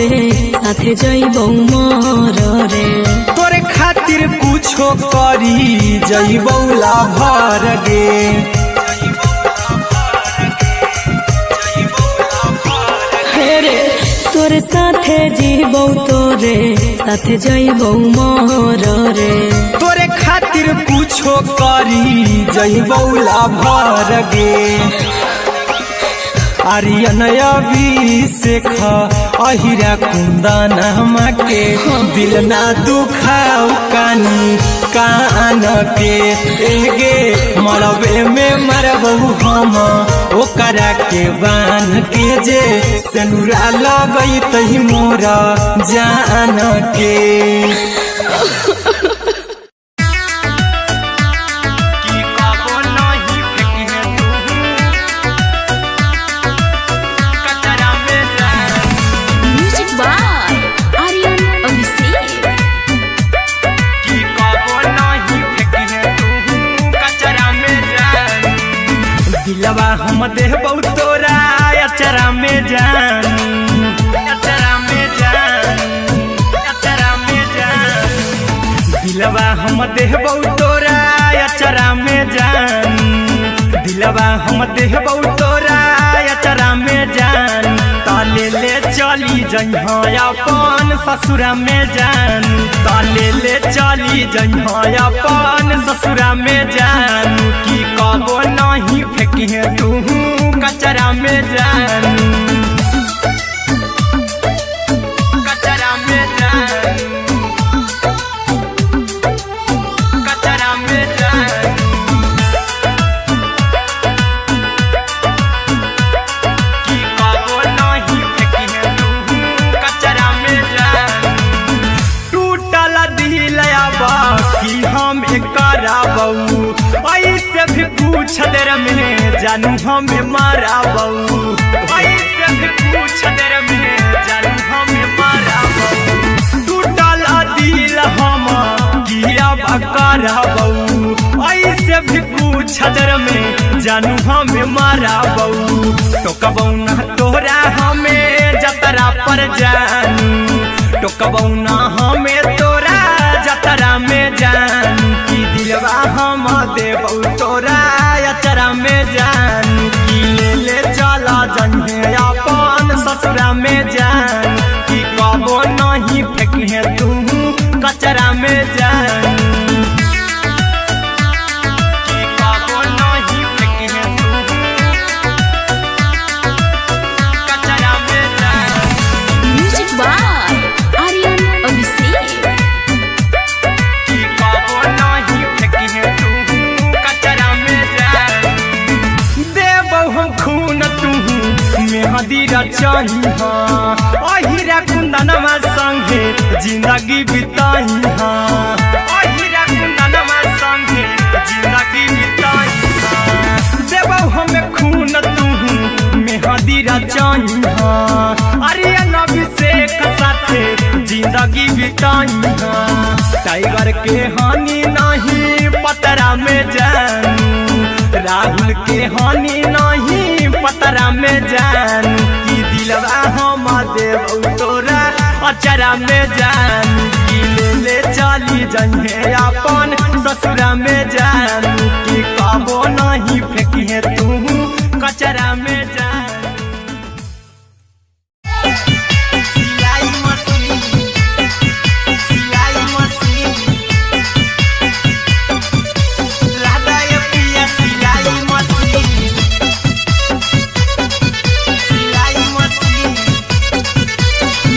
से साथे जइबौ मोर रे। तोरे खातिर कुछो करी जइबौला भर गे। रे तोरे साथे जीबौ तोरे साथे जइबौ मोर रे। तोरे खातिर कुछो करी जइबौला भर गे। आर्यन अभिषेक अहिरा कुंदन के दिल ना दुखाऊ कानी कान के। एगे मरबे में मरबहू हम ओकरा के बान के जे सेनुरा लगई तही मोरा जान के। दिलवा हम देबौ तोरा अचरा में जान, अचरा में जान, अचरा में जान। दिलवा हम देबौ तोरा अचरा में जान। दिलवा हम देबौ तोरा अचरा में जान। ताले ले चली जइहा अपन ससुरा में जान। ताले ले चली जइहा अपन ससुरा में जान। की कबो नहीं फेंकिहे तू कचरा में जान, कचरा में जान, कचरा में जान। की कबो नहीं फेंकिहे तू कचरा में जान। टूटल दिल बाकी हम कराबौ ऐसे भी पूछ देर में जानू हमें माराबौ। ऐसे भी पूछ देर में जानू हमें माराबौ। टूटल दिल हम किया कराबौ ऐसे भी पूछ देर में जानू हमें माराबौ। टोकबौ ना तोरा हमें जतरा पर जानू। टोकबौ ना हमें तोरा जतरा में जानू। की दिलवा हम देबौ तोरा अचरा में जानू। की ले ले चला जइहे अपन ससुरा में जान। की कबो नहीं फेंकिहे तू कचरा में जानू। की कबो नहीं फेंकिहे तू कचरा में जान। Music by Aryan Abhishek. की कबो नहीं फेंकिहे तू कचरा में जान। देबौ हम खून तू मेहदी रचइहा अहिरा कुंदनमा संगे जिंदगी बिताइहा। अहिरा कुंदनमा संगे जिंदगी बिताइहा। देबौ हमें खून तू मेहदी रचइहा आर्यन अभिषेक साथे जिंदगी बिताइहा। टाइगर के हानि नहीं पतरा में जानू। राहुल के हानि नहीं पतरा में जानू। की दिलवा हम देबौ तोरा अचरा में जानू। की ले ले चली जइहे अपन ससुरा में जानू। की कबो नहीं फेंकिहे तू कचरा में जानू। सिलाई मशीन, सिलाई मशीन, लादा ये पिया सिलाई मशीन, सिलाई machine.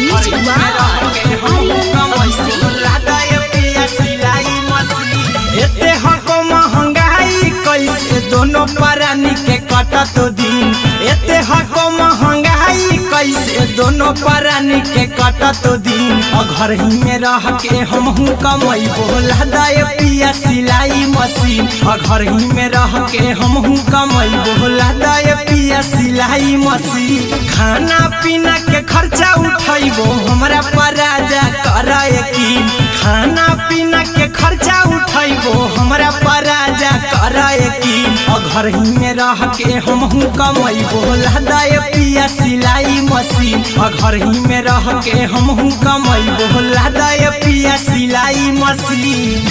Music by Aryan Abhishek. लादा ये पिया सिलाई मशीन। एते हको महंगाई कैसे दोनों परानी के कटत दिन। एते हको महंगाई कैसे दोनों परानी के कटत दिन। घर ही में रह के हमहू कमैबो लादा ये पिया सिलाई मशीन। घर ही में रह के हमहू कमैबो लादा ये पिया सिलाई मशीन। खाना पीना के खर्चा उठैबो हमरा पर राजा कर यकीन। खाना पीना के खर्चा उठैबो हमरा पर राजा कर करा यकीन घर ही में रह के हमहू कमैबो लहदाय पिया सिलाई मशीन घर ही में रह के हमहू कमैबो लहदाय पिया सिलाई मशीन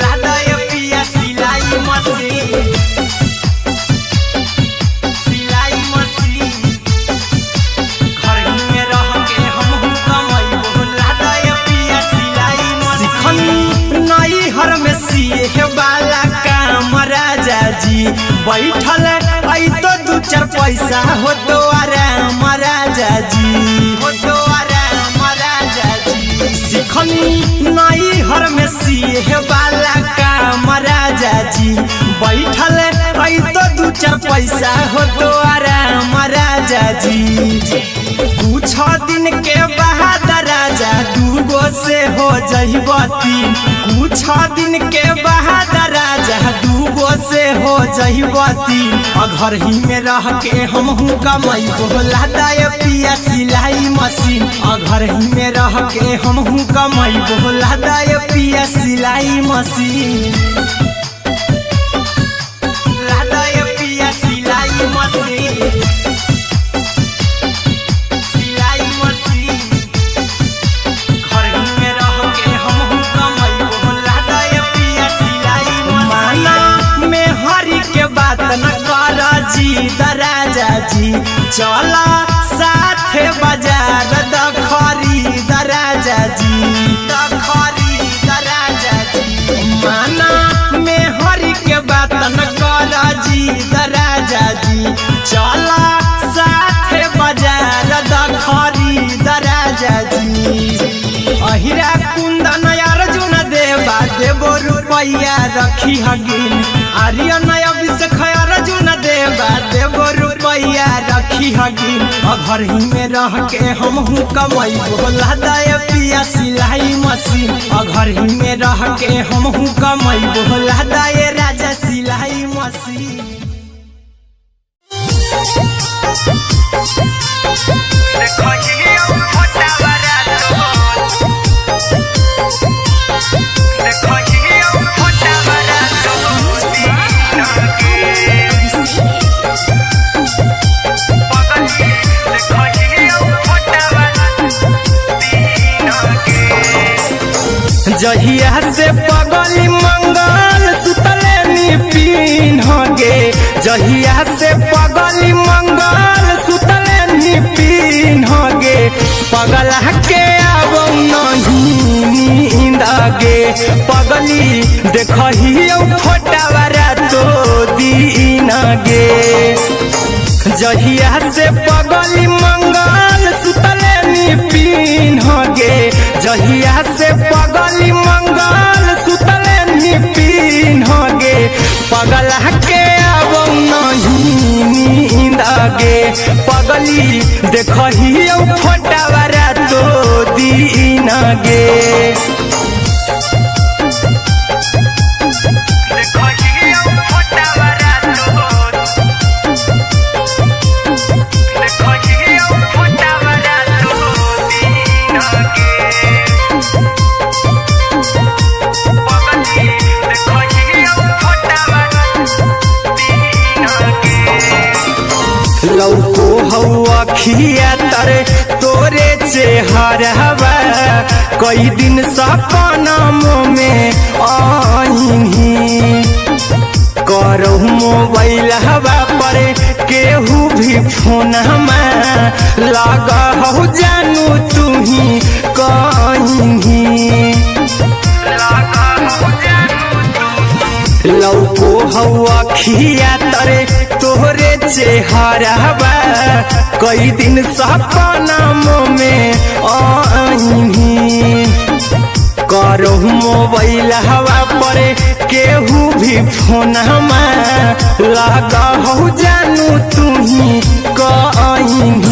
लहदाय पिया सिलाई मशीन सिलाई मशीन घर ही में रह के हमहू कमैबो लहदाय पिया सिलाई मशीन नई हर में सिए वाला काम राजा जी बैठल आई तो दू चार पैसा हो तो आराम राजा जी हो तो आराम राजा जी सिखनी नई हर में सिए वाला काम राजा जी बैठल आई तो दू चार पैसा हो तो आराम राजा जी कुछ दिन के बाद राजा दूगो से हो जइबो तीन कुछ दिन के बाद राजा दूगो से हो जइबो तीन घर ही में रह के हमहू कमैबो लहदाय पिया सिलाई मशीन घर ही में रह के हमहू कमैबो लहदाय पिया सिलाई मशीन लहदाय पिया सिलाई मशीन राजा जी चला साथे बाजार द खरीद राजा जी द खरीद राजा जी माना में हरी के बात न कर जी राजा जी चला साथे बाजार द खरीद राजा जी अहिरा कुंदन अर्जुन देवा देवो रुपया रखी हगिन आर्यन अभिषेक अर्जुन देवा देवो रुपया रखी हगिन घर ही में रह के हमहू कमैबो लहदाय पिया सिलाई मशीन घर ही में रह के हमहू कमैबो लहदाय राजा सिलाई मशीन जहिया से पगली मंगल सुतले पिन गे जहिया से पगली मंगल सुतले पिन गे पगला के अब नहीं नींद गे पगली देखही फोटावारा तो दीन गे जहिया से पगली मंगल सुतले पिन गे जहिया से पगली मंगल सुतले पिन गे पगला के अब नहीं नींद गे पगली देखही फोटावारा तो दीन गे लौको हवा खिया तरे तोरे चेहरवा कई दिन सपना में आईनी करो मोबाइल हवा पर केहू भी फोन में लगा हो जानू तू ही कहीं लौको हवा खिया तरे तोहरे चेहरवा कई दिन सपना में आईनी करो मोबाइल हवा पर केहू भी फोन में लगा हो जानू तू ही कहीं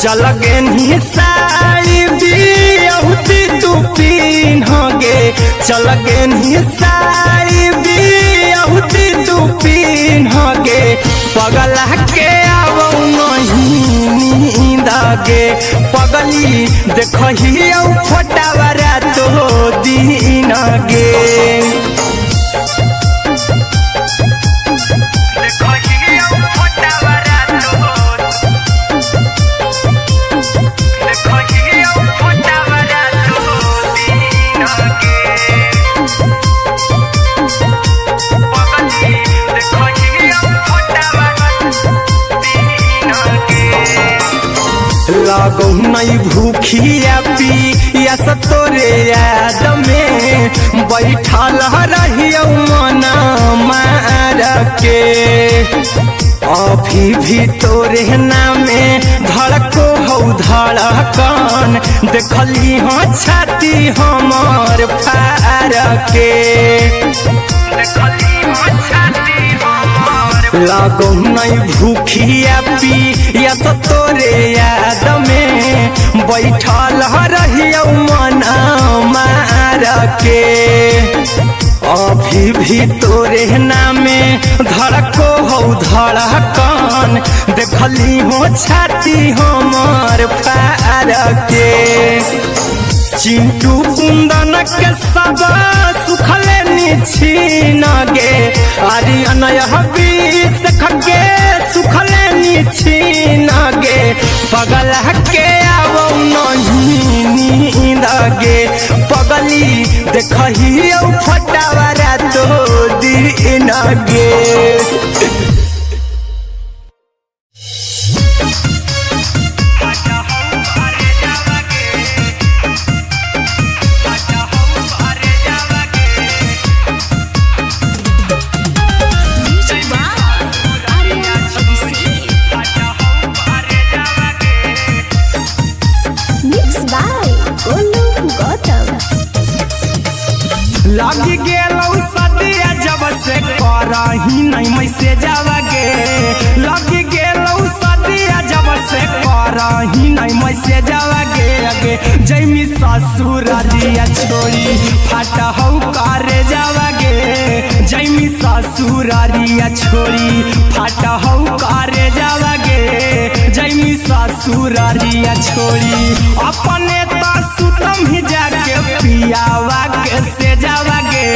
चल गे साड़ी बियहुती तू पिन गे चल गे साड़ी बियहुती तू पिन गे पगला के अब नहीं नींद गे पगली देखही फोटावारा तो दीन गे लागो नहीं भूखिया पिया तोरे याद में बैठल रहियो मन मार के अभी भी तोरे नामे धड़को हो धड़कन देखली हाँ छाती हमार फार के लागो नहीं भूखिया पिया तोरे याद में बैठल रहियो मन मार के अभी भी तोरे नामे धड़को हो धड़कन देखली हो छाती हमार फार के चिंटू कुंदन के सब सुखले निछीन गे आर्यन बीस खगे सुखले निछीन गे पगल के आवो नहीं नींद गे पगली देखही फटावरा तो दिन गे लगी गेलौ सदिया जब से करही नहीं मैसे जावगे लगी गेलौ सदिया जब से करही नहीं मैसे जावगे अगे जैमी ससुरारिया छोड़ी फाटा हौ करे जावगे जैमी ससुरारिया छोड़ी फाटा हौ करे जावगे जैमी ससुरारिया छोड़ी अपने तो सुतम ही जाके पियावा के से जावगे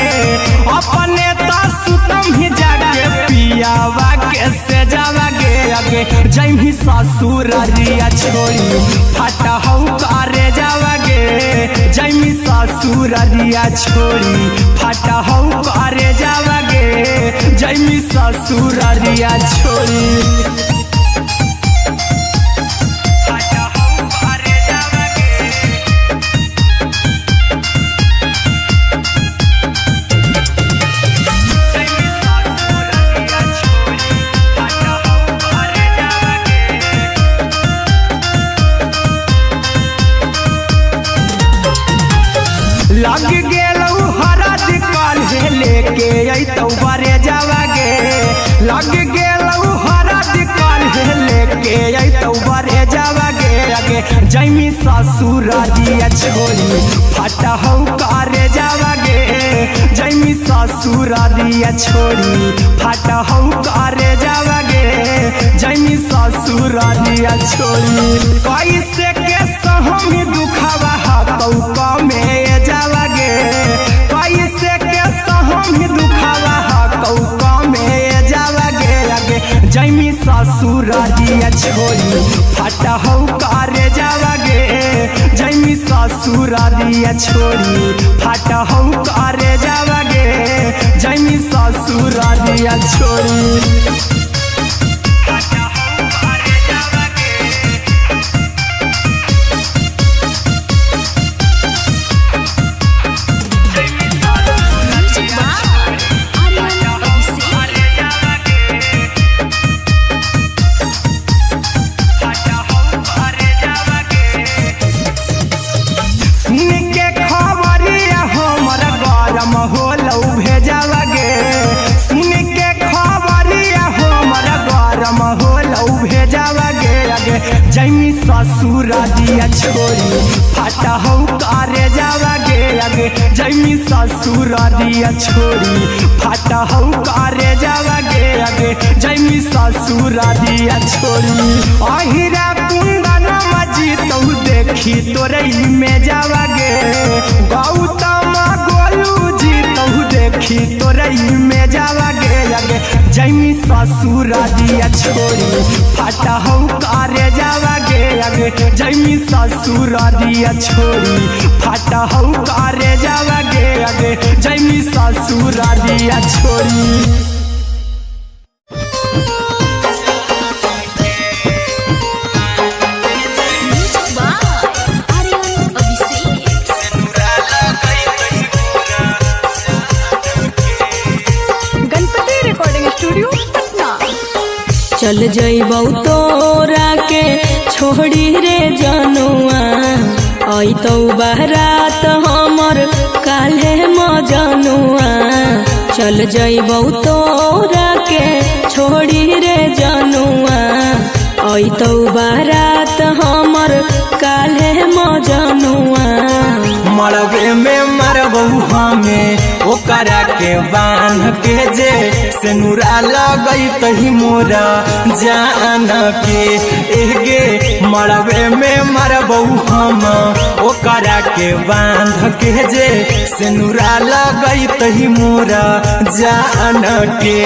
अपने तो सुतम ही जाके पियावा के से जावगे अगे जैमी ससुरारिया छोड़ी फाटा हौ करे जावगे जैमी ससुरारिया छोड़ी फाटा हौ करे जावगे जैमी ससुरारिया छोड़ी लग गेलौ हरद काल्हे लेके अइतौ बरे जावगे लग गेलौ हरद काल्हे लेके अइतौ बरे जावगे अगे जैमी ससुरारिया छोड़ी फाटा हौ करे जावगे जैमी ससुरारिया छोड़ी फाटा हौ करे जावगे जैमी ससुरारिया छोड़ी कैसे के सहमी दुखावा हाथौ कमे जावगे कैसे के सहमी दुखावा हाथौ कमे जावगे अगे जैमी ससुरारिया छोड़ी फाटा हौ करे जावगे जैमी ससुरारिया छोड़ी फाटा हौ करे जावगे जैमी ससुरारिया छोड़ी जैमी ससुरारिया छोड़ी फाटा हौ करे जावगे अगे जैमी ससुरारिया छोड़ी फाटा हौ करे जावगे अगे जैमी ससुरारिया छोड़ी अहिरा कुंदन मजीतौ देखी तोरई में जावगे गौतम गोलू जीतौ देखी तोरई में जावगे अगे जैमी ससुरारिया छोड़ी फाटा हौ करे जावगे अगे जैमी ससुरारिया छोड़ी फाटा हौ करे जावगे अगे जैमी ससुरारिया छोड़ी चल जइबौ तोरा के छोड़ी रे जनुआ अइतौ बारात हमर काल्हे मजनुआ चल जइबौ तोरा के छोड़ी रे जनुआ अइतौ बारात हमर काल्हे मजनुआ मरबे में मरबौ हमें ओकरा के बांध के जे सिनुरा लगई तही मोरा जान के एगे मरबे में मरबौ हम ओकरा के बांध के जे सिनुरा लगई तही मोरा जान के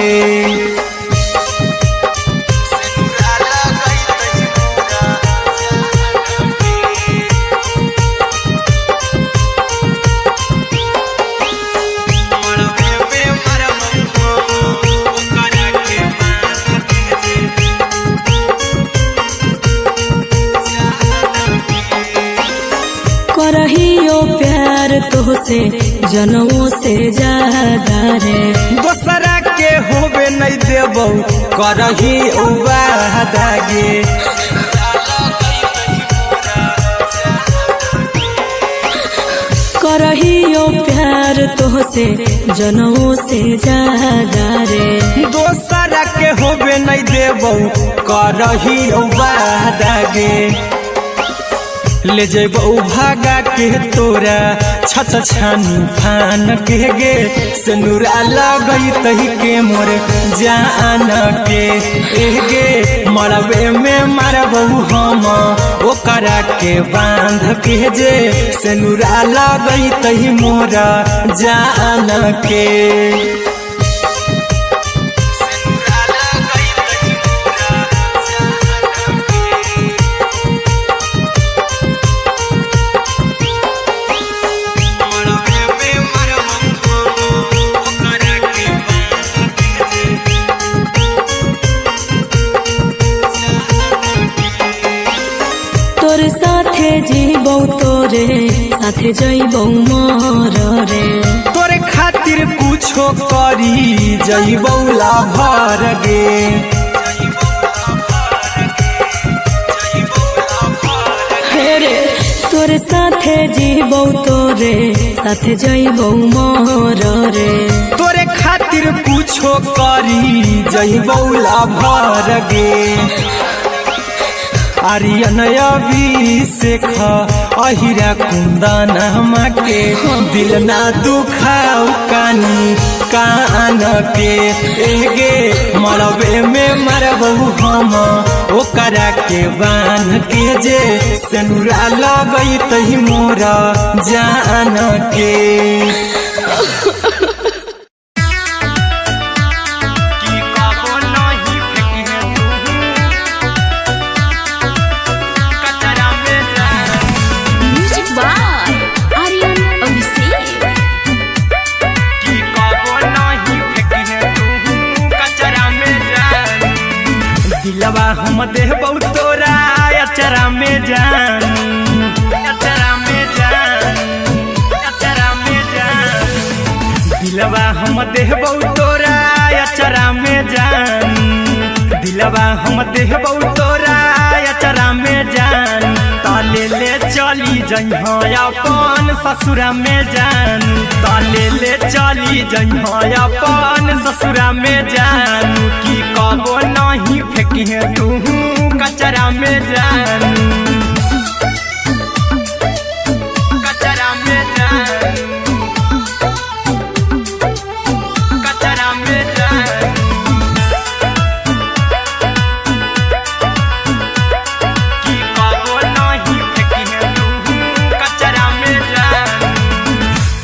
करहियो प्यार तोहसे जनमों से ज्यादा रे दोसरा के होबे नहीं देबौ करही वादा गे करहियो प्यार तोहसे जनमों से ज्यादा रे दोसरा के होबे नहीं देबौ करही वादा गे ले जेबौ भागा के तोरा छत छानी फान के गे सिनुरा लगई तही के मोर जान के एगे मरबे में मरबौ हम ओकरा के बांध के जे सिनुरा लगई तही मोरा जान के तोर साथे जीबौ तोरे साथे जइबौ मोर रे तोरे खातिर कुछो करी जइबौ लाभर गे रे तोर साथे जीबौ तोरे साथे जइबौ मोर रे तोरे खातिर कुछो करी जइबौ लाभर गे आर्यन अभिषेक अहिरा कुंदन के दिल ना दुखाऊ कानी कान के एगे मरबे में मरबौ हम ओकरा के बांध के जे सिनुरा लगई तही मोरा जान के दिलवा हम देबौ तोरा अचरा में जान अचरा में जान अचरा में जान दिलवा हम देबौ तोरा अचरा में जान दिलवा हम देबौ तोरा अचरा में जान ताले ले चली जइहा अपन ससुरा में जान ताले ले चली जइहा अपन ससुरा में जान की कबो नहीं फेंकिहे तू कचरा में जान कचरा में जान कचरा में जान की कबो नहीं फेंकिहे तू कचरा में जान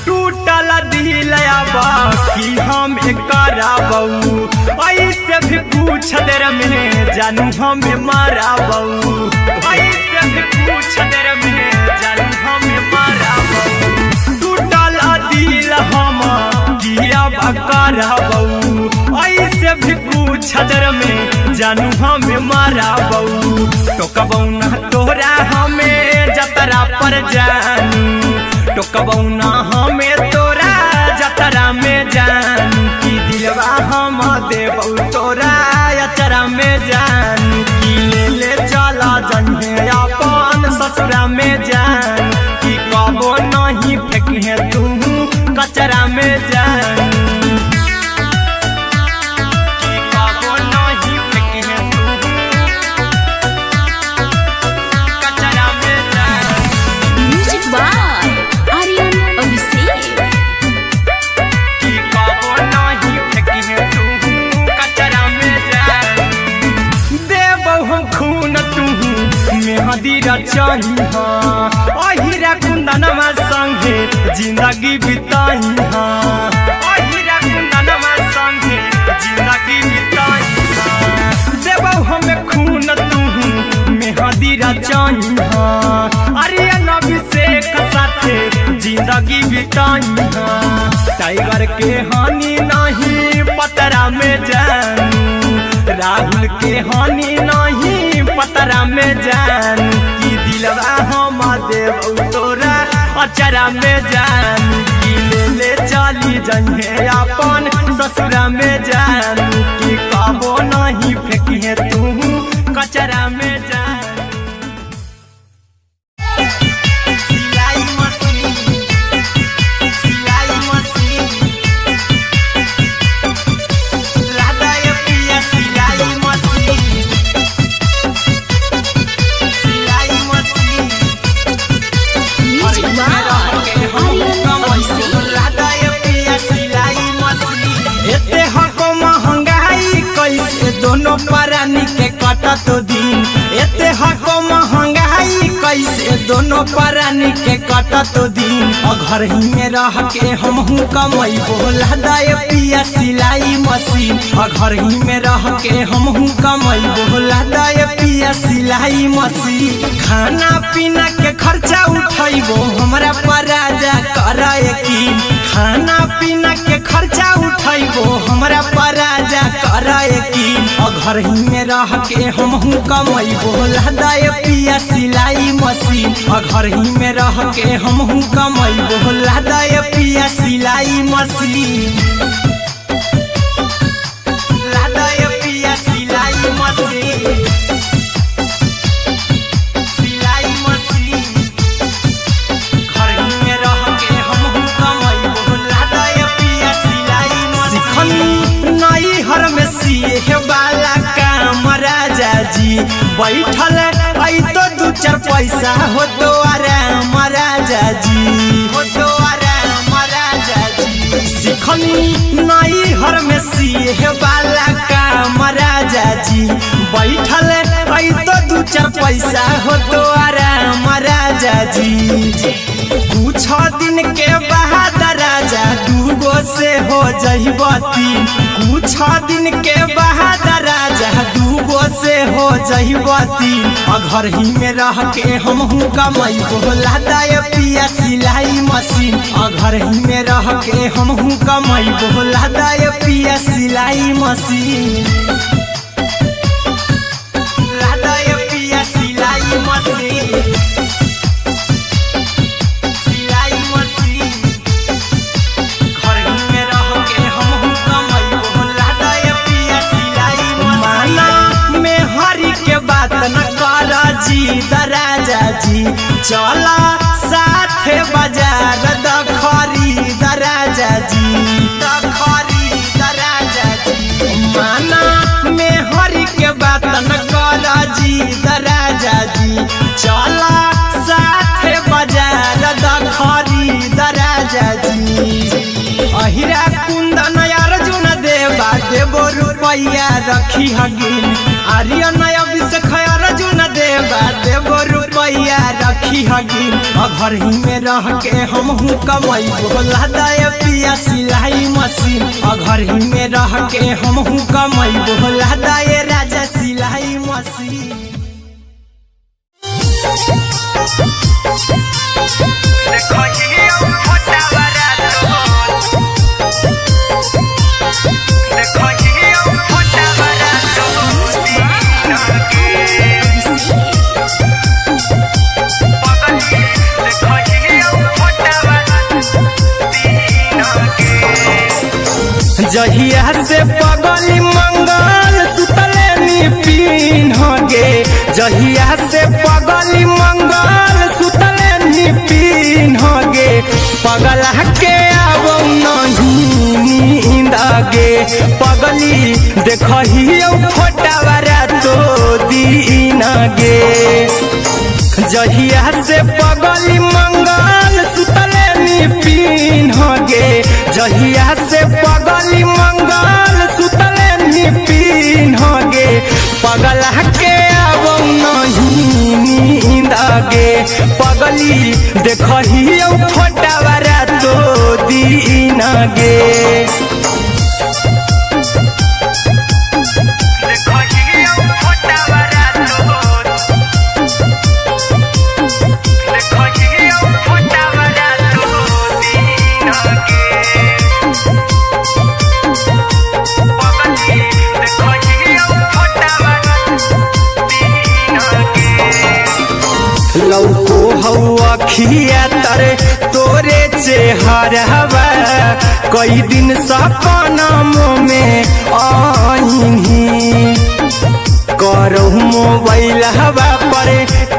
टूटल दिल बाकी हम कराबौ ऐसे भी पूछ देर में जानू हमें माराबौ ऐसे भी पूछ देर में जानू हमें माराबौ टूटल दिल हम किया कराबौ ऐसे भी पूछ देर में जानू हमें माराबौ टोकबौ ना तोरा हमें जतरा पर जानू टोकबौ ना हमें तोरा जतरा में जानू की दिलवा हम देबौ तोरा अचरा में जान ससुरा में जान कि कबो नहीं फेंकिए तू कचरा में जान कि कबो नहीं फेंकिए तू कचरा में जान। Music by Aryan Abhishek. कि कबो नहीं फेंकिए तू कचरा में जान। देबो हम खून तू मेहदी रचाई अहिरा कुंदनमा संगे जिंदगी बिताई अहिरा कुंदनमा संगे जिंदगी बिताई देबो हमें खून तू मेहदी रचाई आर्यन अभिषेक साथे जिंदगी बिताई टाइगर के हानि नहीं पतरा में जानू राहुल के हानि नहीं पतरा में जान कि दिलवा हम देव तोरा अचरा में जान कि ले चली जइहे अपन ससुरा में जान कि कबो नहीं फेंकिए तू कचरा में जान। सिलाई मशीन सिलाई मशीन लादा ये पिया सिलाई मशीन सिलाई machine music by Aryan Abhishek. लादा ये पिया सिलाई मशीन एते हको महंगाई कैसे दोनों परानी के कटत दिन एते हको महंगाई कैसे दोनों परानी के कटत दिन और घर ही में रह के हमहू कमैबो लादा ये पिया सिलाई मशीन और घर ही में रह के हमहू कमैबो लादा ये पिया सिलाई मशीन खाना पीना के खर्चा उठैबो हमरा पर राजा करा यकीन खाना पीना के खर्चा उठैबो हमरा पर राजा करा यकीन और घर ही में रह के हमहू कमैबो लादा ये पिया सिलाई मशीन और घर ही में रह के हमहू कमैबो लादा ये पिया सिलाई मशीन लादा ये पिया सिलाई मशीन सिलाई मशीन घर ही में रह के हमहू कमैबो लादा ये पिया सिलाई मशीन नई हर में सिए वाला काम राजा जी बैठल आई तो दू चार पैसा हो तो आराम राजा जी हो तो आराम राजा जी सिखनी नई हर में सिए वाला काम राजा जी बैठल आई तो दू चार पैसा हो तो आराम राजा जी कुछ दिन के बाद राजा दूगो से हो जहिबती कुछ दिन के बाद राजा दूगो से हो जहिबती और घर ही में रह के हमहू कमैबो लादा ये पिया सिलाई मशीन और घर ही में रह के हमहू कमैबो लादा ये पिया सिलाई मशीन लादा ये पिया सिलाई मशीन सिलाई मशीन घर ही में रह के हमहू कमैबो लादा ये पिया सिलाई मशीन माना में हरी के बात न कर जी दराजा जी चला साथे बाजार दखरी दराजा जी दखरी दराजा जी माना में हरी के बात न कर जी दराजा जी चला साथे बाजार दखरी दराजा जी अहिरा कुंदन अर्जुन देवा देबो रुपैया रखी हगिन आर्यन अभिषेक अर्जुन देवा देबो रुपैया रखी हगिन और घर ही में रह के हमहू कमैबो लादा ये पिया सिलाई मशीन और घर ही में रह के हमहू कमैबो लादा ये राजा सिलाई मशीन। जहिया से पगली मंगल सुतले नी पीन गे जहिया से पगली मंगल पगला के आवो नहीं नींद गे पगली देखही फोटावा रातो दिन गे जहिया से पगली मंगल सुतले निपिन गे जहिया से पगली मंगल सुतले निपिन गे पगला के आवो नहीं नींद गे पगली देखही फोटावा रातो दिन गे लौको हवा खिया तरे तोरे चेहरवा कई दिन सपना में आईनी करो मोबाइल हवा पर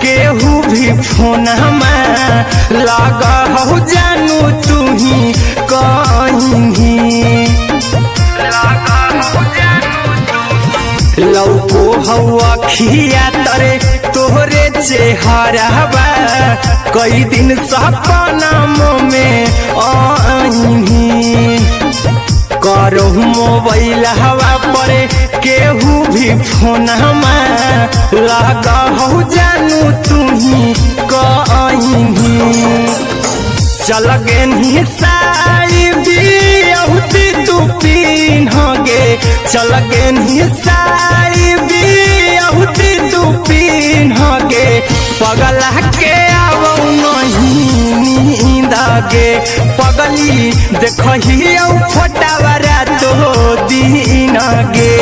केहू भी फोन में लगा हो जानू तू ही कहीं लौको हवा खिया तरे तोहरे चेहरवा कई दिन सपना में आईनी करो मोबाइल हवा पर केहू भी फोन में लगा हो जानू तू ही कहीं चल गे साड़ी बिहुती तू पीन गे चल गे साड़ी बिहुती तू पीन गे पगला के आवो नहीं नींद गे पगली देखही फोटावा रातो दिन गे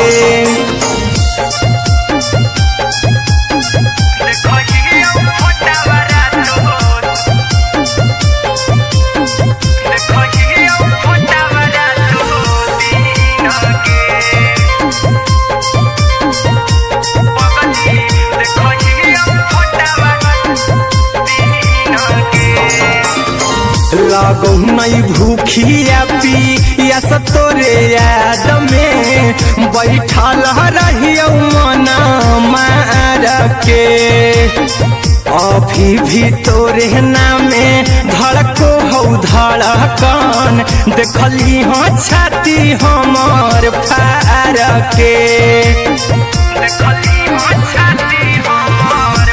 लागो नहीं भूखिया पिया तोरे याद में बैठल रहियो मना मार के अभी भी तोरे नामे धड़को हो धड़कन देखली हो छाती हमार फार के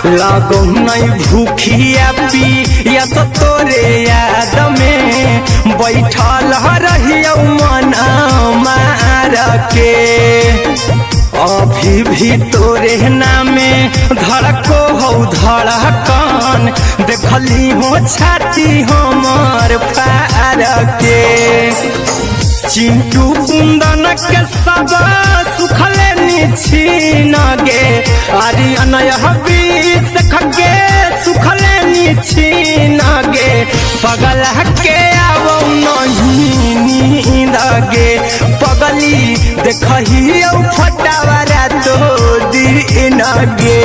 लागो नहीं भूखिया पिया तोरे याद में बैठल रहियो मना मार के अभी भी तोरे नामे धड़को हो धड़कन देखली हो छाती हमार फार के चिंटू कुंदन के सब सुखले निछीन गे आर्यन हबीस खगे सुखले निछीन गे पगला के आवो नहीं नींद गे पगली देखही फोटावा रातो दिन गे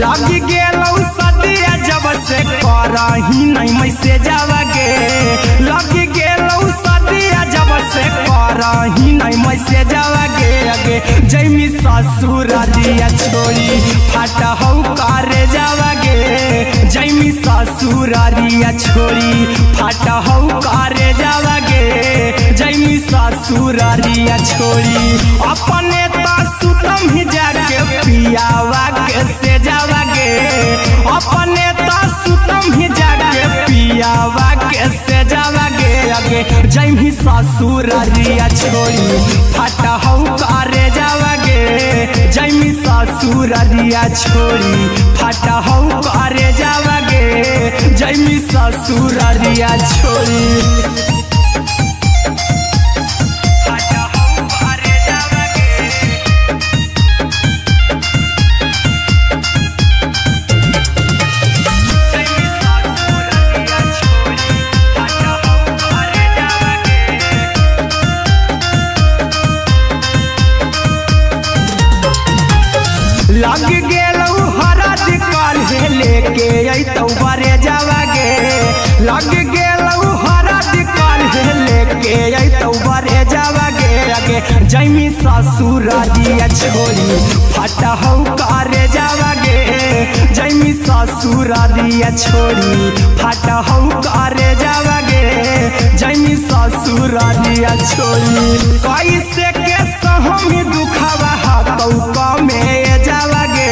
लगी गेलौ सदिया जब से करही नहीं मैसेजवा गे लगी गेलौ सदिया जब से करही नहीं मैसेजवा गे अगे जैमी ससुर दिया छोड़ी फाटा हौ करे जावा गे जैमी ससुर दिया छोड़ी फाटा हौ करे जावा गे जैमी ससुर दिया छोड़ी अपने तो सुतम ही जाके पियावा के से जावा गे अपने तो सुतम ही जाके पियावा के से जावा गे अगे जैमी ससुर दिया छोड़ी फाटा हौ करे जावा गे जैमी ससुर दिया छोड़ी फाटा हौ करे जावा गे जैमी ससुर दिया छोड़ी फाटा हौ आगे जैमी ससुर दिया छोड़ी फटा हौ करे जावागे जैमी ससुर दिया छोड़ी फटा हौ करे जावागे जैमी ससुर दिया छोड़ी कैसे के सहमी दुखावा हाथौ कमे जावागे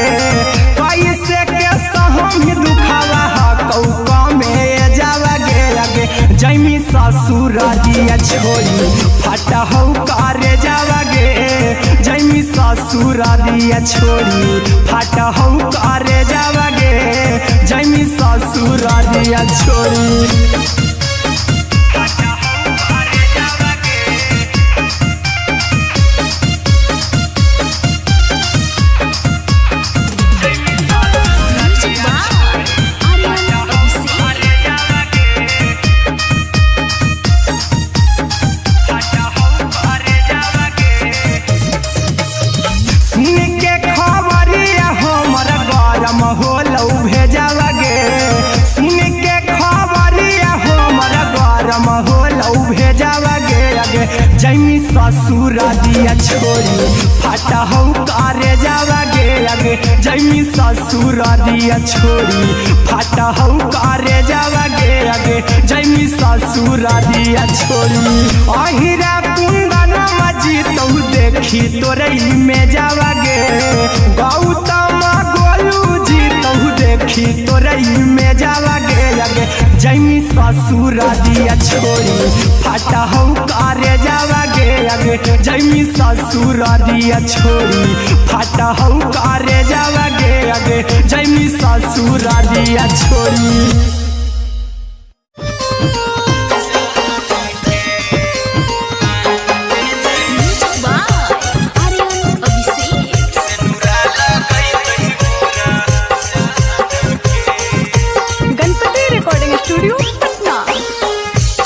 कैसे के सहमी दुखावा हाथौ कमे जावागे आगे जैमी ससुर दिया छोड़ी फटा हौ करे जावागे जैमी ससुर दिया छोड़ी फटा हौ करे जावागे जैमी ससुर दिया छोड़ी जैमी ससुर दिया छोड़ी फटा हौ करे जावागे आगे जैमी ससुर दिया छोड़ी फटा हौ करे जावागे आगे जैमी ससुर दिया छोड़ी अहिरा कुंदन मजी तो देखी तोरई में जावागे गौतम गोलू जी तो देखी तोरई में जावागे आगे जैमी ससुर दिया छोड़ी फटा हौ करे जावागे आगे जैमी ससुर दिया छोड़ी फटा हौ करे जावागे आगे जैमी ससुर दिया छोड़ी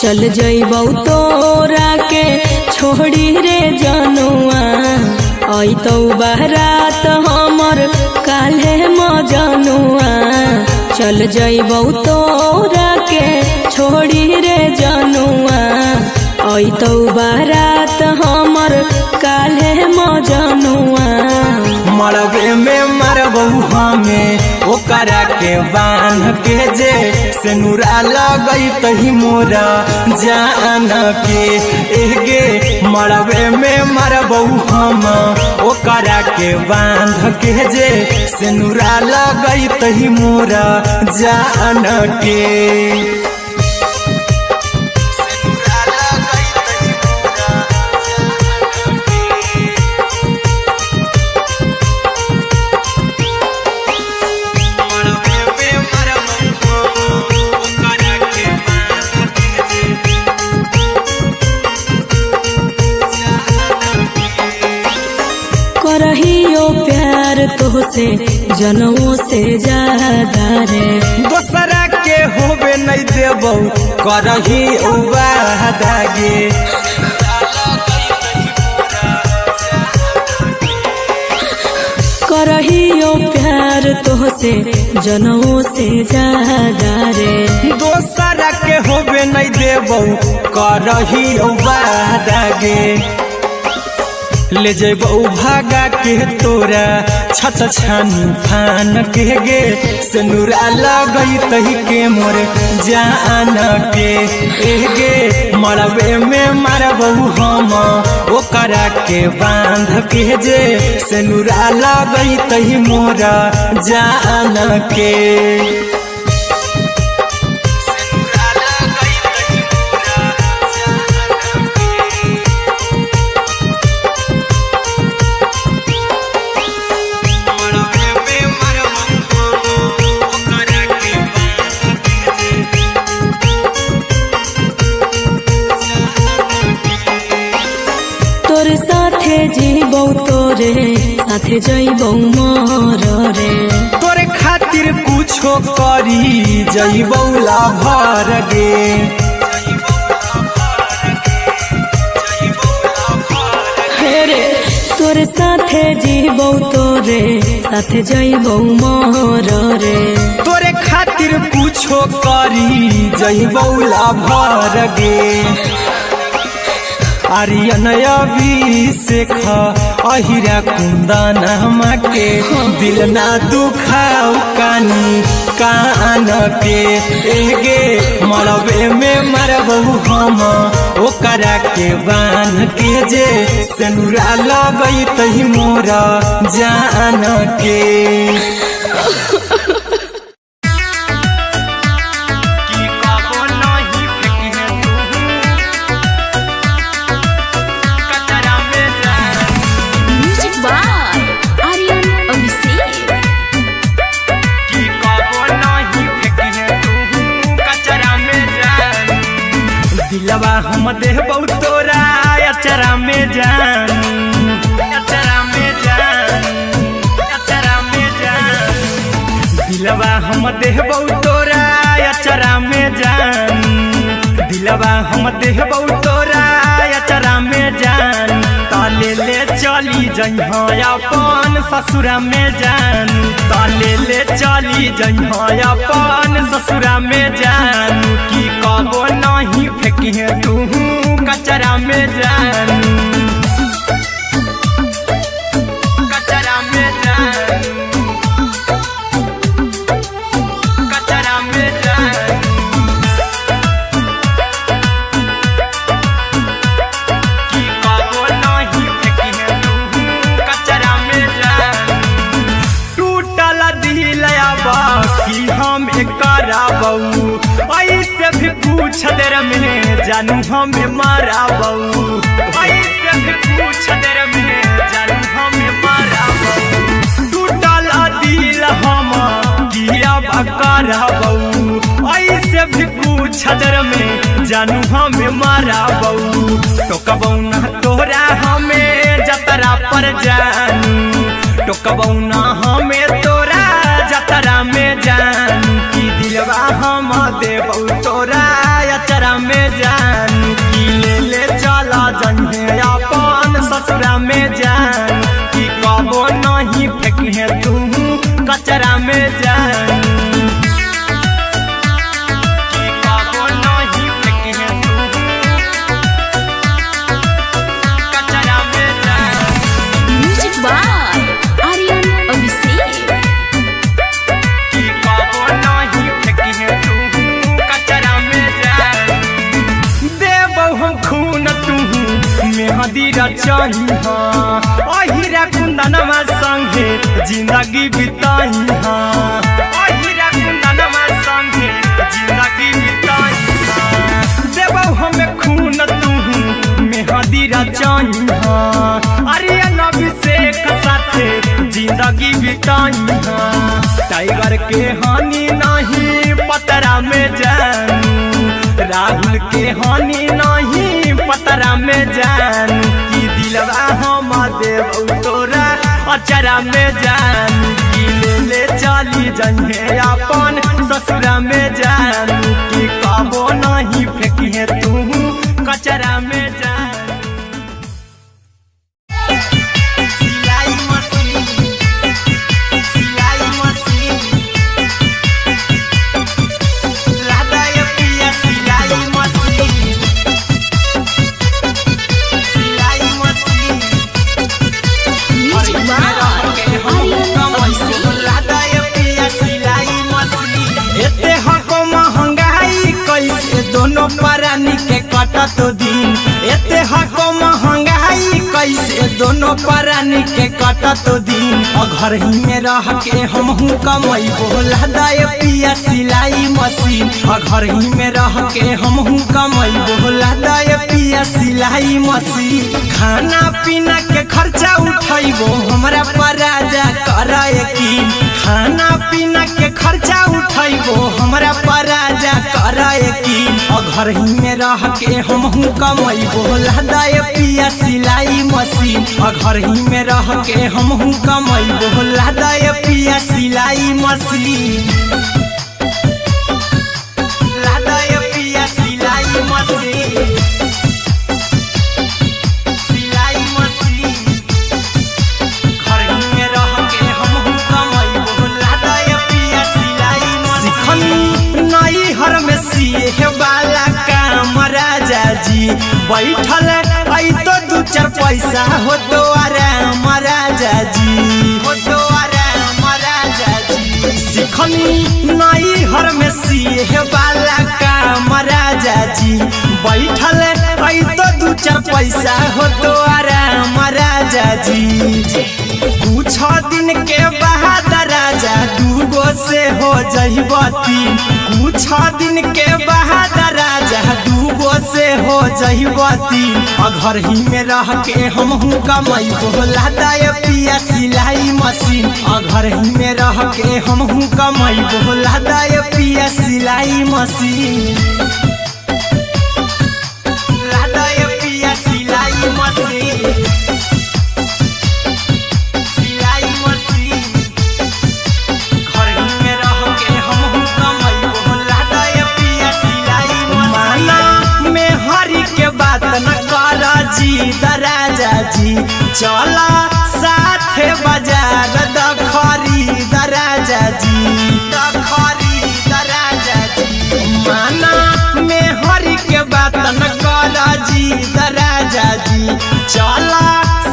चल जइबौ तोरा के छोड़ी रे जनुआ अइतौ बारात हमर काल्हे मजनुआ चल जइबौ तोरा के छोड़ी रे जनुआ अइतौ बारात हमर काल्हे मजनुआ मरबे में मरबौ हमें ओकरा के बांध के जे सेनुरा लगई तही मोरा जान के एगे मरबे में मरबौ हम ओकरा के बांध के जे सेनुरा लगई तही मोरा जान के करहियो प्यार तोहसे जनमों से ज्यादा रे दोसरा के होबे नहीं देबौ करही उबादागे करहियो प्यार तोहसे जनमों से ज्यादा रे दोसरा के होबे नहीं देबौ करही उबादागे ले जेबौ भागा के तोरा छत छानी फान के गे सेनुरा लगई तही के मोर जान के एगे मरबे में मरबौ हम ओकरा के बांध के जे सेनुरा लगई तही मोरा जान के जीबौ तोरे साथे जइबौ मोर रे तोरे खातिर कुछो करी जइबौ लाभर गे रे तोरे साथे जीबौ तोरे साथे जइबौ मोर रे तोरे खातिर कुछो करी जइबौ लाभर गे आर्यन अभिषेक अहिरा कुंदन के दिल ना दुखाऊ कानी कान के एगे मरबे में मरबू हम ओकरा के बान के जे सेनुरा लगई तही मोरा जान के दिलवा हम देबौ तोरा अचरा में जान अचरा में जान अचरा में जान दिलवा हम देबौ तोरा अचरा में जान दिलवा हम देबौ तोरा अचरा में जान ताले ले चली जइहा अपन ससुरा में जान ताले ले चली जइहा अपन ससुरा में जान की कबो नहीं फेंकिहे तू कचरा में जान कचरा में जान कचरा में जान की कबो नहीं फेंकिहे तू कचरा में जान टूटल दिल बाकी हम कराबू ऐसे भी पूछ देर में जानू हमें माराबू ऐसे भी पूछ देर में जानू हमें माराबू टूटल दिल हम किया कराबू ऐसे भी पूछ देर में जानू हमें माराबू टोकबू ना तोरा हमें जतरा पर जानू टोकबू ना हमें तोरा जतरा में जानू की दिलवा हम देबौ तोरा अचरा में जानू की ले ले चला जन्हे अपन ससुरा में जान की कबो नहीं फेंकिहे तू कचरा में जानू की कबो नहीं फेंकिहे तू कचरा में जानू म्यूजिक बाय आर्यन अभिषेक मेहदी रचही अहिरा कुंदनमा संगे जिंदगी बिताई अहिरा कुंदनमा संगे जिंदगी बिताई देबौ हमें खून तू मेहदी रचही आर्यन अभिषेक साथे जिंदगी बिताई टाइगर के हानि नहीं पतरा में जानू राहुल के हानि नहीं पतरा में जान की दिलवा हम देबौ तोरा अचरा में जान की ले ले चली जइहे अपन ससुरा में जान की कबो नहीं फेंकिहे तू कचरा में जान परानी के कटत दिन एते हको महंगाई कैसे दोनों परानी के कटत दिन घर ही में रह के हमहू कमैबो लदाय पिया सिलाई मशीन घर ही में रह के हमहू कमैबो लदाय पिया सिलाई मशीन खाना पीना के खर्चा उठैबो हमरा पर राजा कर यकीन खाना पीना के खर्चा उठैबो हमरा पर राजा कर यकीन घर ही में रह के हमहू कमैबो लदाय पिया सिलाई मशीन घर ही में रह के हमहू कमैबो लदाय पिया सिलाई मशीन लदाय पिया सिलाई मशीन सिलाई मशीन घर ही में रह के हमहू कमैबो लदाय पिया सिलाई मशीन नई हर में सिए वाला काम राजा जी बैठल पैसा हो तो आराम राजा जी, हो तो आराम राजा जी। सिखनी नई हर में सीहे वाला काम राजा जी, बैठल आई तो 2-4 पैसा हो तो आराम राजा जी। कुछ दिन के बाद राजा 2 से हो जहिबती, कुछ दिन के बाद राजा 2 से हो जहिबती। घर ही में रह के हमहू कमाई बोला दाय पिया सिलाई मशीन, घर ही में रह के हमहू कमाई बोला दाय पिया सिलाई मशीन, लादाय पिया सिलाई मशीन, सिलाई मशीन। घर ही में रह के हमहू कमाई बोला दाय पिया सिलाई मशीन। माना में हरी के बात न कर जी दराजा जी, चला साथे बाजार द खरीद राजा जी, द खरीद राजा जी। माना में हरी के बात न कर जी दराजा जी, चला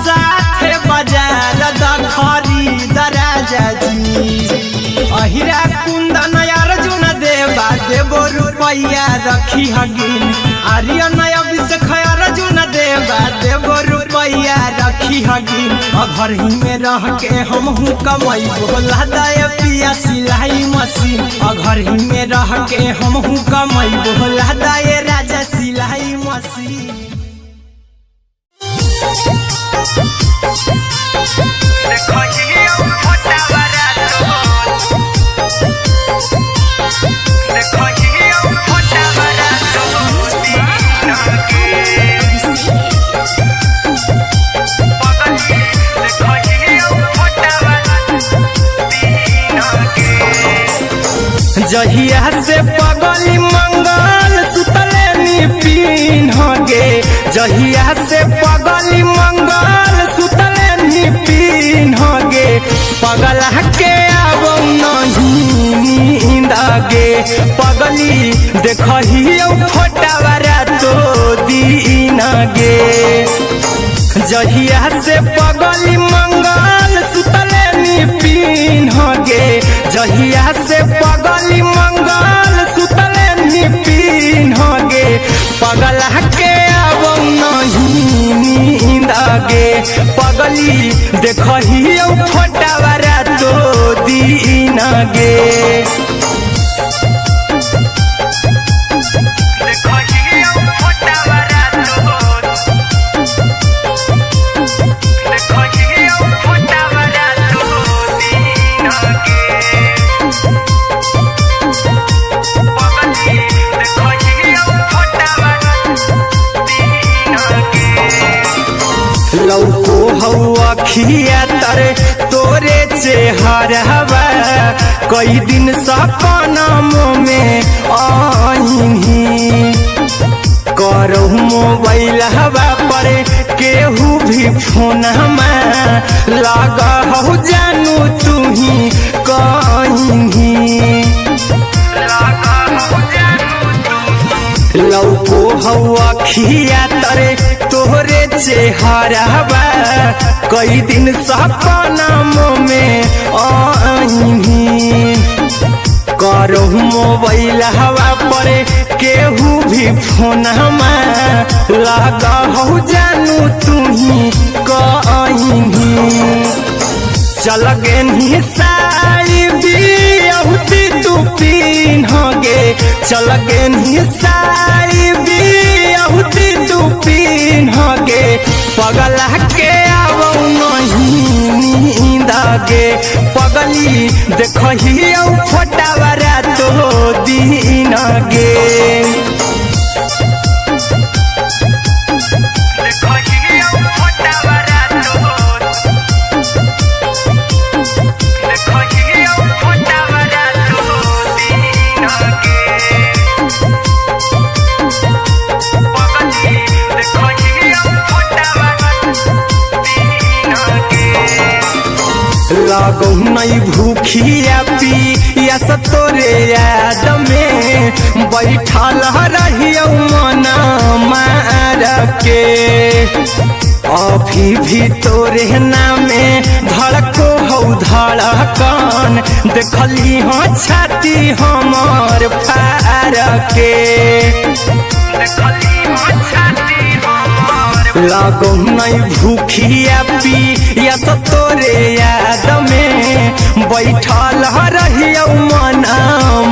साथे बाजार द खरीद राजा जी। अहिरा कुंदन अर्जुन देवा देवो रुपैया रखी हगिन, आर्यन अभिषेक अर्जुन देवा देवो रुपैया रखी हगिन। घर ही में रह के हमहू कमाई बोला दाय पिया सिलाई मशीन, घर ही में रह के हमहू कमाई बोला दाय राजा सिलाई मशीन। जहिया से पगली मंगल सुतले निपिन गे, जहिया से पगली मंगल सुतले निपिन गे। पगला के आब नहीं नींद गे, पगली देखही फोटावारा तो दीन गे। जहिया से पगली मंगल सुतले निपिन गे, जहिया से पगली मंगल सुतले निपिन गे। पगला के आब नहीं नींद गे, पगली देखही फोटावारा तो दीन गे। लौको हवा खिया तरे तोरे चेहरवा, कई दिन सपना में आईनी। करो मोबाइल हवा पर केहू भी फोन में लगा हो जानू तू ही कहीं। लौको हवा खिया तरे तोहरे चेहरवा, कई दिन सपना में आईनी। करो मोबाइल हवा पर केहू भी फोन में लगा हो जानू तू ही कहीं। चल गे साड़ी बिहुती तू पीन गे, चल गे साड़ी बिहुती तू पीन गे। पगला के आब नहीं नींद गे, पगली देखही फोटावारा तो दीन गे। लगो नहीं भूखिया पिया तोरे याद में, बैठल रहियो मन मार के। अभी भी तोरे नामे धड़को हो धड़कन देखली हो छाती हमर फार के लागो नहीं भूखिया पिया तो तोरे याद में बैठल रहियो मन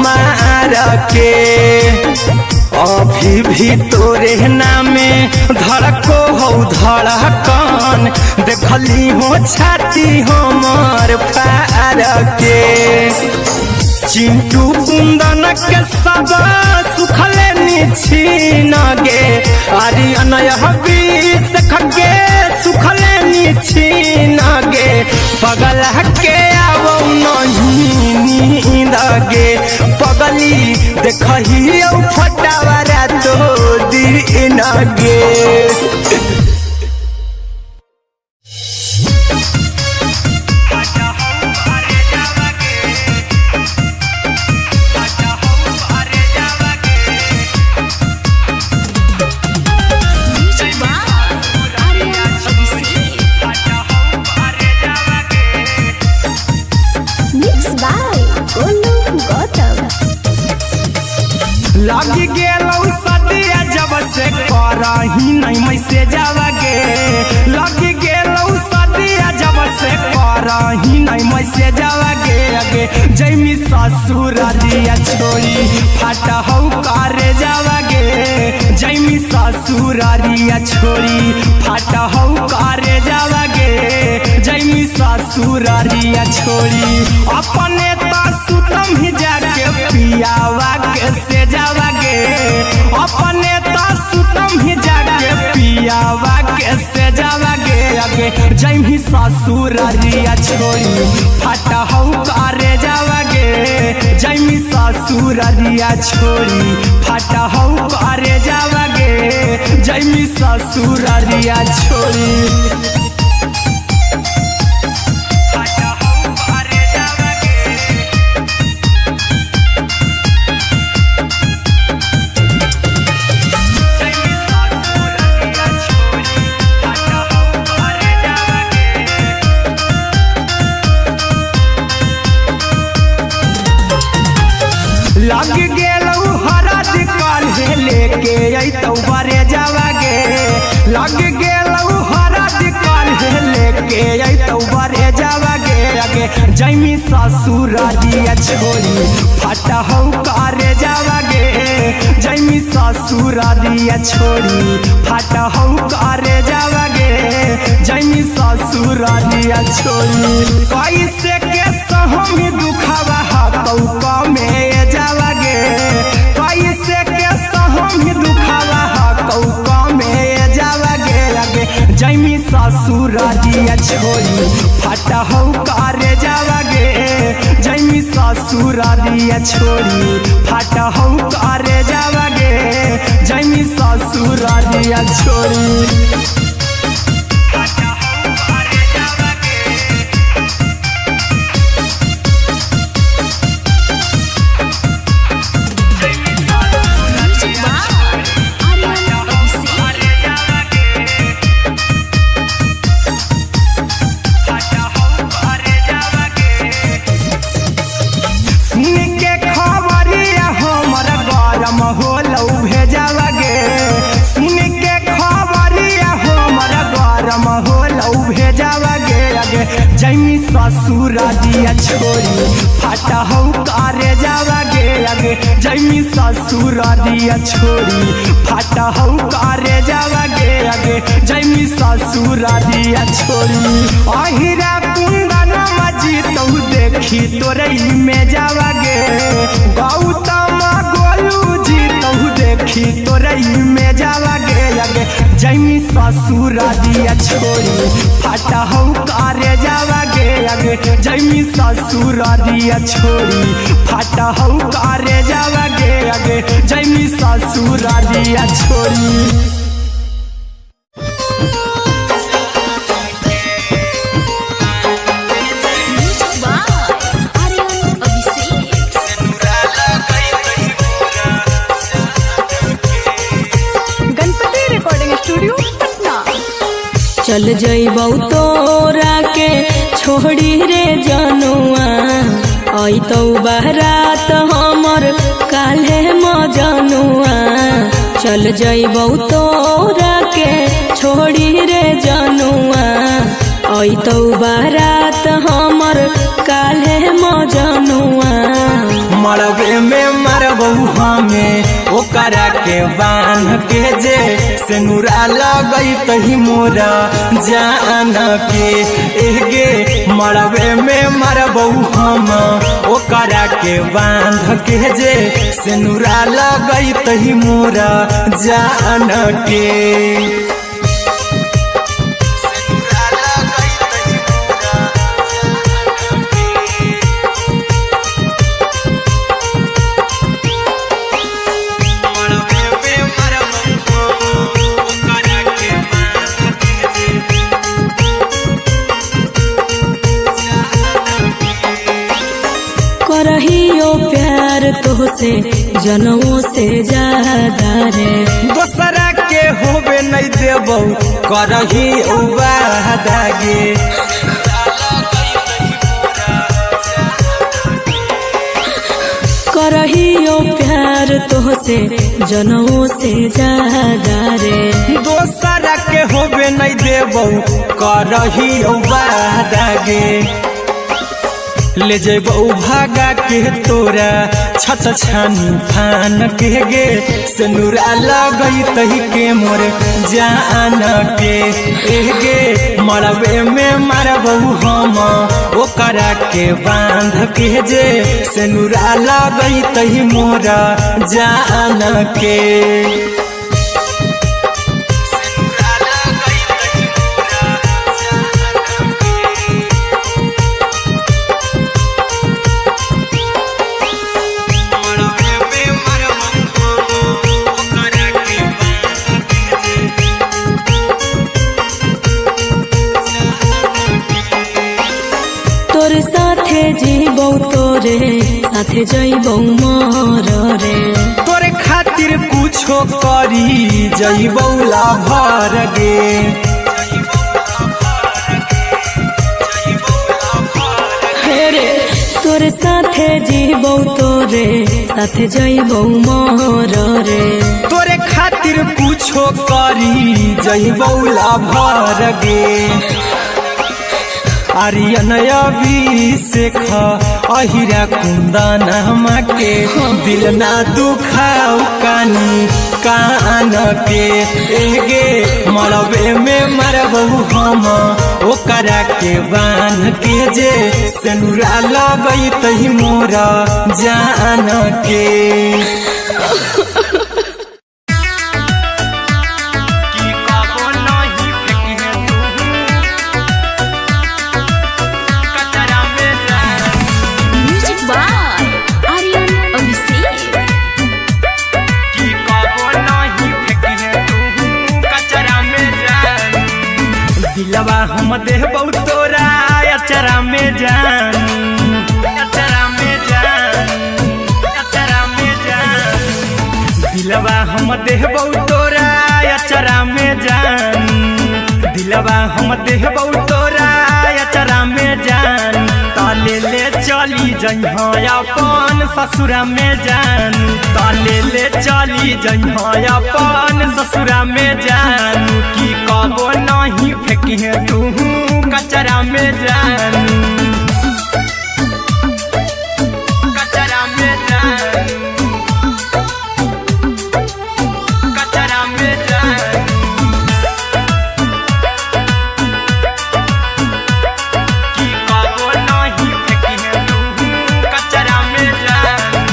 मार के अभी भी तोरे नामे धड़को हो धड़कन देखली हो छाती हमर फार के चिंटू कुंदन के सब सुखले निछीन गे आर्यन हबीस खगे सुखले निछीन गे पगल के आवो नहीं नींद गे पगली देखही फटावरा तो दिन गे लगी गेलौ सदिया जब से करही नहीं मैसे जावगे लगी गेलौ सदिया जब से करही नहीं मैसे जावगे अगे जैमी ससुर दिया छोड़ी फाटा हौ करे जावगे जैमी ससुर दिया छोड़ी फाटा हौ करे जावगे जैमी ससुर दिया छोड़ी अपने सुतम ही जाके पियावा के से जावागे अपने सुतम ही जाके पियावा के से जावागे आगे जैमी ससुर रिया छोड़ी फाटा हौ करे जावागे जैमी ससुर रिया छोड़ी फाटा हौ करे जावागे जैमी ससुर रिया छोड़ी लग गेलौ हरद काल्हे लेके अइतौ बरे जावागे लग गेलौ हरद काल्हे लेके अइतौ बरे जावागे आगे जैमी ससुर दिया छोड़ी फाटा हौ करे जावागे जैमी ससुर दिया छोड़ी फाटा हौ करे जावागे जैमी ससुर दिया छोड़ी कैसे के सहमी दुखावा हाथौ कमे जावागे कैसे के सहमी दुखावा हाथौ कमे जावागे आगे जैमी ससुर दिया छोड़ी फाटा हौ करे जावागे जैमी ससुर दिया छोड़ी फाटा हौ करे जावागे जैमी ससुर दिया छोड़ी जैमी ससुर दिया छोड़ी फाटा हौ करे जावागे आगे जैमी ससुर दिया छोड़ी फाटा हौ करे जावागे आगे जैमी ससुर दिया छोड़ी अहिरा कुंदन मजीतौ देखी तोरई में जावागे गौतम गोलू जीतौ देखी तोरई में जावागे आगे जैमी ससुर दिया छोड़ी फाटा हौ करे जावागे आगे जैमी ससुर दिया छोड़ी फाटा हौ करे जावागे आगे जैमी ससुर दिया छोड़ी चल जइबौ तोरा के छोड़ी रे जनुआ अइतौ बारात हमर काल्हे मजनुआ चल जइबौ तोरा के छोड़ी रे जनुआ अइतौ बारात हमर काल्हे मजनुआ मरबे में मरबौ हमें ओकरा के बांध के जे सिनुरा लगई तही मोरा जान के एगे मरबे में मरबौ हम ओकरा के बांध के जे सिनुरा लगई तही मोरा जान के करहियो प्यार तोहसे जनमों से ज्यादा रे दोसरा के होबे नहीं देबौ करही वादा गे करहियो प्यार तोहसे जनमों से ज्यादा रे दोसरा के होबे नहीं देबौ करही वादा गे ले जेबौ भागा के तोरा छत छानी फान के गे सिनुरा लगई तही के मोर जान के एगे मरबे में मरबौ हम ओकरा के बांध के जे सिनुरा लगई तही मोरा जान के तोर साथे जीबौ तोरे साथे जइबौ मोर रे तोरे खातिर कुछो करी जइबौ लाभर गे रे तोर साथे जीबौ तोरे साथे जइबौ मोर रे तोरे खातिर कुछो करी जइबौ लाभर गे आर्यन अभिषेक अहिरा कुंदन के दिल ना दुखाऊ कानी कान के एगे मरबे में मरबौ हम ओकरा के बांध के जे सिनुरा लगई तही मोरा जान के दिलवा हम देबौ तोरा अचरा में जान अचरा में जान अचरा में जान दिलवा हम देबौ तोरा अचरा में जान दिलवा हम देबौ तोरा अचरा में जान ताले ले चली जइहा अपन ससुरा में जान ताले ले चली जइहा अपन ससुरा में जान की कबो नहीं फेंकिहे तू कचरा में जान कचरा में जान कचरा में जान की कबो नहीं फेंकिहे तू कचरा में जान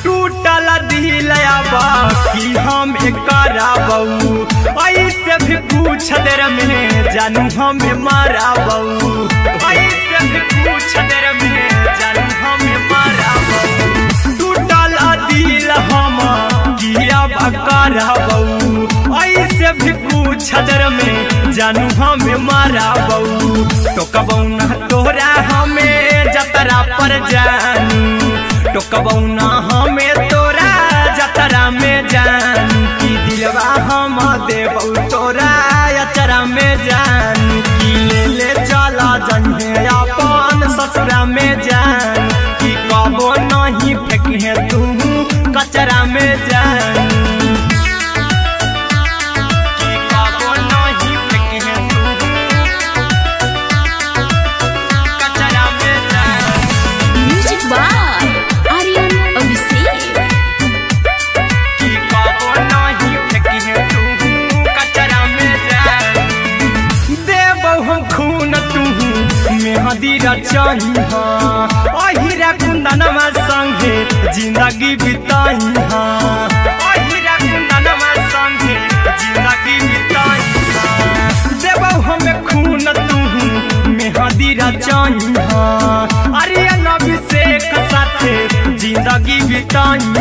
टूटल दिल बाकी हम कराबौ ऐसे भी पूछ देर में जानू हमें माराबौ ऐसे भी पूछ देर में जानू हमें माराबौ टूटल दिल हम किया कराबौ ऐसे भी पूछ देर में जानू हमें माराबौ टोकबौ ना तोरा हमें जतरा पर जानू टोकबौ ना हमें तोरा जतरा में जानू की दिलवा हम देबौ तोरा अचरा में जान मेहंदी रचाई अहिरा कुंदनमा संगे जिंदगी बिताई अहिरा कुंदनमा संगे जिंदगी बिताई देबौ हमें खून तू मेहंदी रचाई आर्यन अभिषेक साथे जिंदगी बिताई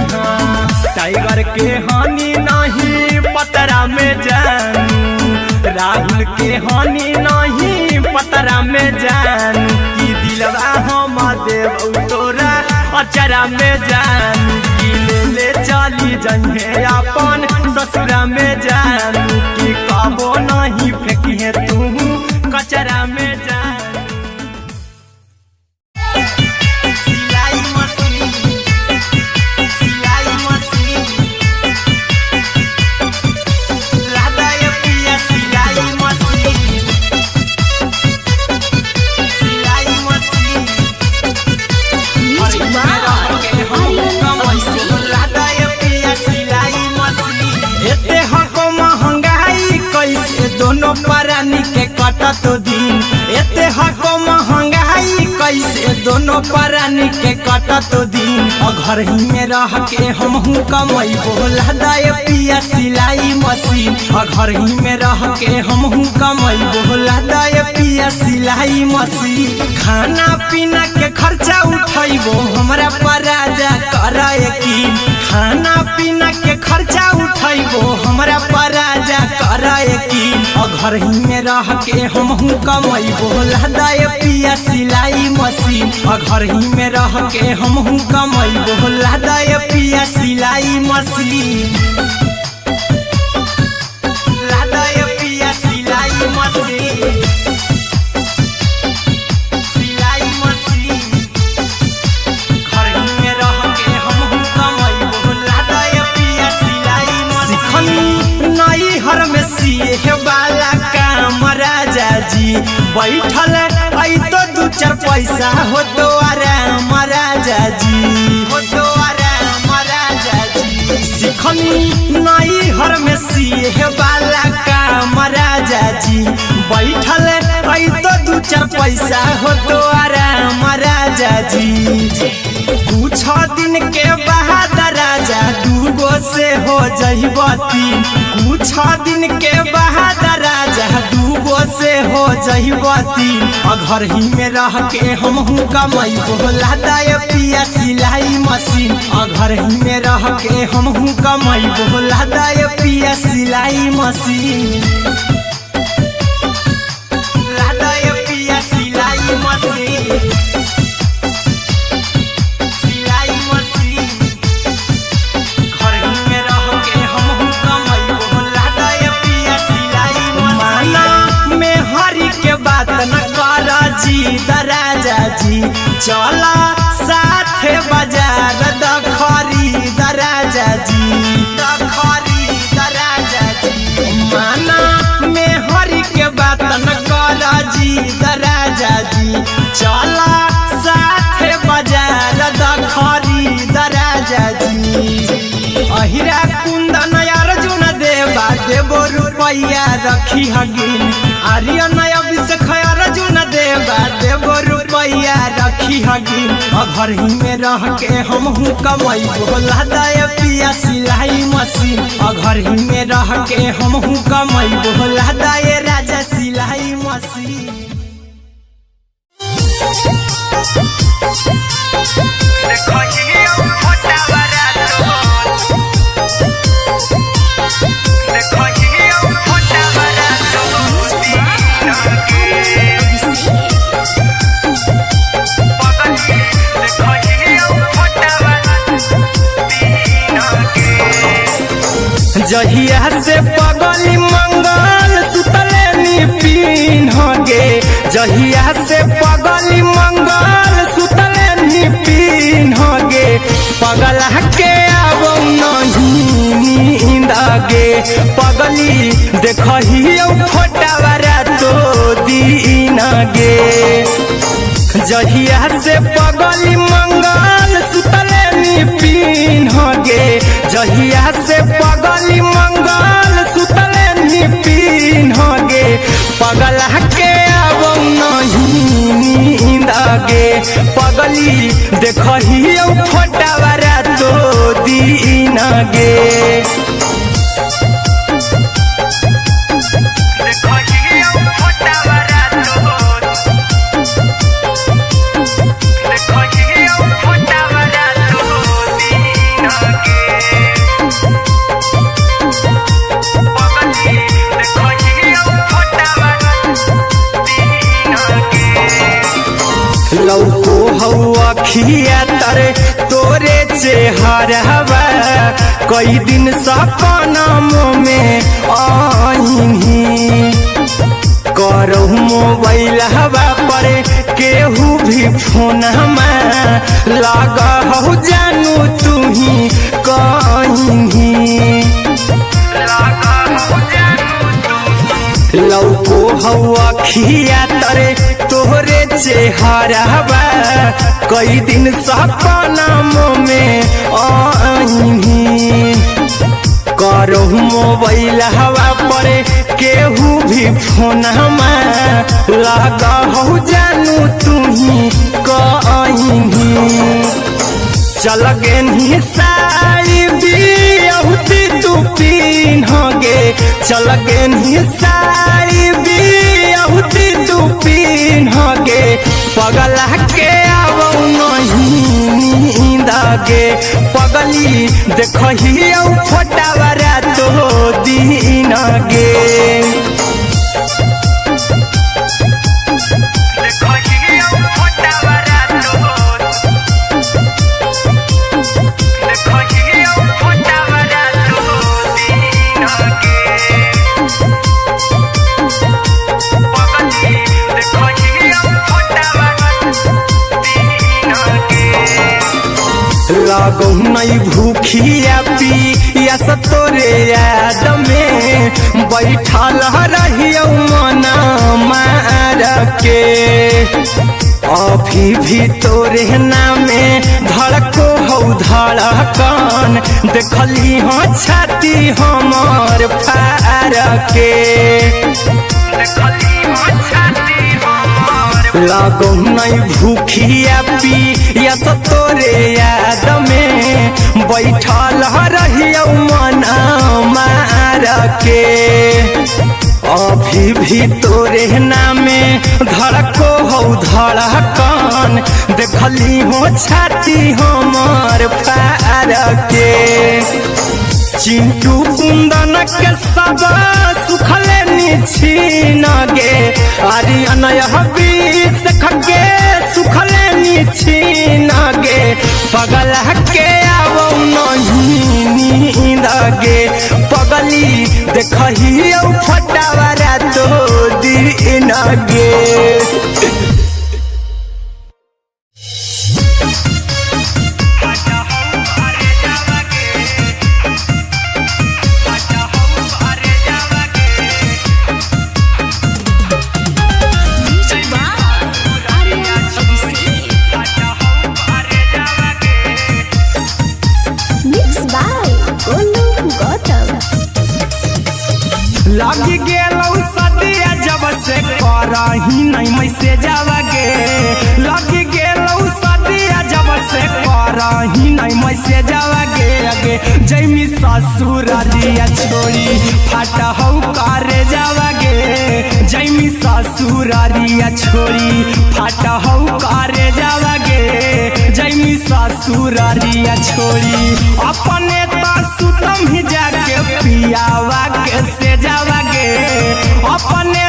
टाइगर के हानि नहीं पतरा में जानू राहुल के हानि नहीं पतरा में जानू कि दिलवा हम देव तोरा अचरा में जानू कि ले चली जइहे अपन ससुरा में जानू कि कबो नहीं फेंकिए तू कचरा में जानू दोनों परानी के कटत दिन एते हको महंगाई कैसे दोनों परानी के कटत दिन घर ही में रह के हमहू कमाई बोला दाए पिया सिलाई मशीन घर ही में रह के हमहू कमाई बोला दाए पिया सिलाई मशीन खाना पीना के खर्चा उठाइबो हमरा पराजा कराए की खाना पीना के खर्चा उठाइबो हमरा पराजा कराए की घर ही में रह के हमहू कमाई बोला दाए पिया सिलाई मशीन घर ही में रह के हमहू कमाई बोला दाए पिया सिलाई मशीन लादाए पिया सिलाई मशीन सिलाई मशीन घर ही में रह के हमहू कमाई बोला दाए पिया सिलाई मशीन नई हर में सिए वाला काम राजा जी बैठल आई तो दू चार पैसा हो तो आराम राजा जी हो तो आराम राजा जी सिखनी नई हर में सिए वाला काम राजा जी बैठल आई तो दू चार पैसा हो तो आराम राजा जी कुछ दिन के बाद राजा दूगो से हो जहिबती कुछ दिन के बाद राजा दूगो से हो जहिबती घर ही में रह के हमहू कमाई बोला दाए पिया सिलाई मशीन घर ही में रह के हमहू कमाई बोला दाए पिया सिलाई मशीन लादाए पिया सिलाई मशीन राजा जी चला साथे बाजार खरीद राजा जी खरीद राजा जी माना में हरी के बात न कर जी राजा जी चला साथे बाजार खरीद राजा जी अहिरा कुंदन अर्जुन देवा देवो रुपया रखी हगिन आर्यन अभिषेक अर्जुन देवा देवो रुपया रखी हगिन घर ही में रह के हमहू कमाई बोला दाए पिया सिलाई मशीन घर ही में रह के हमहू कमाई बोला दाए राजा सिलाई मशीन जहिया से पगली मंगल सुतले निपिन गे जहिया से पगली मंगल सुतले निपिन गे पगला के अब नहीं नींद गे पगली देखही फोटावारा तो दीन गे जहिया से पगली मंगल सुतले निपिन गे जहिया से पगली मंगल सुतले निपिन गे पगला के अब नहीं गे पगली देखही फोटावारा तो दीन गे लौको हवा खिया तरे तोरे चेहरवा कई दिन सपनों में आईनी करहु मोबाइल हवा पर केहू भी फोन लगा हो जानू तू ही कहीं लौको हवा खिया तरे तोहरे चेहरवा कई दिन सपनों में आईनी करहु मोबाइल हवा पर केहू भी फोन लगा हो जानू तू ही कहीं चल गे साड़ी बिहुती तू पिन्हगे चल गे साड़ी बिहुती तू पिन्हगे पगला के आवो नहीं नींद गे पगली देखही फोटावारा तो दीन गे लागो नहीं भूखिया पिया तोरे याद में बैठल रहियो मन मार के अभी भी तोरे नामे धड़को हो धड़कन देखली हो छाती हमर फार के लागो नहीं भूखिया पिया तोरे याद में बैठल रहियो मन मार के अभी भी तोरे नामे धड़को हो धड़कन देखली हो छाती हमर फार के चिंटू कुंदन के सब सुखले छीन गे आर्यन बीस खगे सुखले छीन गे पगला के आवो नहीं नींद गे पगली देखही फटावारा तो दीन गे लगी गेलौ सदिया जब से करही नहीं मैसे जावगे लगी गेलौ सदिया जब से करही नहीं मैसे जावगे अगे जैमी ससुरारिया छोड़ी फाटा हौ करे जावगे जैमी ससुरारिया छोड़ी फाटा हौ करे जावगे जैमी ससुरारिया छोड़ी अपने सुतम ही जाके पियावा के से जावागे अपने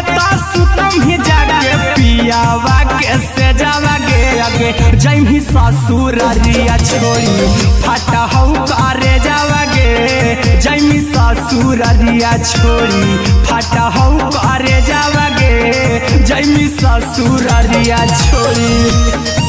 सुतम ही जाके पियावा के से जावागे अगे जैमी ससुरारिया छोड़ी फाटा हौ करे जावागे जैमी ससुरारिया छोड़ी फाटा हौ करे जावागे जैमी ससुरारिया छोड़ी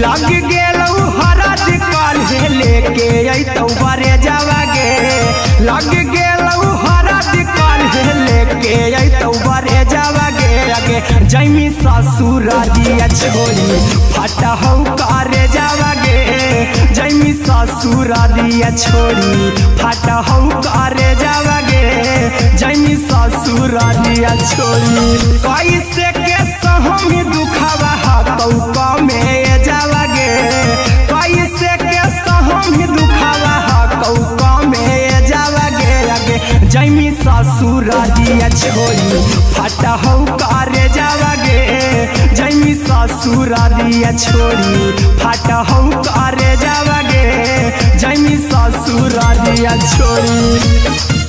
लग गेलौ हरद काल्हे लेके अइतौ बरे जावागे लग गेलौ हरद जैमी ससुरारिया छोड़ी फाटा हौ करे जावागे जैमी ससुरारिया छोड़ी फाटा हौ करे जावागे जैमी ससुरारिया छोड़ी कैसे के सहमी दुखावा हाथौ में जावागे कैसे के सहमी दुखावा हाथौ में जावागे आगे जैमी ससुरारिया छोड़ी फाटा हौ करे जावागे जैमी ससुरारिया छोड़ी फाटा हौ करे जावागे जैमी ससुरारिया छोड़ी।